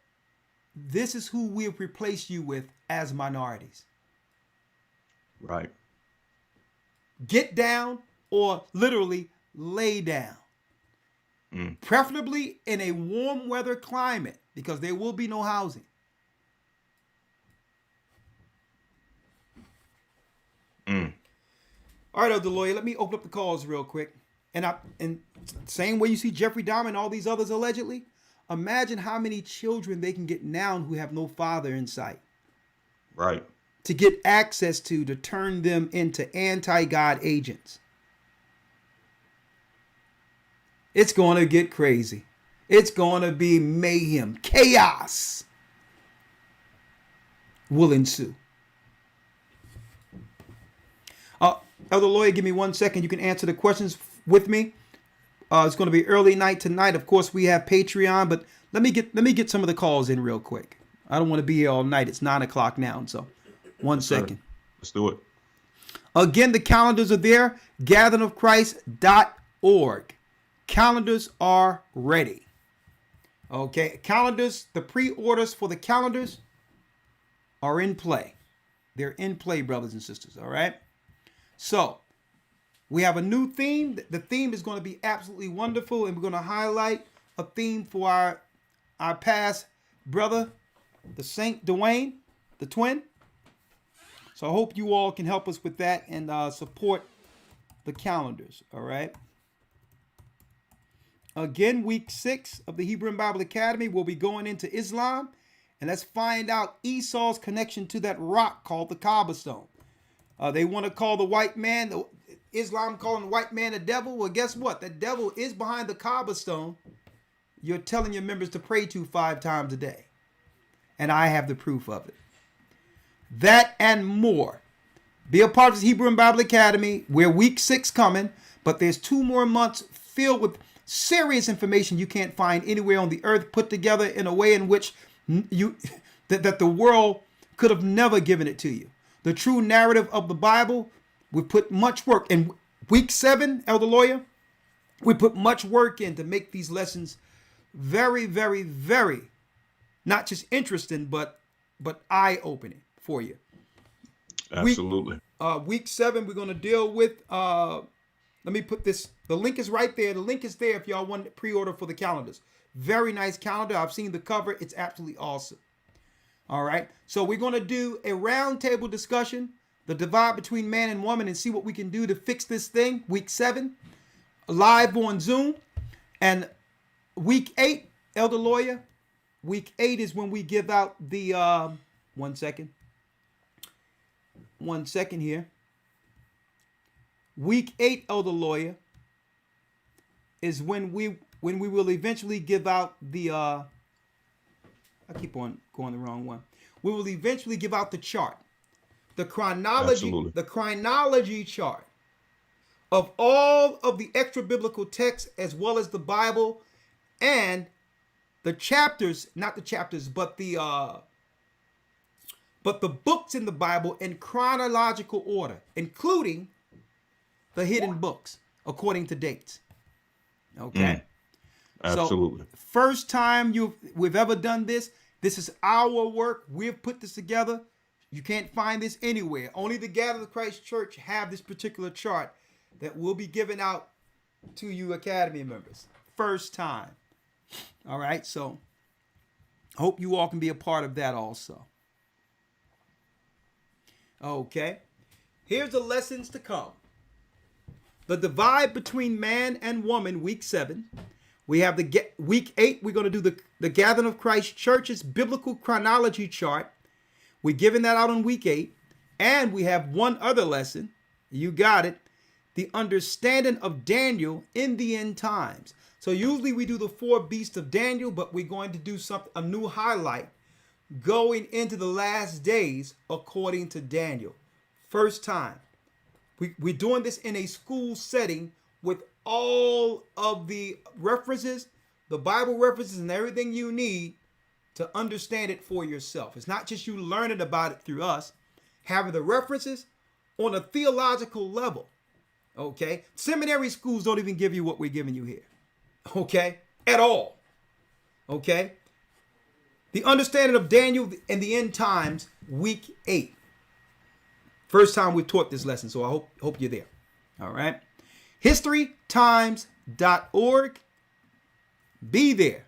This is who we'll replace you with as minorities. Right. Get down or literally lay down. Preferably in a warm weather climate, because there will be no housing. All right, Elder Lawyer, let me open up the calls real quick. And same way you see Jeffrey Dahmer and all these others allegedly, imagine how many children they can get now who have no father in sight. Right. To get access to turn them into anti-God agents. It's going to get crazy. It's going to be mayhem. Chaos will ensue. Elder Lawyer, give me 1 second. You can answer the questions with me. It's going to be early night tonight. Of course, we have Patreon, but let me get some of the calls in real quick. I don't want to be here all night. It's 9 o'clock now, so 1 second. Let's do it. Again, the calendars are there. gatheringofchrist.org. Calendars are ready. Okay, calendars, the pre-orders for the calendars are in play. They're in play, brothers and sisters, all right? So, we have a new theme. The theme is going to be absolutely wonderful, and we're going to highlight a theme for our past brother, the Saint Dwayne, the twin. So I hope you all can help us with that and support the calendars, all right? Again, week 6 of the Hebrew and Bible Academy, we'll be going into Islam, and let's find out Esau's connection to that rock called the Kaaba stone. They want to call the white man, Islam calling the white man a devil. Well, guess what? The devil is behind the Kaaba stone you're telling your members to pray to 5 times a day. And I have the proof of it. That and more. Be a part of the Hebrew and Bible Academy. We're week 6 coming, but there's 2 more months filled with serious information you can't find anywhere on the earth, put together in a way in which that the world could have never given it to you. The true narrative of the Bible, we put much work in week 7, Elder Lawyer. We put much work in to make these lessons very, very, very, not just interesting, but eye-opening for you. Absolutely. Week 7, we're going to deal with, let me put this, the link is right there. The link is there if y'all want to pre-order for the calendars. Very nice calendar. I've seen the cover. It's absolutely awesome. All right. So we're going to do a roundtable discussion, the divide between man and woman, and see what we can do to fix this thing. Week 7, live on Zoom. And week 8, Elder Lawyer, week 8 is when we give out the, 1 second. 1 second here. Week 8, Elder Lawyer, is when we will eventually give out the, I keep on going the wrong one. We will eventually give out the chart, the chronology chart of all of the extra biblical texts as well as the Bible and the chapters, not the chapters, but the books in the Bible in chronological order, including the hidden books according to dates. Okay. Absolutely. So, first time we've ever done this. This is our work. We've put this together. You can't find this anywhere. Only the Gathered of Christ Church have this particular chart that will be given out to you Academy members. First time. All right. So I hope you all can be a part of that also. Okay. Here's the lessons to come. The divide between man and woman, week 7. We have the week 8. We're going to do the Gathering of Christ Church's biblical chronology chart. We're giving that out on week 8. And we have one other lesson. You got it. The understanding of Daniel in the end times. So usually we do the 4 beasts of Daniel, but we're going to do a new highlight going into the last days according to Daniel. First time. We're doing this in a school setting with all of the references, the Bible references, and everything you need to understand it for yourself. It's not just you learning about it through us, having the references on a theological level. Okay? Seminary schools don't even give you what we're giving you here. Okay? At all. Okay? The understanding of Daniel and the end times, week 8. First time we've taught this lesson, so I hope you're there. All right? HistoryTimes.org. Be there.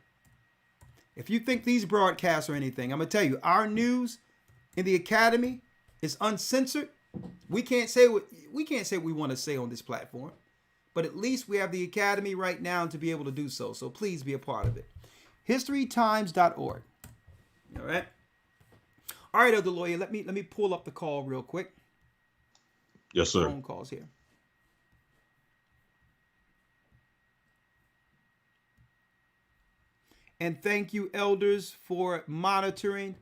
If you think these broadcasts are anything, I'm going to tell you, our news in the Academy is uncensored. We can't say what we want to say on this platform but at least we have the academy right now to be able to do so. So please be a part of it. historytimes.org. All right. All right, Elder Lawyer, let me pull up the call real quick. Yes, sir. Phone calls here. And thank you, elders, for monitoring.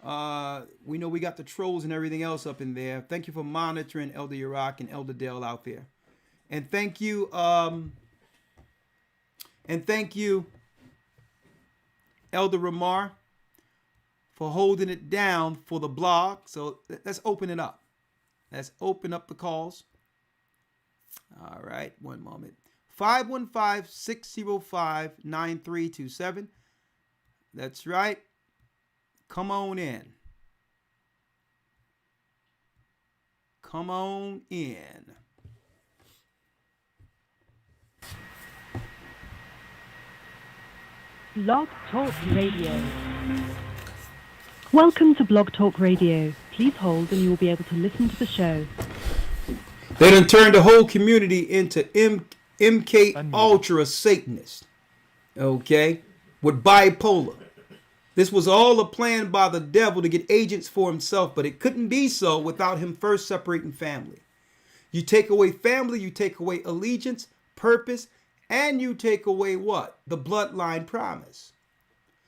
We know we got the trolls and everything else up in there. Thank you for monitoring, Elder Iraq and Elder Dale out there. And thank you, Elder Ramar, for holding it down for the blog. So let's open it up. Let's open up the calls. All right, one moment. 515-605-9327. That's right. Come on in. Come on in. Blog Talk Radio. Welcome to Blog Talk Radio. Please hold and you will be able to listen to the show. They done turned the whole community into MK Ultra Satanists. Okay? With bipolar. This was all a plan by the devil to get agents for himself, but it couldn't be so without him first separating family. You take away family, you take away allegiance, purpose, and you take away what? The bloodline promise.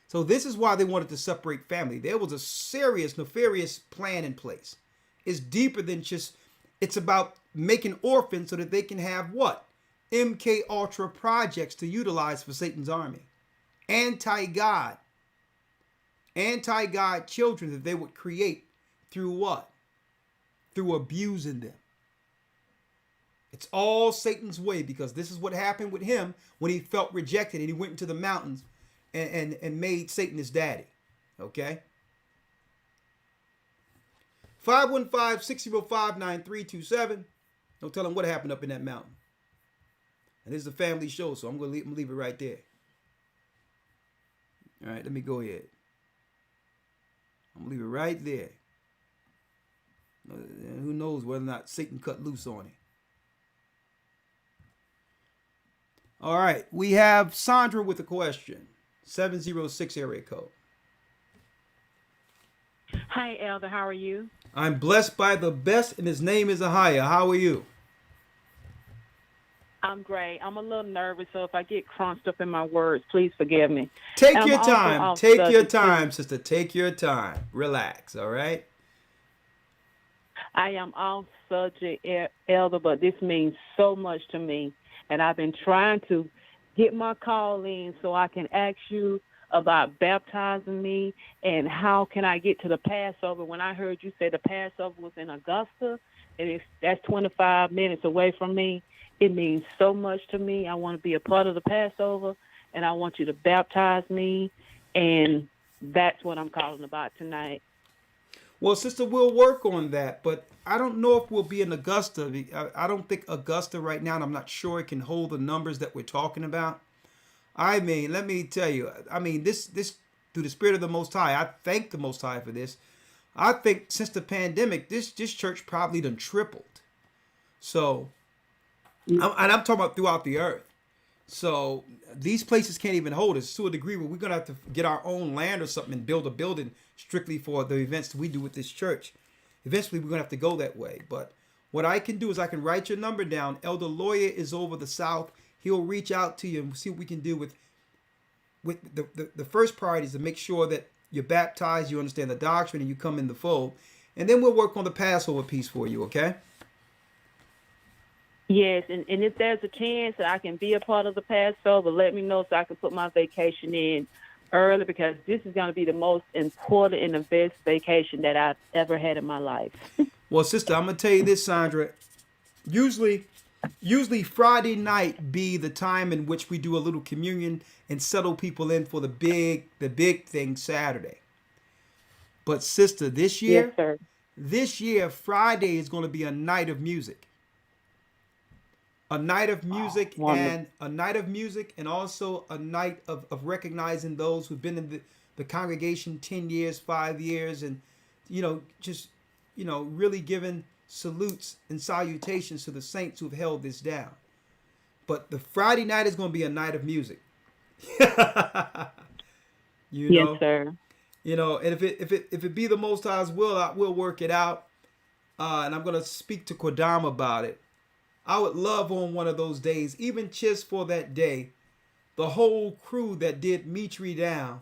So this is why they wanted to separate family. There was a serious, nefarious plan in place. It's deeper than just, it's about making orphans so that they can have what? MK Ultra projects to utilize for Satan's army. Anti-God children that they would create through what? Through abusing them. It's all Satan's way, because this is what happened with him when he felt rejected and he went into the mountains and made Satan his daddy. Okay? 515-605-9327. Don't tell him what happened up in that mountain. And this is a family show, so I'm going to leave it right there. All right, let me go ahead. I'm going to leave it right there. Who knows whether or not Satan cut loose on him. All right, we have Sandra with a question. 706 area code. Hi, Elder. How are you? I'm blessed by the best, and his name is Ahia. How are you? I'm great. I'm a little nervous, so if I get crunched up in my words, please forgive me. Take your time. Take your time, sister. Take your time. Relax, all right? I am off subject, Elder, but this means so much to me. And I've been trying to get my call in so I can ask you about baptizing me and how can I get to the Passover. When I heard you say the Passover was in Augusta, and that's 25 minutes away from me, it means so much to me. I want to be a part of the Passover, and I want you to baptize me, and that's what I'm calling about tonight. Well, sister, we'll work on that, but I don't know if we'll be in Augusta. I don't think Augusta right now, and I'm not sure it can hold the numbers that we're talking about. I mean, let me tell you, I mean, this through the Spirit of the Most High, I thank the Most High for this. I think since the pandemic, this church probably done tripled. So, and I'm talking about throughout the earth. So these places can't even hold us to a degree where we're going to have to get our own land or something and build a building strictly for the events that we do with this church. Eventually, we're going to have to go that way. But what I can do is I can write your number down. Elder Lawyer is over the South. He'll reach out to you and see what we can do with the first priority is to make sure that you're baptized, you understand the doctrine, and you come in the fold. And then we'll work on the Passover piece for you, okay? Yes, and if there's a chance that I can be a part of the Passover, let me know so I can put my vacation in early, because this is going to be the most important and the best vacation that I've ever had in my life. Well, sister, I'm going to tell you this, Sandra. Usually Friday night be the time in which we do a little communion and settle people in for the big thing Saturday. But sister, this year, Friday is going to be a night of music. A night of music and also a night of recognizing those who've been in the congregation 10 years, 5 years, and, really giving salutes and salutations to the saints who've held this down. but the Friday night is going to be a night of music. You Yes, know, sir. and if it be the Most High's will, we'll work it out. And I'm going to speak to Kodam about it. I would love on one of those days, even just for that day, the whole crew that did Mitri down,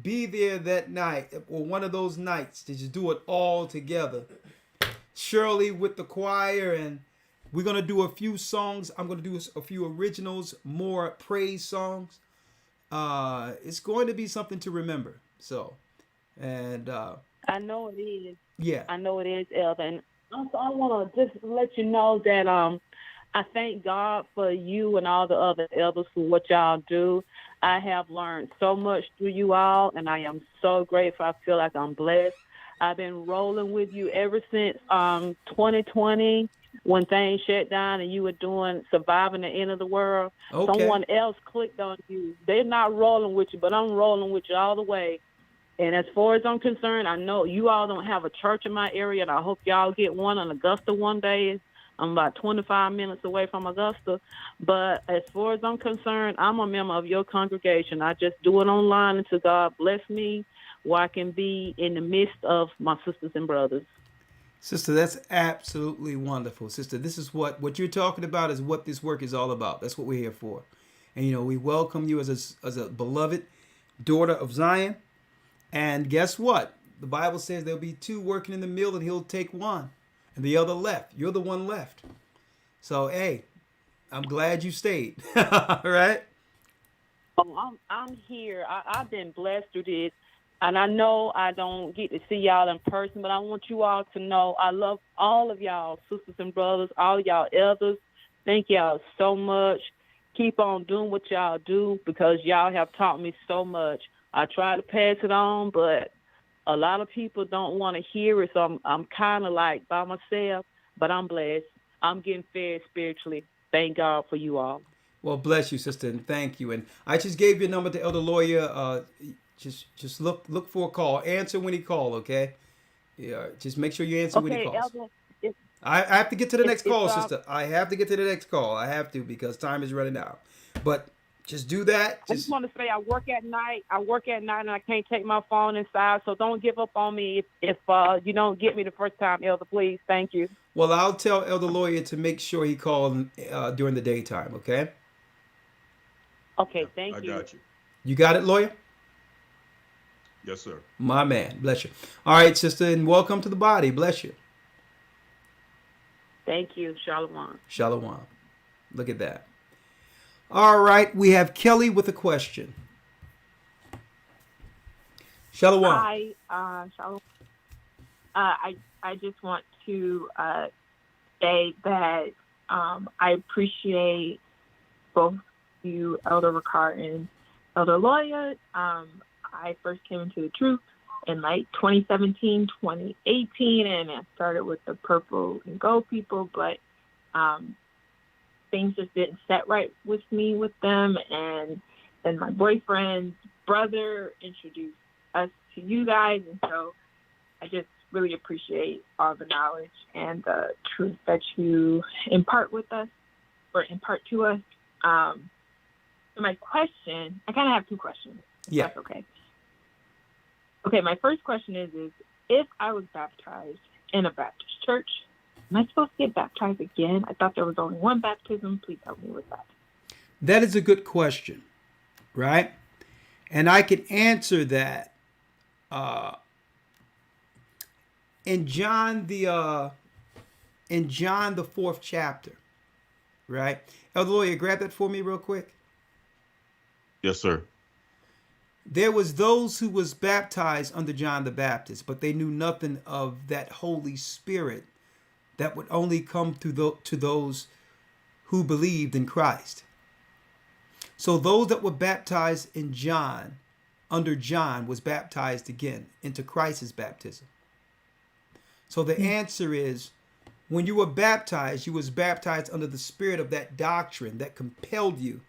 be there that night or one of those nights to just do it all together. Shirley with the choir, and we're going to do a few songs. I'm going to do a few originals, more praise songs. It's going to be something to remember. So, and I know it is. yeah. I know it is, Elder. And also, I want to just let you know that I thank God for you and all the other elders for what y'all do. I have learned so much through you all, and I am so grateful. I feel like I'm blessed. I've been rolling with you ever since 2020 when things shut down and you were doing Surviving the End of the World. Okay. Someone else clicked on you. They're not rolling with you, but I'm rolling with you all the way. And as far as I'm concerned, I know you all don't have a church in my area, and I hope y'all get one in Augusta one day. I'm about 25 minutes away from Augusta. But as far as I'm concerned, I'm a member of your congregation. I just do it online until God bless me where I can be in the midst of my sisters and brothers. Sister, that's absolutely wonderful. Sister, this is what you're talking about is what this work is all about. That's what we're here for. And, we welcome you as a beloved daughter of Zion. And guess what? The Bible says there'll be two working in the mill and he'll take one and the other left. You're the one left. So, hey, I'm glad you stayed. All right? Oh, I'm here. I've been blessed through this. And I know I don't get to see y'all in person, but I want you all to know I love all of y'all, sisters and brothers, all y'all elders. Thank y'all so much. Keep on doing what y'all do because y'all have taught me so much. I try to pass it on, but a lot of people don't want to hear it, so I'm kind of like by myself, but I'm blessed. I'm getting fed spiritually. Thank God for you all. Well, bless you, sister, and thank you. And I just gave your number to Elder Lawyer. Just look for a call. Answer when he calls, okay? Yeah, just make sure you answer when he calls. Elder, I have to get to the next call, it's, sister. I have to get to the next call. I have to because time is running out. But just do that. I just want to say I work at night. And I can't take my phone inside. So don't give up on me if you don't get me the first time, Elder. Please, thank you. Well, I'll tell Elder Lawyer to make sure he calls during the daytime. Okay. Okay, thank you. I got you. You got it, Lawyer? Yes, sir. My man, bless you. All right, sister, and welcome to the body. Bless you. Thank you. Shalom. Shalom. Look at that. All right, we have Kelly with a question. Shalom. Hi, Shalom. I just want to say that I appreciate both you, Elder Ricard, and Elder Lawyer. I first came into the truth in like 2017, 2018, and I started with the Purple and Gold people, but things just didn't set right with me with them, and then my boyfriend's brother introduced us to you guys, and so I just really appreciate all the knowledge and the truth that you impart with us, or impart to us. So my question, I kind of have two questions. Yeah. That's okay. Okay, my first question is if I was baptized in a Baptist church, am I supposed to get baptized again? I thought there was only one baptism. Please help me with that. That is a good question, right? And I can answer that in John the 4th chapter, right? Elder Lawyer, grab that for me real quick. Yes, sir. There was those who was baptized under John the Baptist, but they knew nothing of that Holy Spirit that would only come to those who believed in Christ. So those that were baptized in John, under John, was baptized again into Christ's baptism. So the answer is, when you were baptized, you was baptized under the spirit of that doctrine that compelled you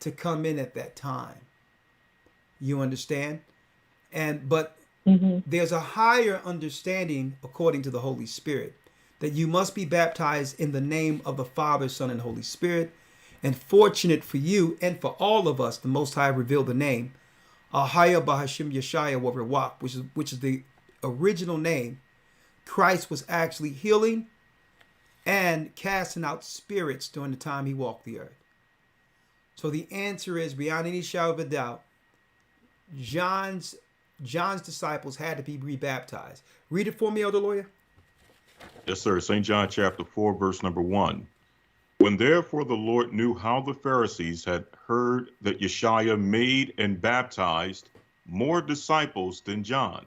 to come in at that time. You understand? But there's a higher understanding, according to the Holy Spirit, that you must be baptized in the name of the Father, Son, and Holy Spirit. And fortunate for you and for all of us, the Most High revealed the name, Ahaya Bahashim Yeshaya Warawak, which is the original name. Christ was actually healing and casting out spirits during the time he walked the earth. So the answer is, beyond any shadow of a doubt, John's disciples had to be rebaptized. Read it for me, Elder Lawyer. Yes, sir. St. John chapter 4, verse number 1. When therefore the Lord knew how the Pharisees had heard that Yeshua made and baptized more disciples than John,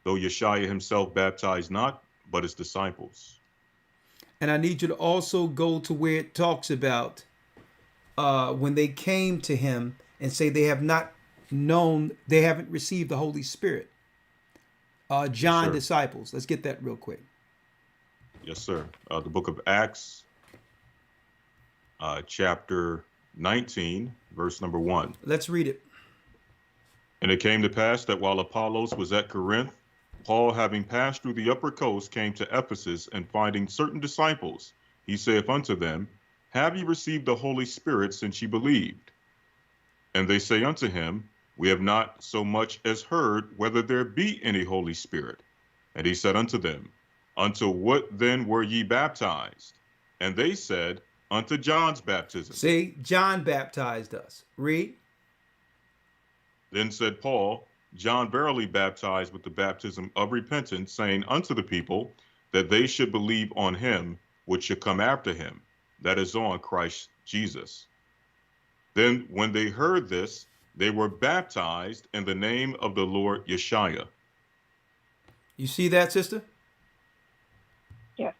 though Yeshua himself baptized not, but his disciples. And I need you to also go to where it talks about when they came to him and say they have not known, they haven't received the Holy Spirit. John Sure. disciples. Let's get that real quick. Yes, sir. The book of Acts, chapter 19, verse number 1. Let's read it. And it came to pass that while Apollos was at Corinth, Paul, having passed through the upper coast, came to Ephesus, and finding certain disciples, he saith unto them, Have ye received the Holy Spirit since ye believed? And they say unto him, We have not so much as heard whether there be any Holy Spirit. And he said unto them, Unto what then were ye baptized? And they said, Unto John's baptism. See, John baptized us. Read. Then said Paul, John verily baptized with the baptism of repentance, saying unto the people that they should believe on him which should come after him, that is on Christ Jesus. Then when they heard this, they were baptized in the name of the Lord Yeshua. You see that, sister? Yes.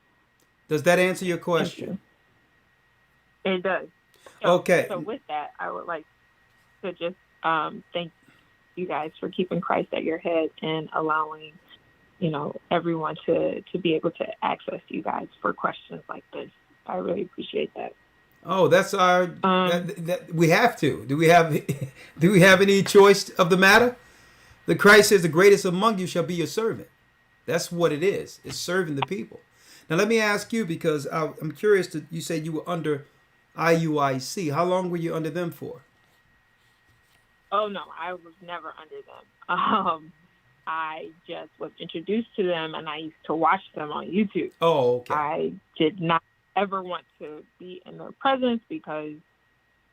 Does that answer your question? It does. So, Okay. So with that, I would like to just thank you guys for keeping Christ at your head and allowing, everyone to be able to access you guys for questions like this. I really appreciate that. Oh, that's our. That we have to. Do we have any choice of the matter? The Christ says, "The greatest among you shall be your servant." That's what it is. It's serving the people. Now, let me ask you, because I'm curious. You said you were under IUIC. How long were you under them for? Oh no, I was never under them. I just was introduced to them, and I used to watch them on YouTube. Oh, okay. I did not ever want to be in their presence because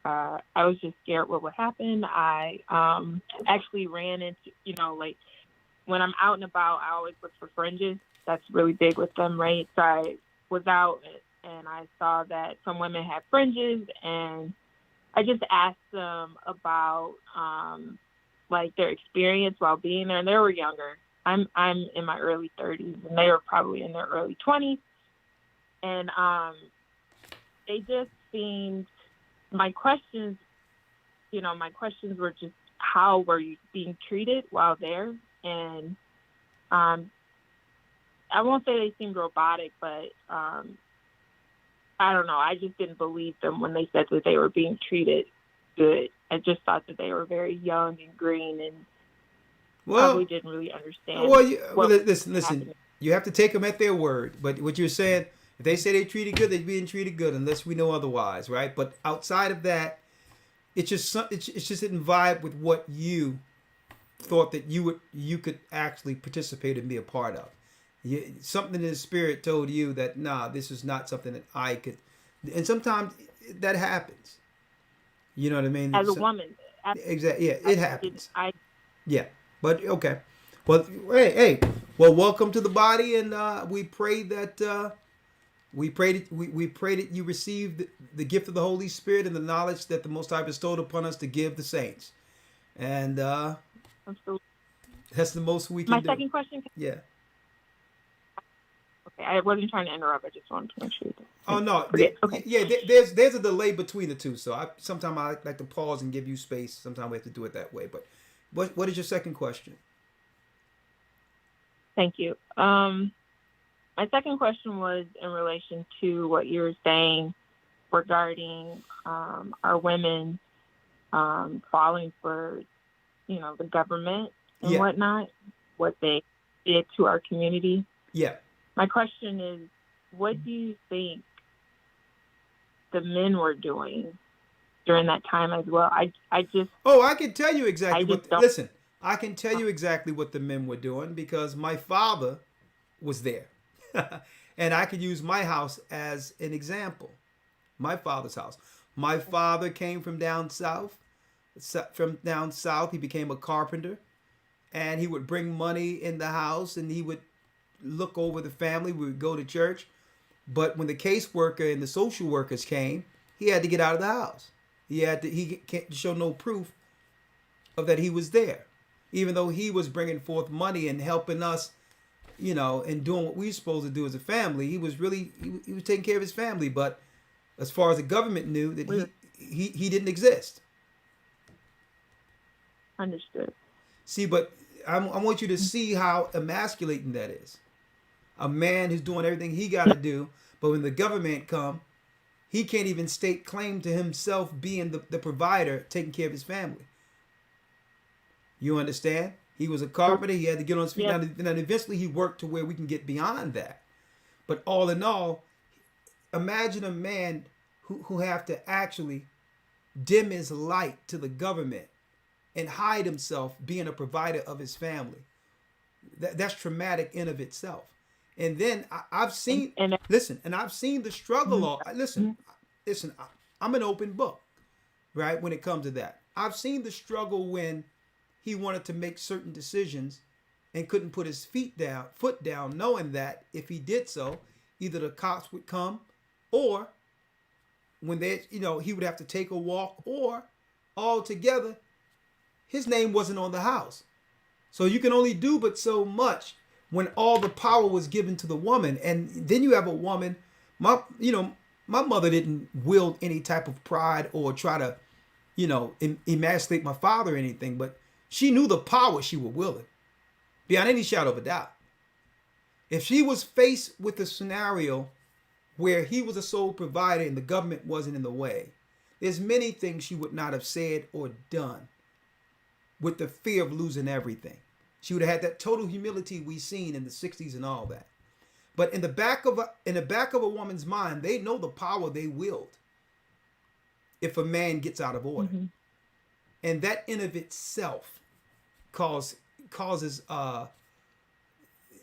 I was just scared what would happen. I actually ran into, like when I'm out and about, I always look for fringes. That's really big with them, right? So I was out and I saw that some women had fringes, and I just asked them about like their experience while being there, and they were younger. I'm in my early 30s, and they were probably in their early 20s. And they just seemed, my questions were just, how were you being treated while there? And I won't say they seemed robotic, but I don't know. I just didn't believe them when they said that they were being treated good. I just thought that they were very young and green and probably didn't really understand. Listen. You have to take them at their word. But what you're saying, if they say they treated good, they're being treated good, unless we know otherwise, right? But outside of that, it just didn't vibe with what you thought that you could actually participate and be a part of. Something in the spirit told you that, nah, this is not something that I could. And sometimes that happens. You know what I mean? As a woman. Exactly. Yeah, it happens. Yeah. But okay. Well, hey. Well, welcome to the body, and we pray that we pray that you receive the gift of the Holy Spirit and the knowledge that the Most High bestowed upon us to give the saints. And Absolutely. That's the most we can do. My second question. Yeah. Okay, I wasn't trying to interrupt. I just wanted to make sure. Oh no. Okay. Yeah. There's a delay between the two, so sometimes I like to pause and give you space. Sometimes we have to do it that way. But what is your second question? Thank you. My second question was in relation to what you were saying regarding our women falling for, the government and whatnot, what they did to our community. Yeah. My question is, what do you think the men were doing during that time as well. I just Oh, I can tell you exactly I just what. don't- Listen, I can tell you exactly what the men were doing because my father was there, and I could use my house as an example. My father's house. My father came from down south. From down south, he became a carpenter, and he would bring money in the house, and he would look over the family. We would go to church, but when the caseworker and the social workers came, he had to get out of the house. He can't show no proof of that he was there, even though he was bringing forth money and helping us, and doing what we were supposed to do as a family. He was he was taking care of his family, but as far as the government knew, that he didn't exist. understood. See, but I want you to see how emasculating that is. A man who's doing everything he got to do, but when the government come, he can't even stake claim to himself being the provider, taking care of his family. You understand? He was a carpenter. He had to get on his feet. Yeah. Now, eventually he worked to where we can get beyond that. But all in all, imagine a man who have to actually dim his light to the government and hide himself being a provider of his family. That's traumatic in of itself. And then I've seen, listen, and I've seen the struggle. Listen, I'm an open book, right? When it comes to that, I've seen the struggle when he wanted to make certain decisions and couldn't put his foot down, knowing that if he did so, either the cops would come, or when he would have to take a walk, or altogether, his name wasn't on the house. So you can only do but so much when all the power was given to the woman. And then you have a woman, my mother didn't wield any type of pride or try to, emasculate my father or anything, but she knew the power she was wielding beyond any shadow of a doubt. If she was faced with a scenario where he was a sole provider and the government wasn't in the way, there's many things she would not have said or done with the fear of losing everything. She would have had that total humility we seen in the 60s and all that. But in the back of a woman's mind, they know the power they wield if a man gets out of order. Mm-hmm. And that in of itself causes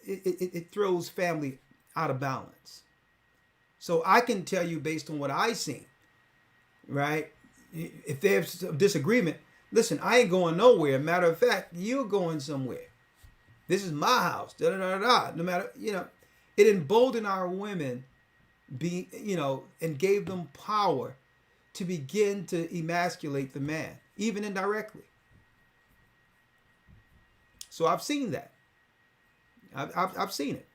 it throws family out of balance. So I can tell you based on what I seen, right? If there's a disagreement, listen, I ain't going nowhere. Matter of fact, you're going somewhere. This is my house. Da da da da. No matter, it emboldened our women, and gave them power to begin to emasculate the man, even indirectly. So I've seen that. I've seen it.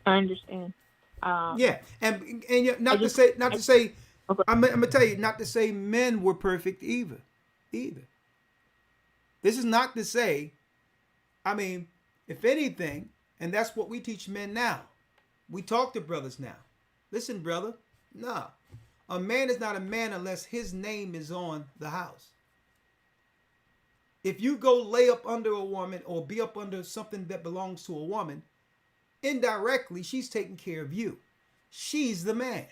I understand. Yeah, and not to say. Okay. I'm gonna tell you, not to say men were perfect either. This is not to say. I mean, if anything, and that's what we teach men now. We talk to brothers now. Listen, brother, no, a man is not a man unless his name is on the house. If you go lay up under a woman or be up under something that belongs to a woman, indirectly, she's taking care of you. She's the man.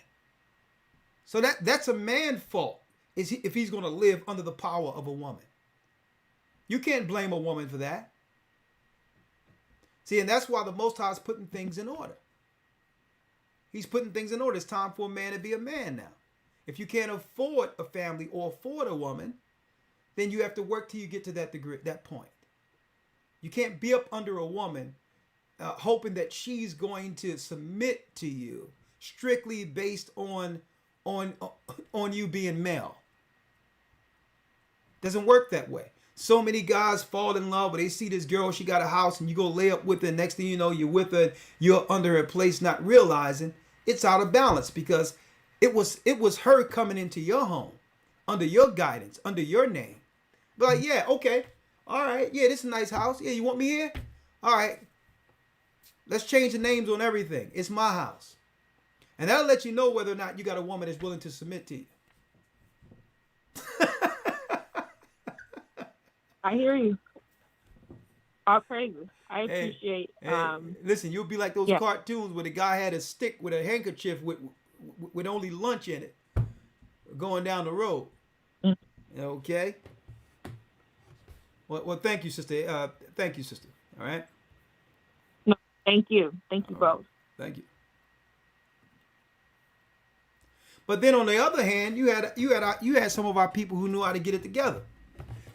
So that's a man's fault if he's going to live under the power of a woman. You can't blame a woman for that. See, and that's why the Most High is putting things in order. He's putting things in order. It's time for a man to be a man now. If you can't afford a family or afford a woman, then you have to work till you get to that point. You can't be up under a woman hoping that she's going to submit to you strictly based on you being male. Doesn't work that way. So many guys fall in love, but they see this girl, she got a house, and you go lay up with her. Next thing you know, you're with her, you're under her place, not realizing it's out of balance because it was her coming into your home, under your guidance, under your name. But like, yeah, okay, all right, yeah, this is a nice house. Yeah, you want me here? All right, let's change the names on everything. It's my house, and that'll let you know whether or not you got a woman that's willing to submit to you. I hear you. All praises. I Hey, appreciate. listen, you'll be like those Yeah. cartoons where the guy had a stick with a handkerchief with only lunch in it, going down the road. Okay. Well, thank you, sister. Thank you, sister. All right. No, thank you. Thank you both. Thank you. But then on the other hand, you had some of our people who knew how to get it together.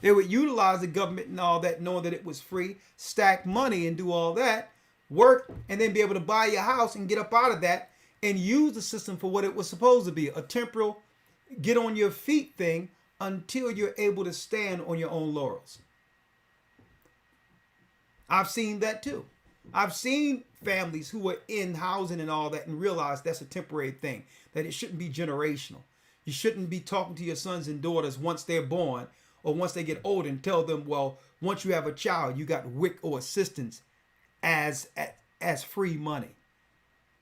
They would utilize the government and all that, knowing that it was free, stack money and do all that, work, and then be able to buy your house and get up out of that and use the system for what it was supposed to be, a temporal get on your feet thing until you're able to stand on your own laurels. I've seen that too. I've seen families who were in housing and all that and realized that's a temporary thing, that it shouldn't be generational. You shouldn't be talking to your sons and daughters once they're born or once they get older and tell them, well, once you have a child, you got WIC or assistance as free money.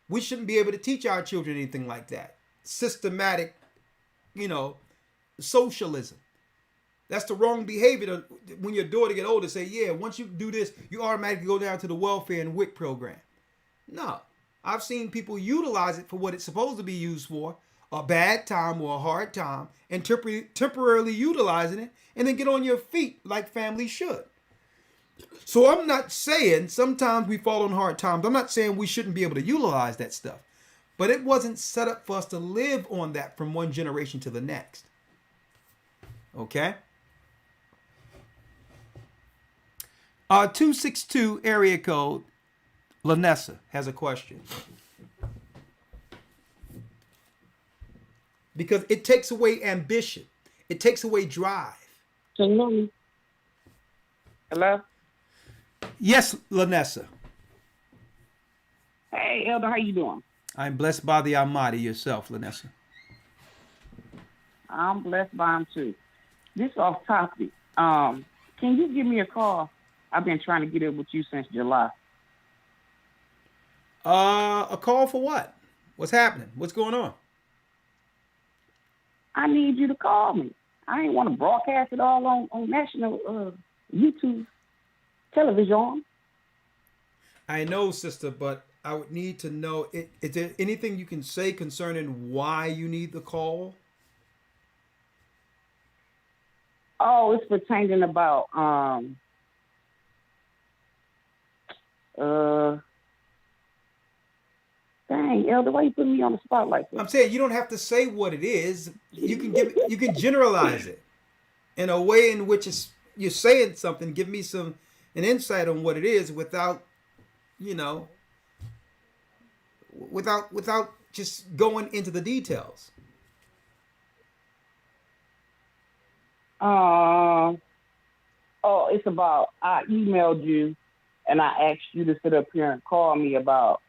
We shouldn't be able to teach our children anything like that. Systematic, socialism. That's the wrong behavior when your daughter get older. Say, yeah, once you do this, you automatically go down to the welfare and WIC program. No. I've seen people utilize it for what it's supposed to be used for, a bad time or a hard time, and temporarily utilizing it, and then get on your feet like families should. So I'm not saying sometimes we fall on hard times. I'm not saying we shouldn't be able to utilize that stuff. But it wasn't set up for us to live on that from one generation to the next. Okay? 262 area code, Lanessa has a question. Because it takes away ambition. It takes away drive. Hello? Yes, Lanessa. Hey, Elder, how you doing? I'm blessed by the Almighty. Yourself, Lanessa. I'm blessed by him, too. This off topic. Can you give me a call? I've been trying to get it with you since July. A call for what? What's happening? What's going on? I need you to call me. I ain't want to broadcast it all on national YouTube television. I know, sister, but I would need to know, is there anything you can say concerning why you need the call? Oh, it's pertaining about dang, Elder, why you putting me on the spot like that? I'm saying you don't have to say what it is. You can generalize it in a way in which you're saying something. Give me an insight on what it is without just going into the details. It's about, I emailed you and I asked you to sit up here and call me about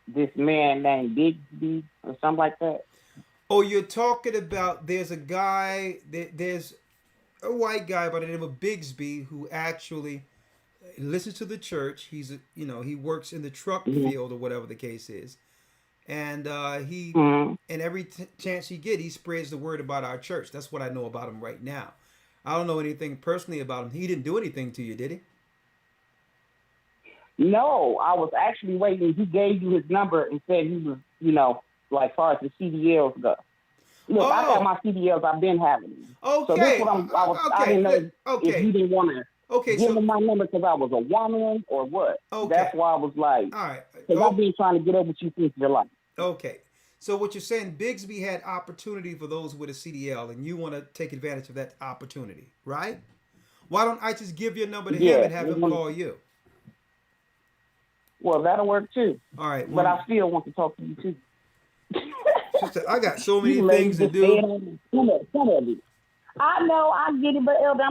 this man named Bigsby or something like that. Oh, you're talking about there's a white guy by the name of Bigsby who actually listens to the church. He's he works in the truck field or whatever the case is. And and every chance he gets, he spreads the word about our church. That's what I know about him right now. I don't know anything personally about him. He didn't do anything to you, did he? No, I was actually waiting. He gave you his number and said he was, like far as the CDLs go. Look, I got my CDLs. I've been having them. Okay. So this what I didn't know if you didn't want to give him my number because I was a woman or what. Okay. That's why I was like, all right. Because I've been trying to get up with you since July. Okay. So what you're saying, Bigsby had opportunity for those with a CDL, and you want to take advantage of that opportunity, right? Why don't I just give your number to him and have him call you? Well, that'll work too. All right. But I still want to talk to you too. Sister, I got so many things to do. Some of it. I know, I get it, but Elder, I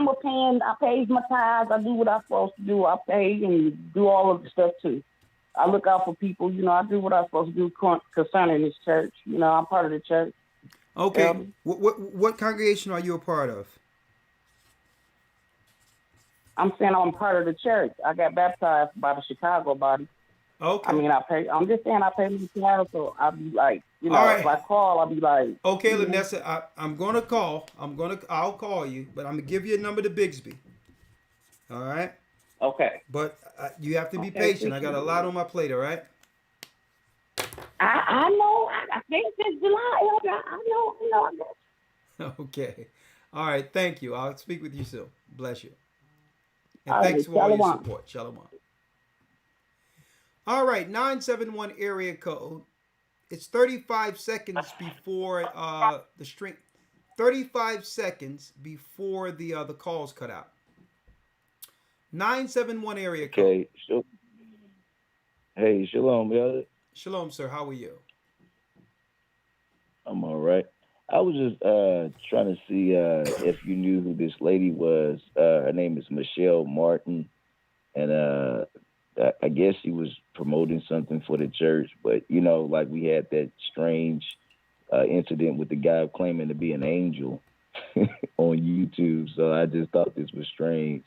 pay my tithes, I do what I'm supposed to do. I pay and do all of the stuff too. I look out for people, I do what I'm supposed to do concerning this church. I'm part of the church. Okay. What congregation are you a part of? I'm saying I'm part of the church. I got baptized by the Chicago body. Okay. I mean, I'm just saying I pay my tithes, so I'll be like, all right. If I call, I'll be like. Okay, Lanessa, I'm going to call. I'll call you, but I'm going to give you a number to Bigsby. All right. Okay. But you have to be Okay, patient. I got a lot on my plate. All right. I know. I think it's July. I know. Okay. All right. Thank you. I'll speak with you soon. Bless you. And All thanks right, for all your shalom. support. Shalom. All right. 971 area code. It's 35 seconds before the string. 35 seconds before the calls cut out. 971 area code. Okay. Hey, shalom, brother. Shalom, sir. How are you? I'm all right. I was just trying to see if you knew who this lady was. Her name is Michelle Martin, and I guess she was promoting something for the church. But you know, like we had that strange incident with the guy claiming to be an angel on YouTube. So I just thought this was strange.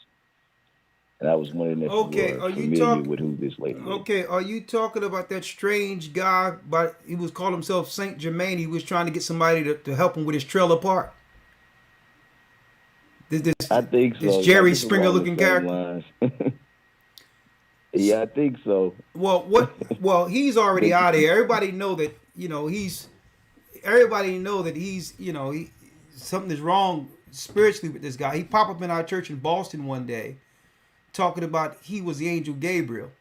And I was wondering if you were familiar with who this lady is. Okay, are you talking about that strange guy? But he was called himself Saint Germain. He was trying to get somebody to help him with his trailer park. I think so. This Jerry Springer looking character. Yeah, I think so. Well, Well, he's already out of here. Everybody know that Everybody know that he's something is wrong spiritually with this guy. He popped up in our church in Boston one day, talking about he was the angel Gabriel.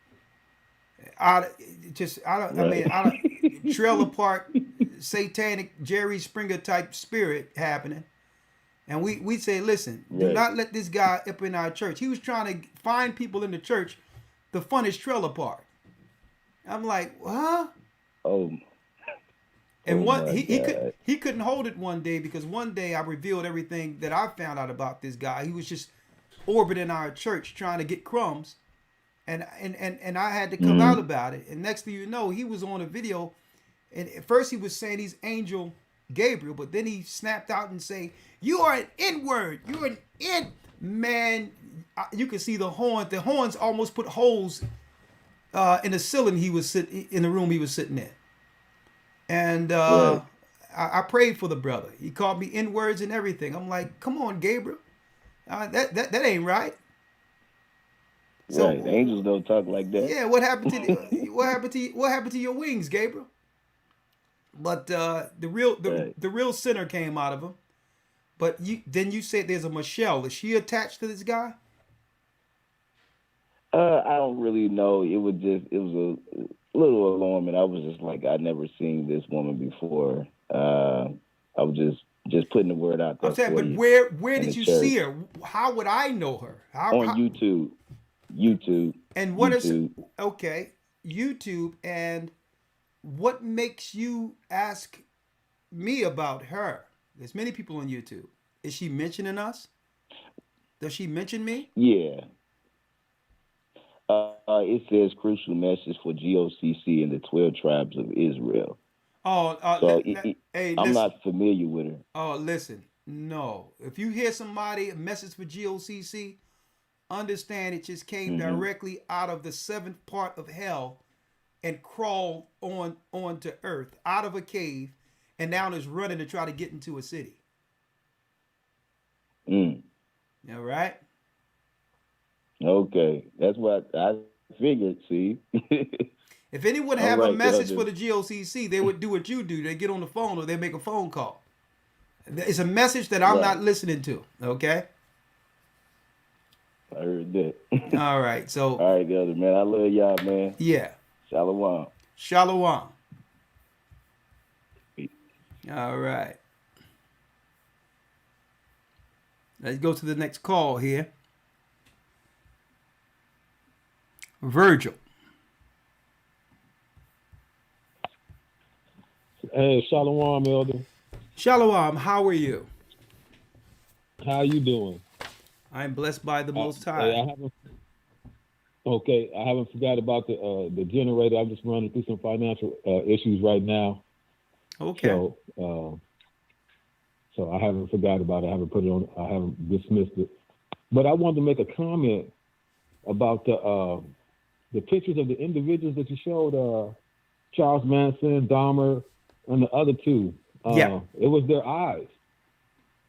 Trailer park, satanic Jerry Springer type spirit happening. And we say, listen, do not let this guy up in our church. He was trying to find people in the church to fund his trailer park. I'm like, huh? Oh. And he couldn't hold it one day, because one day I revealed everything that I found out about this guy. He was just orbiting our church trying to get crumbs, and I had to come out about it. And next thing you know, he was on a video, and at first he was saying he's angel Gabriel, but then he snapped out and say, "You are an N-word. You're an N man." You can see the horn. The horns almost put holes in the ceiling he was sitting in, the room he was sitting in. And I prayed for the brother. He called me N-words and everything. I'm like, come on, Gabriel. That ain't right. So, right. Angels don't talk like that. Yeah, what happened to your wings, Gabriel? But the real sinner came out of him. But then you said there's a Michelle. Is she attached to this guy? I don't really know. It was a little alarming. I was just like, I'd never seen this woman before. I was just putting the word out there. I'm saying, but where did you see her? How would I know her? On YouTube. YouTube. And what is okay? YouTube. And what makes you ask me about her? There's many people on YouTube. Is she mentioning us? Does she mention me? Yeah. It says crucial message for GOCC and the 12 tribes of Israel. I'm not familiar with her. Oh, listen. No. If you hear somebody, a message for GOCC, understand it just came directly out of the seventh part of hell and crawled onto earth, out of a cave, and now is running to try to get into a city. All right? Okay. That's what I figured, see? If anyone have a message for the GOCC, they would do what you do. They get on the phone or they make a phone call. It's a message that I'm not listening to, okay? I heard that. All right, so... All right, Elder, man. I love y'all, man. Yeah. Shalom. Shalom. All right. Let's go to the next call here. Virgil. Hey, Shalom, Elder. Shalom, how are you? How you doing? I'm blessed by the Most High. Hey, I haven't forgot about the generator. I'm just running through some financial issues right now. Okay. So I haven't forgot about it. I haven't put it on. I haven't dismissed it. But I wanted to make a comment about the pictures of the individuals that you showed, Charles Manson, Dahmer, and the other two. It was their eyes.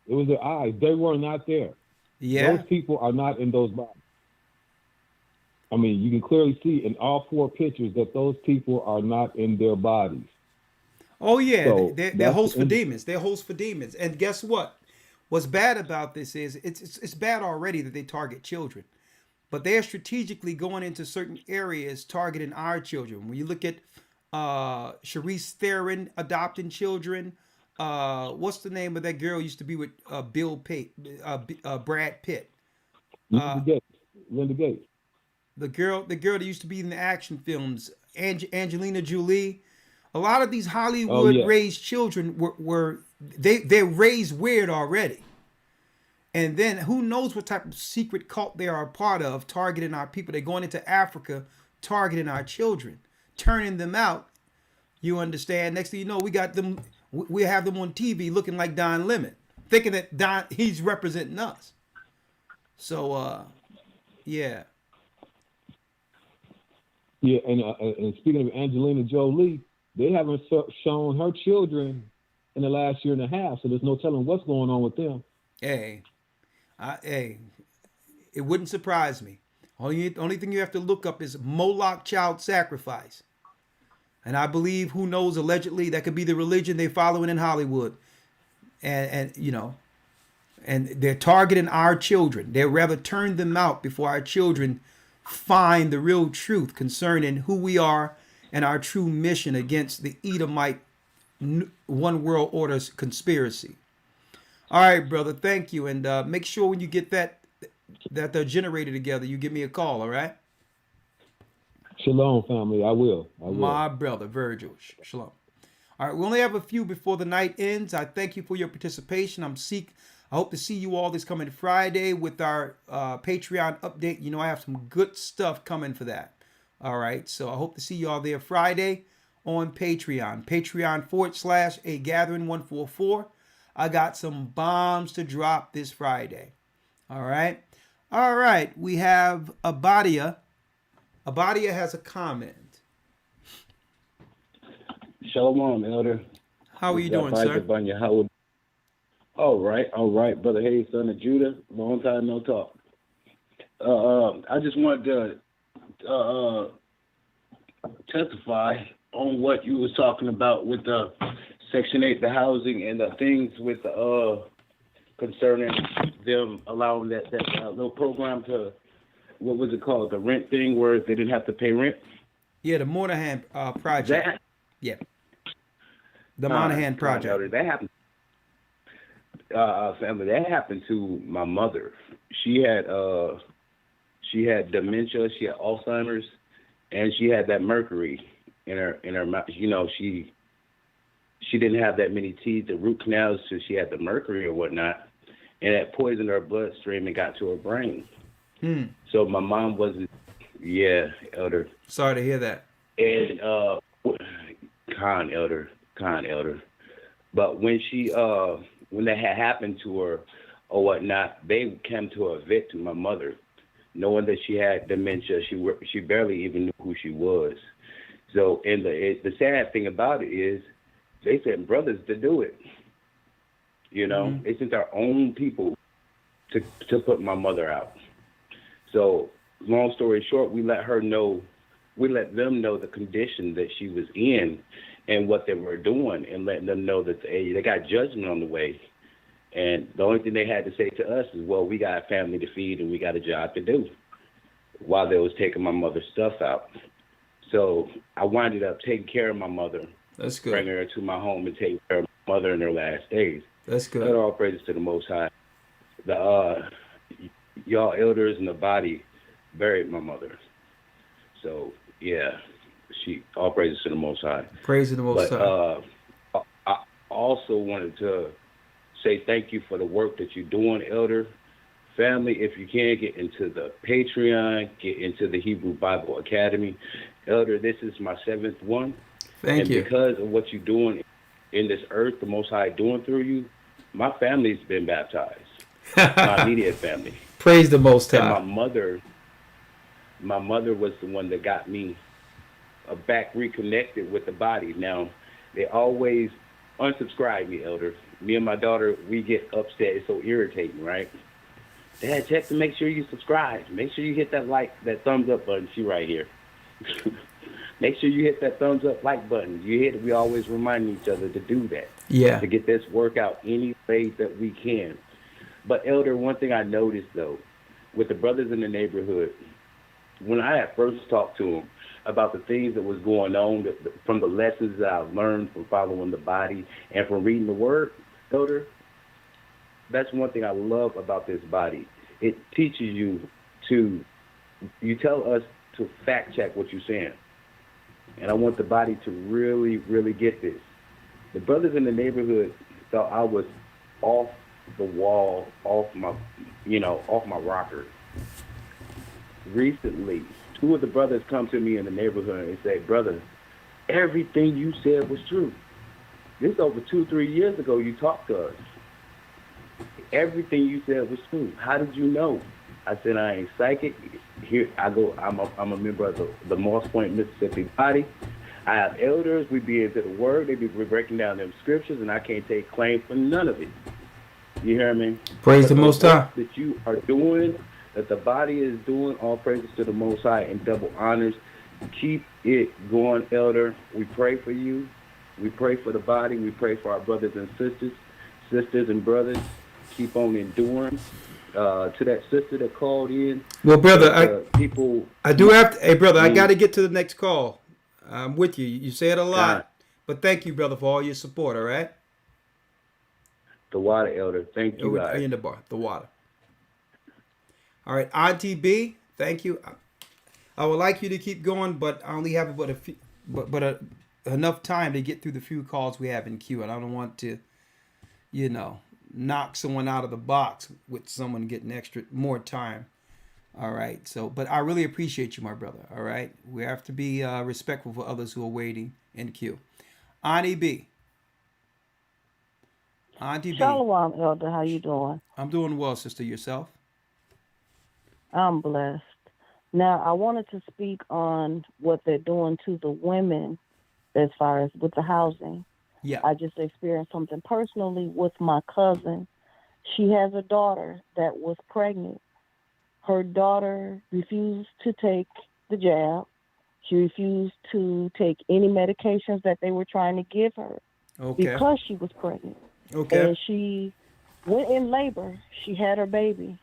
It was their eyes. They were not there. Yeah. Those people are not in those bodies. I mean, you can clearly see in all 4 pictures that those people are not in their bodies. Oh yeah, So they're hosts for demons. They're hosts for demons. And guess what? What's bad about this is it's bad already that they target children, but they're strategically going into certain areas targeting our children. When you look at Charisse Theron adopting children, what's the name of that girl used to be with Brad Pitt? Linda Gates. The girl that used to be in the action films, Angelina Jolie. A lot of these Hollywood raised children were they're raised weird already. And then who knows what type of secret cult they are a part of, targeting our people. They're going into Africa, targeting our children, turning them out. You understand? Next thing you know, we got them. We have them on TV looking like Don Lemon, thinking that he's representing us. So, yeah. Yeah, and speaking of Angelina Jolie, they haven't shown her children in the last year and a half, so there's no telling what's going on with them. Hey, it wouldn't surprise me. Only thing you have to look up is Moloch child sacrifice. And I believe, who knows, allegedly, that could be the religion they're following in Hollywood. And you know, and they're targeting our children. They'd rather turn them out before our children find the real truth concerning who we are and our true mission against the Edomite one world order conspiracy. All right, brother, thank you. And make sure when you get that generator together, you give me a call, all right? Shalom, family. I will. My brother, Virgil. Shalom. All right, we only have a few before the night ends. I thank you for your participation. I hope to see you all this coming Friday with our Patreon update. You know, I have some good stuff coming for that. All right, so I hope to see you all there Friday on Patreon. Patreon.com/agathering144. I got some bombs to drop this Friday. All right. We have Abadia. Abadia has a comment. Shalom, Elder. How are you doing, sir? All right, brother Hayes, son of Judah. Long time no talk. I just wanted to testify on what you was talking about with the Section 8, the housing, and the things with concerning them allowing that little program to, what was it called, the rent thing where they didn't have to pay rent? Yeah, the Moynihan project. The Moynihan project. That happened. Family, that happened to my mother. She had dementia, she had Alzheimer's, and she had that mercury in her mouth. You know, she didn't have that many teeth, the root canals, so she had the mercury or whatnot, and that poisoned her bloodstream and got to her brain. So my mom wasn't. Yeah, Elder. Sorry to hear that. And Con Elder. But when when that had happened to her or whatnot, they came to evict my mother, knowing that she had dementia. She barely even knew who she was. So, and the sad thing about it is, they sent brothers to do it. You know, they sent their own people to put my mother out. So, long story short, we let them know the condition that she was in and what they were doing, and letting them know that they got judgment on the way. And the only thing they had to say to us is, well, we got a family to feed and we got a job to do, while they was taking my mother's stuff out. So I winded up taking care of my mother. That's good. Bringing her to my home and taking care of my mother in her last days. That's good. All praises to the Most High. Y'all elders in the body buried my mother. So, yeah. All praises to the Most High. Praise to the Most High. I also wanted to say thank you for the work that you're doing, Elder. Family, if you can, get into the Patreon, get into the Hebrew Bible Academy. Elder, this is my 7th one. Thank you. And because of what you're doing in this earth, the Most High doing through you, my family's been baptized. My immediate family. Praise the Most High. And my mother was the one that got me back reconnected with the body. Now, they always unsubscribe me, Elder. Me and my daughter, we get upset. It's so irritating, right? Dad, check to make sure you subscribe. Make sure you hit that like, that thumbs up button. She right here. Make sure you hit that thumbs up like button. You hit it. We always remind each other to do that. Yeah. To get this workout any way that we can. But Elder, one thing I noticed though, with the brothers in the neighborhood, when I had first talked to them about the things that was going on, from the lessons that I've learned from following the body and from reading the Word, Elder, that's one thing I love about this body. It teaches you you tell us to fact check what you're saying. And I want the body to really, really get this. The brothers in the neighborhood thought I was off the wall, off my rocker. Recently, 2 of the brothers come to me in the neighborhood and say, brother, everything you said was true. This over 2-3 years ago you talked to us. Everything you said was true. How did you know? I said, I ain't psychic. Here I go. I'm a member of the Moss Point, Mississippi body. I have elders. We be into the Word. They be breaking down them scriptures, and I can't take claim for none of it. You hear me? Praise the Most High. That you are doing, that the body is doing, all praises to the Most High and double honors. Keep it going, Elder. We pray for you. We pray for the body. We pray for our brothers and sisters and brothers. Keep on enduring. To that sister that called in. Well, brother, I got to get to the next call. I'm with you. You say it a lot, but thank you, brother, for all your support. All right. The water, Elder. Thank you, guys. In the bar, the water. All right, Auntie B, thank you. I would like you to keep going, but I only have about enough time to get through the few calls we have in queue, and I don't want to, knock someone out of the box with someone getting more time. All right. So, but I really appreciate you, my brother. All right. We have to be respectful for others who are waiting in queue. Auntie B. Shalom, Elder. How you doing? I'm doing well, sister. Yourself? I'm blessed. Now, I wanted to speak on what they're doing to the women as far as with the housing. Yeah. I just experienced something personally with my cousin. She has a daughter that was pregnant. Her daughter refused to take the jab. She refused to take any medications that they were trying to give her because she was pregnant. Okay. And she went in labor. She had her baby.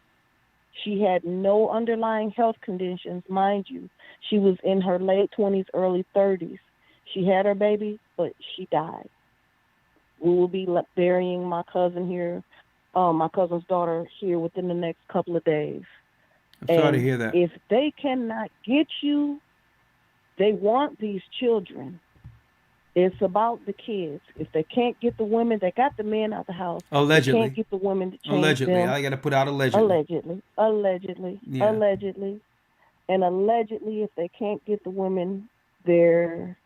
She had no underlying health conditions, mind you. She was in her late 20s, early 30s. She had her baby, but she died. We will be burying my cousin here, my cousin's daughter here within the next couple of days. I'm sorry to hear that. If they cannot get you, they want these children. It's about the kids. If they can't get the women, they got the men out the house. Allegedly. They can't get the women to change allegedly. them. I got to put out allegedly. Allegedly. Yeah. Allegedly. And allegedly, if they can't get the women, they're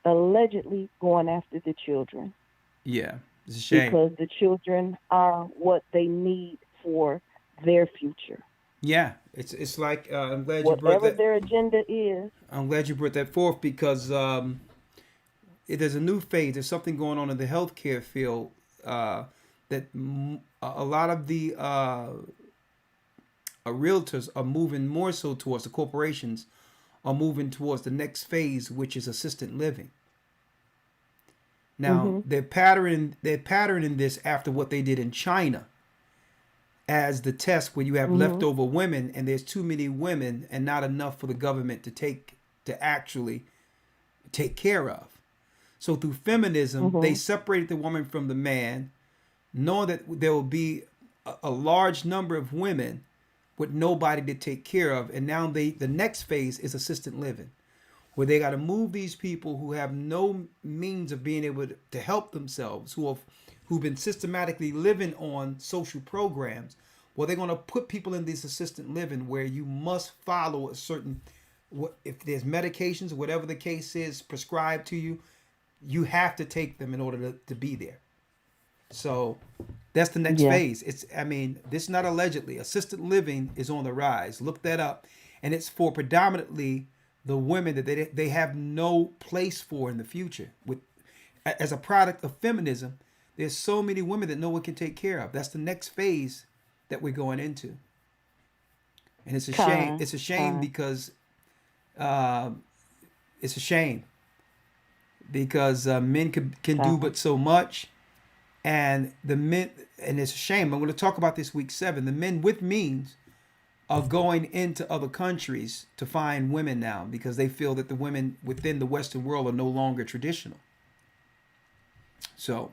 allegedly going after the children. Yeah, it's a shame. Because the children are what they need for their future. Yeah, it's like I'm glad you brought that. Whatever their agenda is. I'm glad you brought that forth because there's a new phase. There's something going on in the healthcare field that a lot of the realtors are moving more so towards. The corporations are moving towards the next phase, which is assisted living. Now they're patterning this after what they did in China as the test where you have leftover women and there's too many women and not enough for the government to actually take care of. So through feminism, they separated the woman from the man, knowing that there will be a large number of women with nobody to take care of. And now the next phase is assisted living, where they got to move these people who have no means of being able to help themselves, who've been systematically living on social programs. Well, they're going to put people in this assisted living where you must follow a certain, if there's medications, whatever the case is prescribed to you, you have to take them in order to be there. So that's the next phase. This is not allegedly. Assisted living is on the rise. Look that up. And it's for predominantly the women that they have no place for in the future. As a product of feminism, there's so many women that no one can take care of. That's the next phase that we're going into. And it's a shame. It's a shame because it's a shame because men can do but so much, and the men, and it's a shame. I'm going to talk about this week 7. The men with means are going into other countries to find women now because they feel that the women within the Western world are no longer traditional. So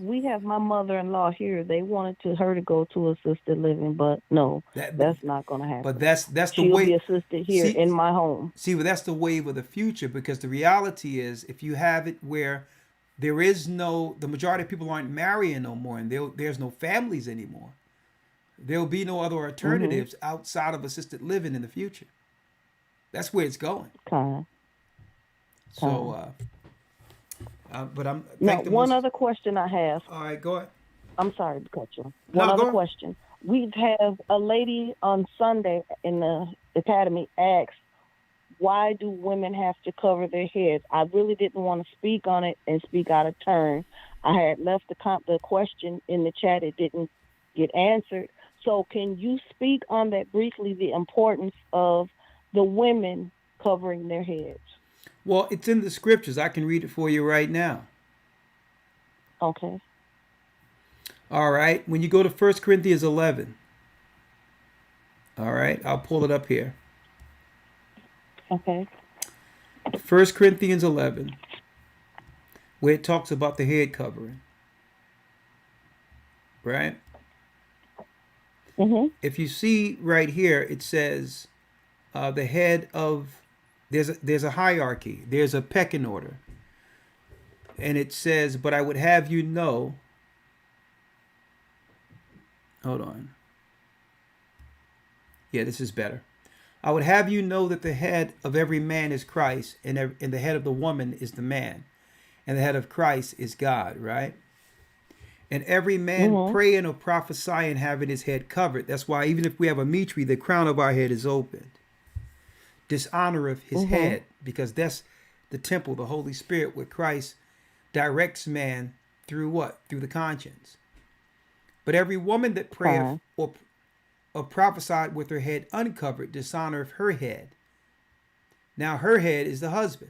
we have my mother-in-law here. They wanted her to go to assisted living, but no, that's not going to happen. But that's the She'll way. be assisted here in my home. See, but that's the wave of the future, because the reality is, if you have it where there is the majority of people aren't marrying no more, and there's no families anymore, there'll be no other alternatives outside of assisted living in the future. That's where it's going. So. But I'm now. One other question I have. All right, go ahead. I'm sorry to cut you. One other question. We have a lady on Sunday in the academy asked, "Why do women have to cover their heads?" I really didn't want to speak on it and speak out of turn. I had left the question in the chat. It didn't get answered. So can you speak on that briefly? The importance of the women covering their heads. Well, it's in the scriptures. I can read it for you right now. Okay. All right. When you go to 1 Corinthians 11. All right. I'll pull it up here. Okay. 1 Corinthians 11, where it talks about the head covering. Right? If you see right here, it says the head of... There's a hierarchy. There's a pecking order. And it says, but I would have you know. Hold on. Yeah, this is better. I would have you know that the head of every man is Christ, and the head of the woman is the man, and the head of Christ is God, right? And every man praying or prophesying having his head covered. That's why even if we have a mitre, the crown of our head is opened. Dishonor of his head, because that's the temple, the Holy Spirit, where Christ directs man through what? Through the conscience. But every woman that prayeth or prophesied with her head uncovered, dishonor of her head. Now her head is the husband.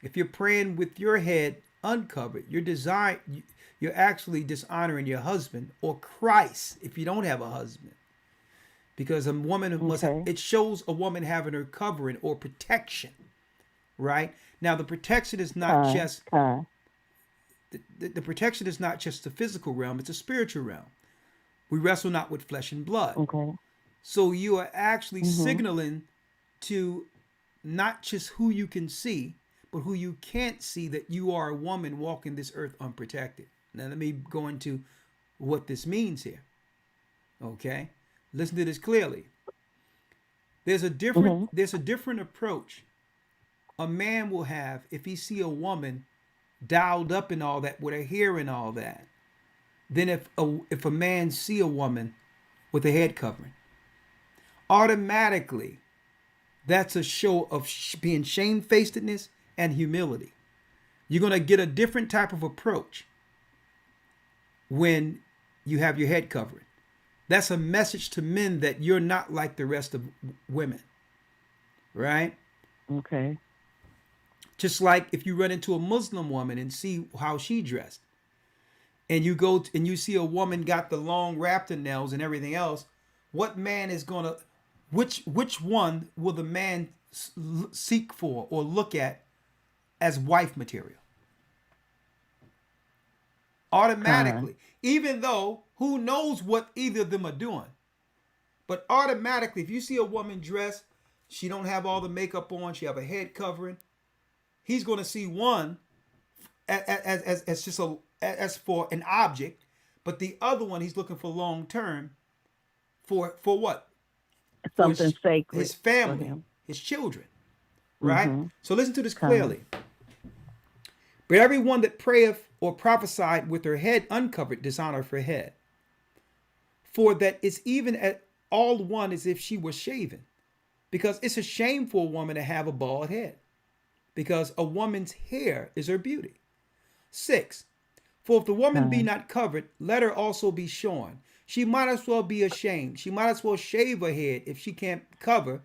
If you're praying with your head uncovered, you're actually dishonoring your husband or Christ if you don't have a husband. Because a woman it shows a woman having her covering or protection, right? Now the protection is not just the protection is not just the physical realm; it's a spiritual realm. We wrestle not with flesh and blood. So you are actually signaling to not just who you can see, but who you can't see, that you are a woman walking this earth unprotected. Now let me go into what this means here. Okay. Listen to this clearly. There's a different approach a man will have if he see a woman dialed up and all that with her hair and all that, than if a man see a woman with a head covering. Automatically, that's a show of being shamefacedness and humility. You're going to get a different type of approach when you have your head covering. That's a message to men that you're not like the rest of women, right? Okay. Just like if you run into a Muslim woman and see how she dressed, and you go and you see a woman got the long raptor nails and everything else, what man is gonna, which one will the man seek for or look at as wife material? Automatically, even though who knows what either of them are doing, but automatically, if you see a woman dressed, she don't have all the makeup on, she have a head covering, he's going to see one as just as for an object, but the other one he's looking for long term for what? Something sacred. His family, his children, right? So listen to this clearly. But everyone that prayeth or prophesied with her head uncovered dishonor her head. For that it's even at all one as if she was shaven. Because it's a shame for a woman to have a bald head. Because a woman's hair is her beauty. 6. For if the woman be not covered, let her also be shorn. she might as well be ashamed. She might as well shave her head if she can't cover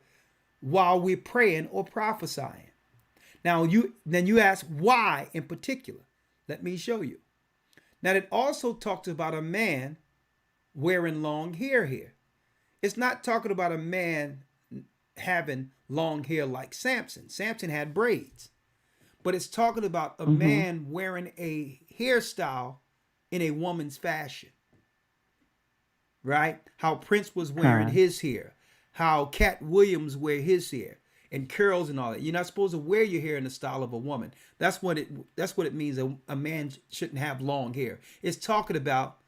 while we're praying or prophesying. Now you ask why in particular. Let me show you. Now it also talks about a man wearing long hair here. It's not talking about a man having long hair like Samson. Samson had braids. But it's talking about a man wearing a hairstyle in a woman's fashion. Right? How Prince was wearing his hair. How Cat Williams wear his hair. And curls and all that. You're not supposed to wear your hair in the style of a woman. That's what it means. A man shouldn't have long hair. It's talking about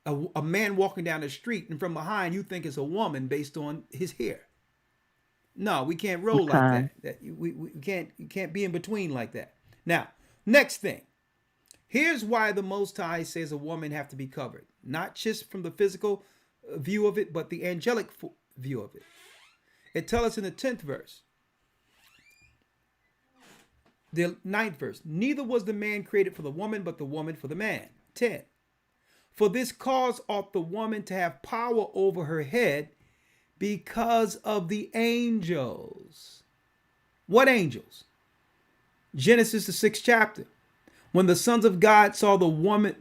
a man walking down the street and from behind you think it's a woman based on his hair. No, we can't roll like that. We can't be in between like that. Now, next thing. Here's why the Most High says a woman have to be covered. Not just from the physical view of it, but the angelic view of it. It tells us in the 10th verse. The 9th verse. Neither was the man created for the woman, but the woman for the man. 10. For this cause ought the woman to have power over her head, because of the angels. What angels? Genesis, the 6th chapter. When the sons of God saw the woman,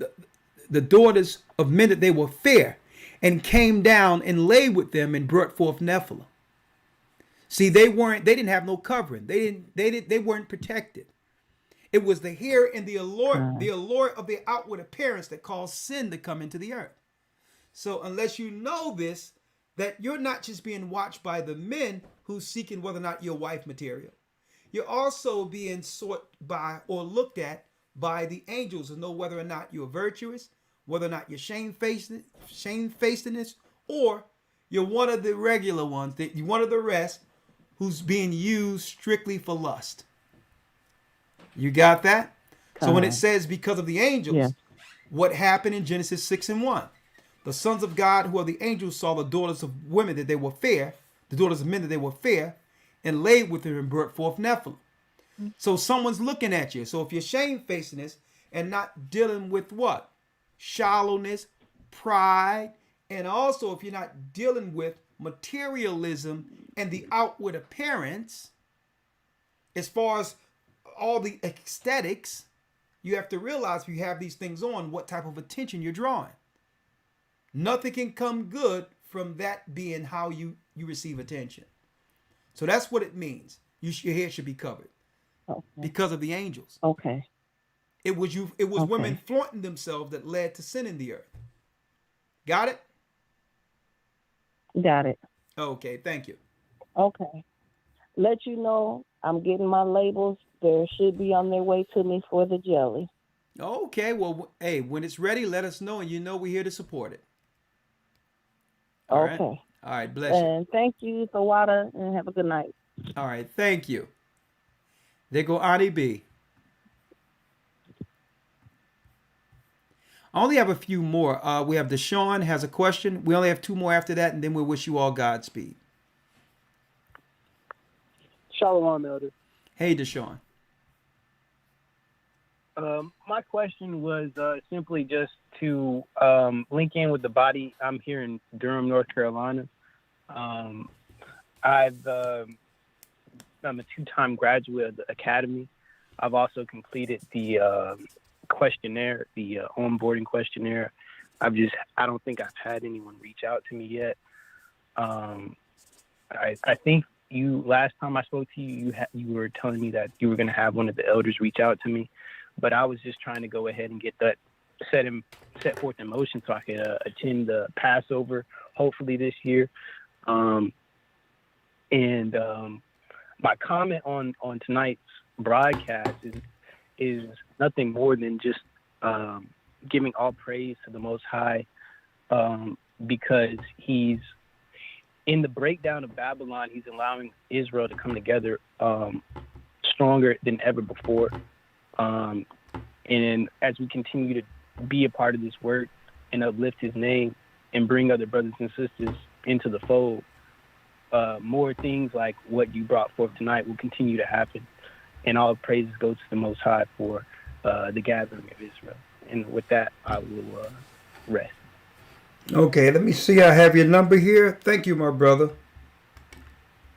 the daughters of men, that they were fair, and came down and lay with them and brought forth Nephilim. See, they didn't have no covering. They weren't protected. It was the hair and the allure of the outward appearance that caused sin to come into the earth. So unless you know this, that you're not just being watched by the men who's seeking whether or not you're wife material. You're also being sought by or looked at by the angels to know whether or not you're virtuous, whether or not you're shamefacedness, or you're one of the regular ones, that you're one of the rest who's being used strictly for lust. You got that? So when it says because of the angels, what happened in Genesis 6:1? The sons of God, who are the angels, saw the daughters of women that they were fair, the daughters of men that they were fair, and laid with them and brought forth Nephilim. So someone's looking at you. So if you're shamefacedness and not dealing with what? Shallowness, pride, and also if you're not dealing with materialism and the outward appearance, as far as all the aesthetics, you have to realize if you have these things on, what type of attention you're drawing. Nothing can come good from that being how you receive attention. So that's what it means. Your hair should be covered because of the angels. Okay. It was women flaunting themselves that led to sin in the earth. Got it? Got it. Okay, thank you. Okay. Let you know I'm getting my labels. They should be on their way to me for the jelly. Okay, well, hey, when it's ready, let us know, and you know we're here to support it. Okay. All right, bless you. And thank you, Tawada, and have a good night. All right, thank you. There go Ani B. I only have a few more. We have Deshaun has a question. We only have 2 more after that, and then we'll wish you all Godspeed. Shalom, Elder. Hey, Deshaun. My question was simply just to link in with the body. I'm here in Durham, North Carolina. I'm a 2-time graduate of the academy. I've also completed the questionnaire, the onboarding questionnaire. I don't think I've had anyone reach out to me yet. I think last time I spoke to you, you were telling me that you were going to have one of the elders reach out to me, but I was just trying to go ahead and get that set forth in motion so I could attend the Passover, hopefully this year. My comment on tonight's broadcast is nothing more than just giving all praise to the Most High, because he's in the breakdown of Babylon. He's allowing Israel to come together stronger than ever before. And as we continue to be a part of this work and uplift his name and bring other brothers and sisters into the fold, more things like what you brought forth tonight will continue to happen. And all praises go to the Most High for the gathering of Israel. And with that, I will rest. Okay, let me see. I have your number here. Thank you, my brother.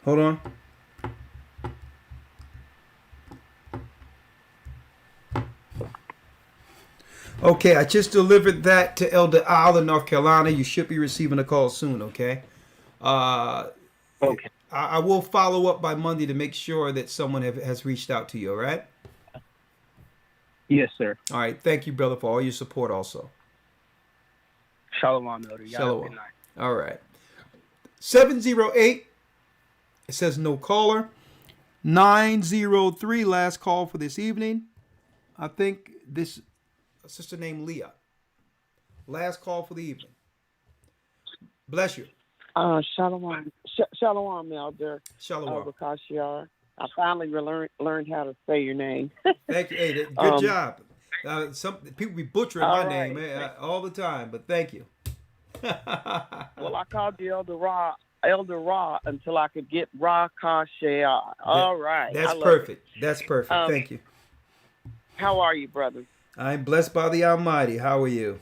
Hold on. Okay, I just delivered that to Elder Isle in North Carolina. You should be receiving a call soon, okay? Okay. I will follow up by Monday to make sure that someone has reached out to you, all right? Yes, sir. All right, thank you, brother, for all your support also. Shalom, Elder. Y'all have a Shalom. good night. All right. 708, it says no caller. 903, last call for this evening. I think this a sister named Leah. Last call for the evening. Bless you. Shalom. Shalom, Elder. Shalom. Kashiar. I finally learned how to say your name. Thank you. Hey, good job. Some people be butchering my right. name all the time, but thank you. Well, I called you Elder Ra until I could get Ra Kashiar. All right. That's perfect. That's perfect. Thank you. How are you, brother? I'm blessed by the Almighty. How are you?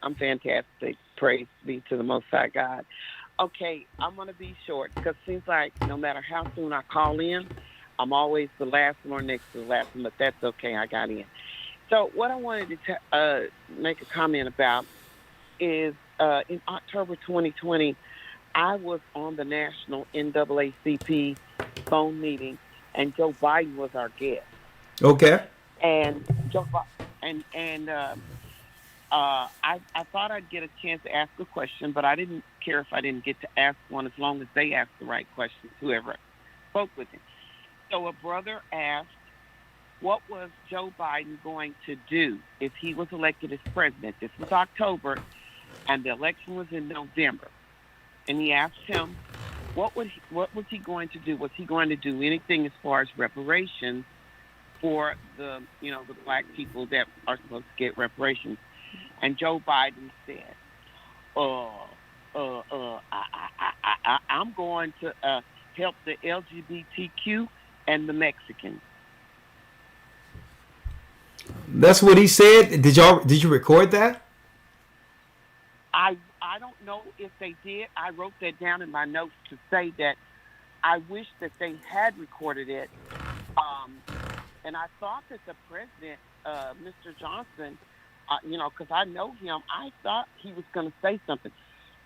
I'm fantastic. Praise be to the Most High God. Okay, I'm going to be short because it seems like no matter how soon I call in, I'm always the last one or next to the last one, but that's okay. I got in. So what I wanted to make a comment about is in October 2020, I was on the national NAACP phone meeting, and Joe Biden was our guest. Okay. And Joe I thought I'd get a chance to ask a question, but I didn't care if I didn't get to ask one as long as they asked the right questions, whoever spoke with him. So a brother asked, what was Joe Biden going to do if he was elected as president? This was October, and the election was in November. And he asked him, what was he going to do? Was he going to do anything as far as reparations for the black people that are supposed to get reparations? And Joe Biden said, I'm going to help the LGBTQ and the Mexicans. That's what he said. Did you record that? I don't know if they did. I wrote that down in my notes to say that I wish that they had recorded it. And I thought that the president, Mr. Johnson, because I know him, I thought he was going to say something.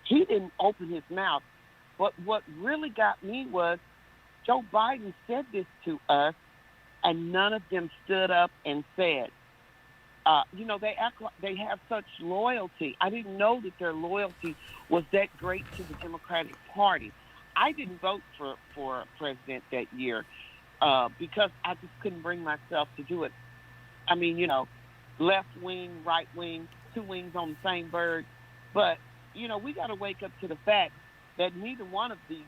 He didn't open his mouth. But what really got me was Joe Biden said this to us, and none of them stood up and said, they act like they have such loyalty. I didn't know that their loyalty was that great to the Democratic Party. I didn't vote for president that year because I just couldn't bring myself to do it. I mean, left wing, right wing, two wings on the same bird. But, we got to wake up to the fact that neither one of these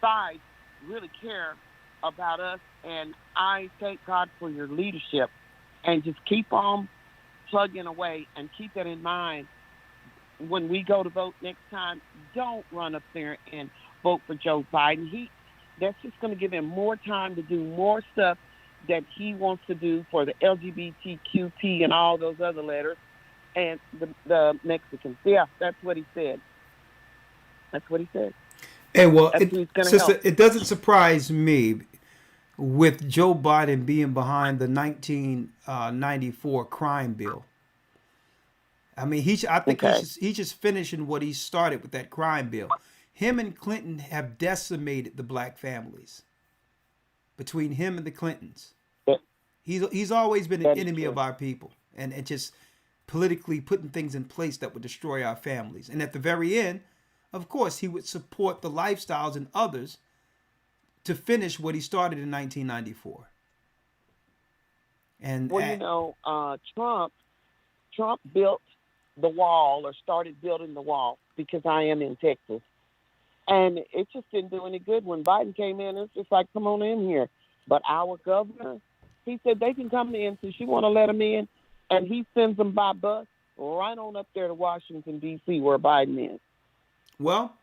sides really care about us. And I thank God for your leadership, and just keep on plugging away and keep that in mind. When we go to vote next time, don't run up there and vote for Joe Biden. That's just going to give him more time to do more stuff that he wants to do for the LGBTQP and all those other letters and the Mexicans. Yeah, that's what he said. That's what he said. Hey, well, sister, it doesn't surprise me with Joe Biden being behind the 1994 crime bill. I mean, I think he's just finishing what he started with that crime bill. Him and Clinton have decimated the black families. Between him and the Clintons, he's always been an enemy of our people, and just politically putting things in place that would destroy our families. And at the very end, of course, he would support the lifestyles and others to finish what he started in 1994. And Trump built the wall, or started building the wall, because I am in Texas. And it just didn't do any good. When Biden came in, it's just like, come on in here. But our governor, he said they can come in since you want to let them in. And he sends them by bus right on up there to Washington, D.C., where Biden is. Well,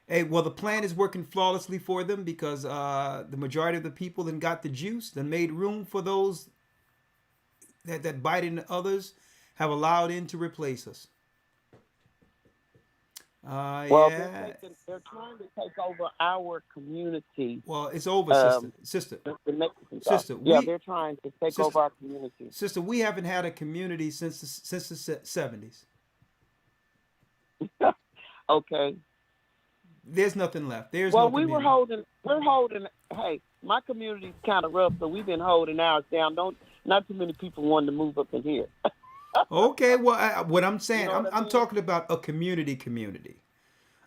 the plan is working flawlessly for them because the majority of the people then got the juice, then made room for those that Biden and others have allowed in to replace us. Well, Yeah. they're trying to take over our community. Well, it's over, sister. The Mexicans are. Sister, Yeah, they're trying to take over our community. Sister, we haven't had a community since the 70s. Okay. There's nothing left. There's well, no we community. we're holding. Hey, my community's kind of rough, so we've been holding ours down. Not too many people wanting to move up in here. Okay, well, what I'm saying, You know what I I'm mean? talking about a community.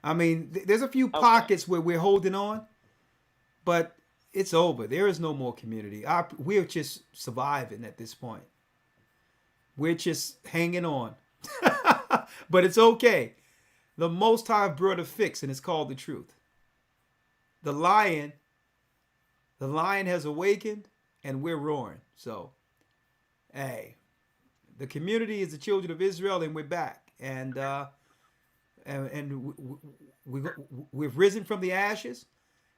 I mean, there's a few pockets where we're holding on, but it's over. There is no more community. We're just surviving at this point. We're just hanging on. But it's okay. The Most High brought a fix, and it's called the truth. The lion has awakened, and we're roaring. So, hey, the community is the children of Israel, and we're back. And we've risen from the ashes,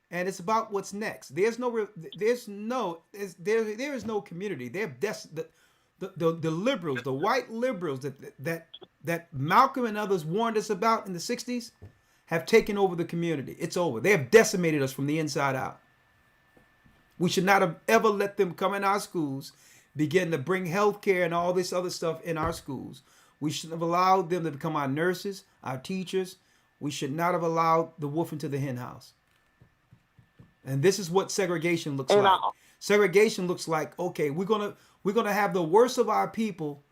and it's about what's next. There is no community. The liberals, the white liberals that Malcolm and others warned us about in the 60s have taken over the community. It's over. They have decimated us from the inside out. We should not have ever let them come in our schools, begin to bring healthcare and all this other stuff in our schools. We shouldn't have allowed them to become our nurses, our teachers. We should not have allowed the wolf into the hen house. And this is what segregation looks like. Segregation looks like, okay, we're gonna have the worst of our people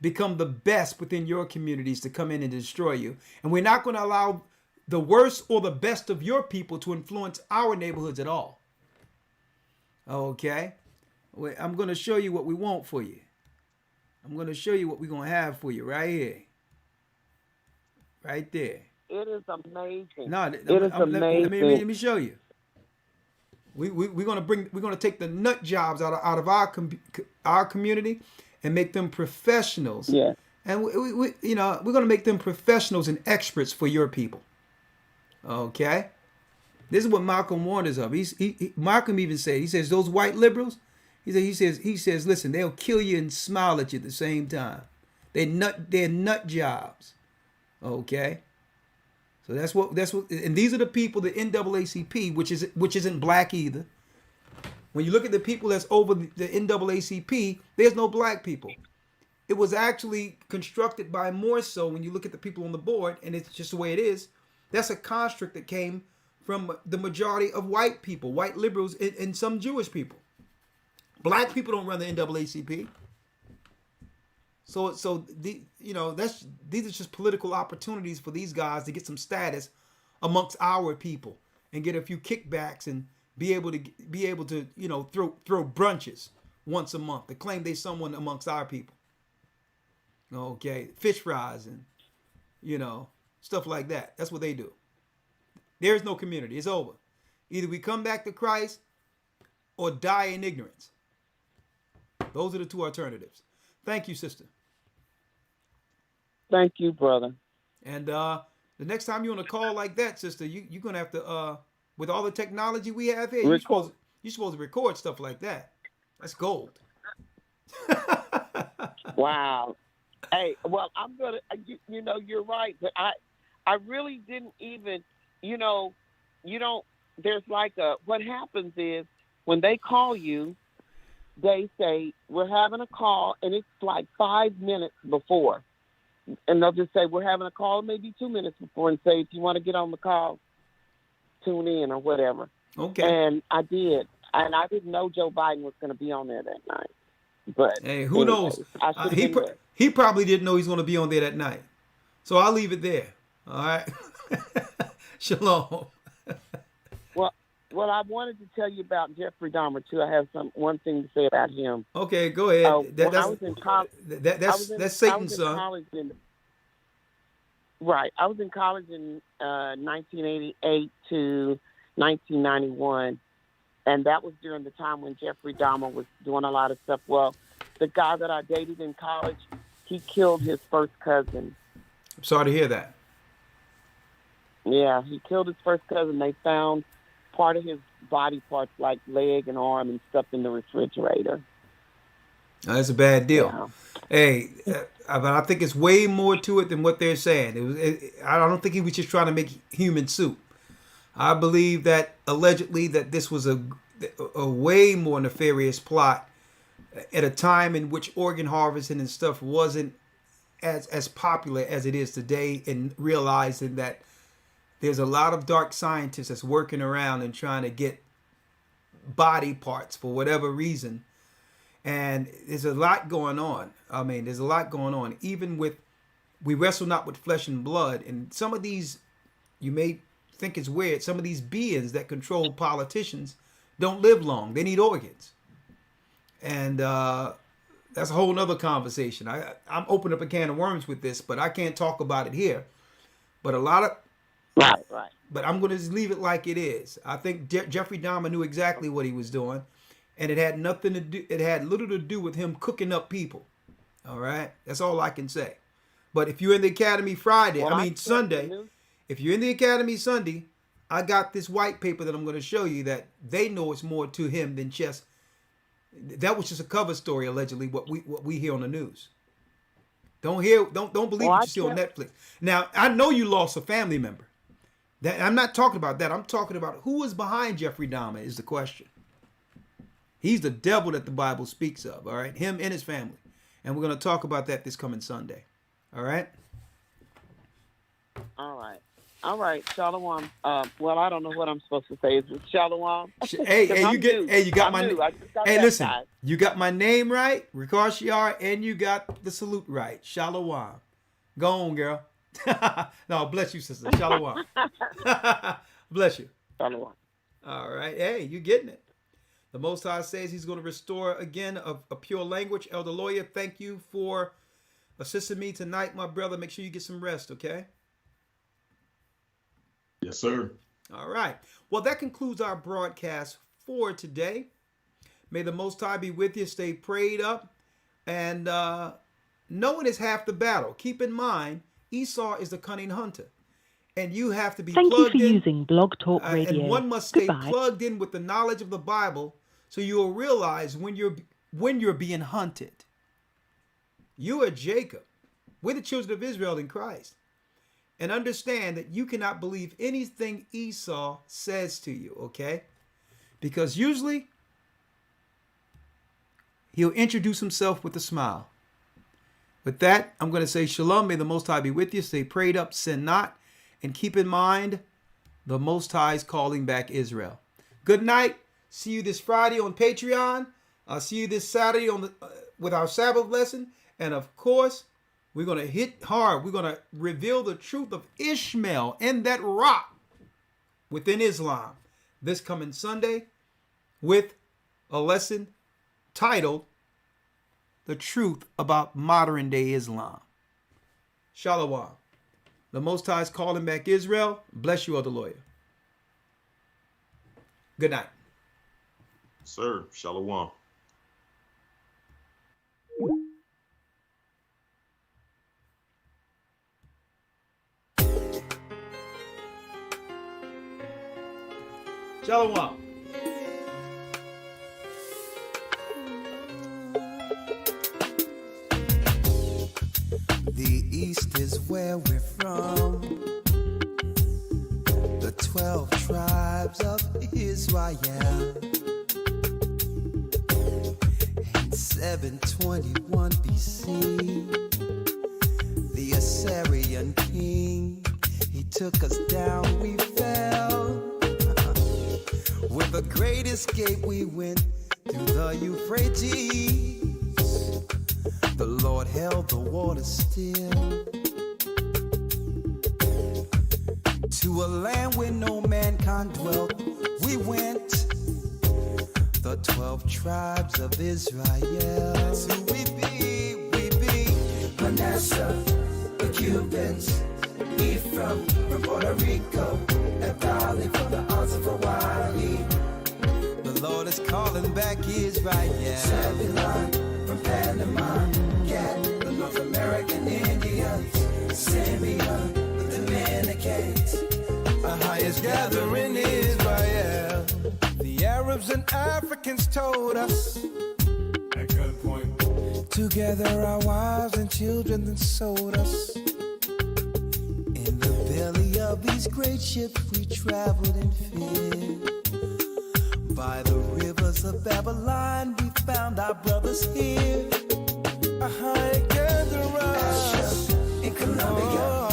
become the best within your communities to come in and destroy you. And we're not going to allow the worst or the best of your people to influence our neighborhoods at all. Okay? I'm going to show you what we want for you. I'm going to show you what we're going to have for you right here. Right there. It is amazing. No, it is amazing. Let me show you. We're gonna take the nut jobs out of our community and make them professionals. Yeah. And we're gonna make them professionals and experts for your people. Okay. This is what Malcolm warned us of. Malcolm even said, he says, those white liberals, he says, listen, they'll kill you and smile at you at the same time. They're nut jobs. Okay. So that's what, and these are the people, the NAACP, which isn't black either. When you look at the people that's over the NAACP, there's no black people. It was actually constructed by more so when you look at the people on the board, and it's just the way it is. That's a construct that came from the majority of white people, white liberals, and some Jewish people. Black people don't run the NAACP. So these are just political opportunities for these guys to get some status amongst our people and get a few kickbacks and be able to throw brunches once a month to claim they someone amongst our people. Okay, fish fries and stuff like that. That's what they do. There's no community. It's over. Either we come back to Christ or die in ignorance. Those are the two alternatives. Thank you, sister. Thank you, brother. And the next time you want to call like that, sister, you're going to have to, with all the technology we have here, you're supposed to record stuff like that. That's gold. Wow. Hey, well, I'm going to, you're right. But I really didn't even, there's like what happens is when they call you, they say, we're having a call, and it's like 5 minutes before. And they'll just say, we're having a call maybe 2 minutes before and say, if you want to get on the call, tune in or whatever. Okay. And I did. And I didn't know Joe Biden was going to be on there that night. But hey, who knows? He probably didn't know he's going to be on there that night. So I'll leave it there. All right. Shalom. Well, I wanted to tell you about Jeffrey Dahmer too. I have one thing to say about him. Okay, go ahead. I was in college. That's Satan's son. Right. I was in college in 1988 to 1991, and that was during the time when Jeffrey Dahmer was doing a lot of stuff. Well, the guy that I dated in college, he killed his first cousin. I'm sorry to hear that. Yeah, he killed his first cousin. They found part of his body parts, like leg and arm and stuff, in the refrigerator. That's a bad deal. Yeah. Hey, but I think it's way more to it than what they're saying. I don't think he was just trying to make human soup. I believe that allegedly that this was a way more nefarious plot at a time in which organ harvesting and stuff wasn't as popular as it is today, and realizing that there's a lot of dark scientists that's working around and trying to get body parts for whatever reason. And there's a lot going on. I mean, there's a lot going on. Even with, we wrestle not with flesh and blood. And some of these, you may think it's weird, some of these beings that control politicians don't live long. They need organs. And that's a whole nother conversation. I'm opening up a can of worms with this, but I can't talk about it here. But a lot of... Right. But I'm going to just leave it like it is. I think Jeffrey Dahmer knew exactly what he was doing. And it had nothing to do, it had little to do with him cooking up people. All right? That's all I can say. But if you're in the Academy Friday, Sunday, if you're in the Academy Sunday, I got this white paper that I'm going to show you that they know it's more to him than just, that was just a cover story, allegedly, what we hear on the news. Don't believe what you see on Netflix. Now, I know you lost a family member. I'm not talking about that. I'm talking about who is behind Jeffrey Dahmer is the question. He's the devil that the Bible speaks of, all right? Him and his family. And we're going to talk about that this coming Sunday. All right? All right. Shalom. Well, I don't know what I'm supposed to say. Is it shalom? You got my name. Hey, listen. You got my name right, Rikar Shiar, and you got the salute right. Shalom. Go on, girl. No, bless you, sister. Shalom. Bless you. Shalom. All right. Hey, you getting it. The Most High says he's going to restore again a pure language. Elder Lawyer, thank you for assisting me tonight, my brother. Make sure you get some rest, okay? Yes, sir. All right. Well, that concludes our broadcast for today. May the Most High be with you. Stay prayed up. And knowing is half the battle. Keep in mind, Esau is the cunning hunter. And you have to be plugged in. Thank you for using Blog Talk Radio. And one must stay plugged in with the knowledge of the Bible, so you'll realize when you're being hunted. You are Jacob. We're the children of Israel in Christ. And understand that you cannot believe anything Esau says to you, okay? Because usually he'll introduce himself with a smile. With that, I'm going to say shalom. May the Most High be with you. Stay prayed up, sin not. And keep in mind, the Most High is calling back Israel. Good night. See you this Friday on Patreon. I'll see you this Saturday with our Sabbath lesson. And of course, we're going to hit hard. We're going to reveal the truth of Ishmael and that rock within Islam this coming Sunday with a lesson titled The Truth About Modern Day Islam. Shalom. The Most High is calling back Israel. Bless you, Elder Lawyer. Good night. Sir, shalom. Shalom. The East is where we're from. The 12 tribes of Israel. In 721 BC, the Assyrian king, he took us down, we fell. With a great escape we went through the Euphrates. The Lord held the water still. To a land where no mankind dwelt, we went. The 12 tribes of Israel. That's who we be. Manasseh, the Cubans, Ephraim from Puerto Rico, and Valley from the Isles of Hawaii. The Lord is calling back Israel. Zebulon from Panama, Gad, the North American Indians, Simeon, the Dominicans, the highest gathering Israel. The Arabs and Africans told us at gunpoint together our wives and children, then sold us. In the belly of these great ships we traveled and fed. By the rivers of Babylon we found our brothers here. Together us in Colombia,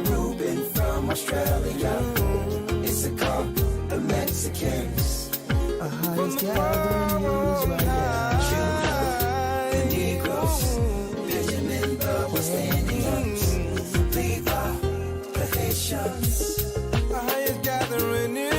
Reuben from Australia, Issachar, the Mexicans, Ohio's gathering Israel, Judah, the Negroes, Benjamin, the West Indians, Levi, the Haitians, Ohio's gathering Israel.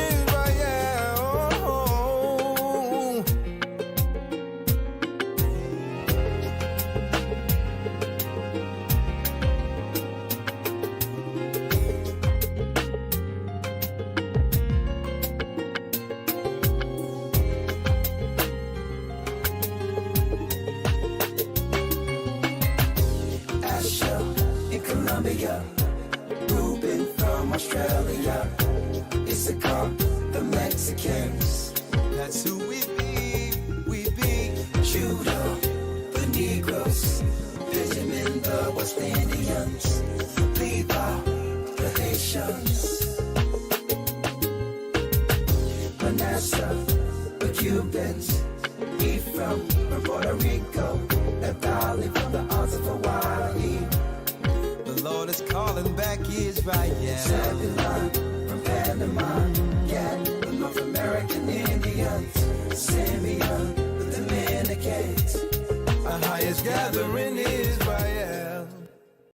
Reuben from Australia, Issachar, the Mexicans. That's who we be, Judah, the Negroes, Benjamin, the West Indians, Levi, the Haitians, Manasseh, the Cubans, Ephraim from Puerto Rico, Naphtali from the Isles of Hawaii. The Lord is calling back Israel. Zebulun from Panama, Gad, the North American Indians, Simeon, the Dominicans. Our highest gathering is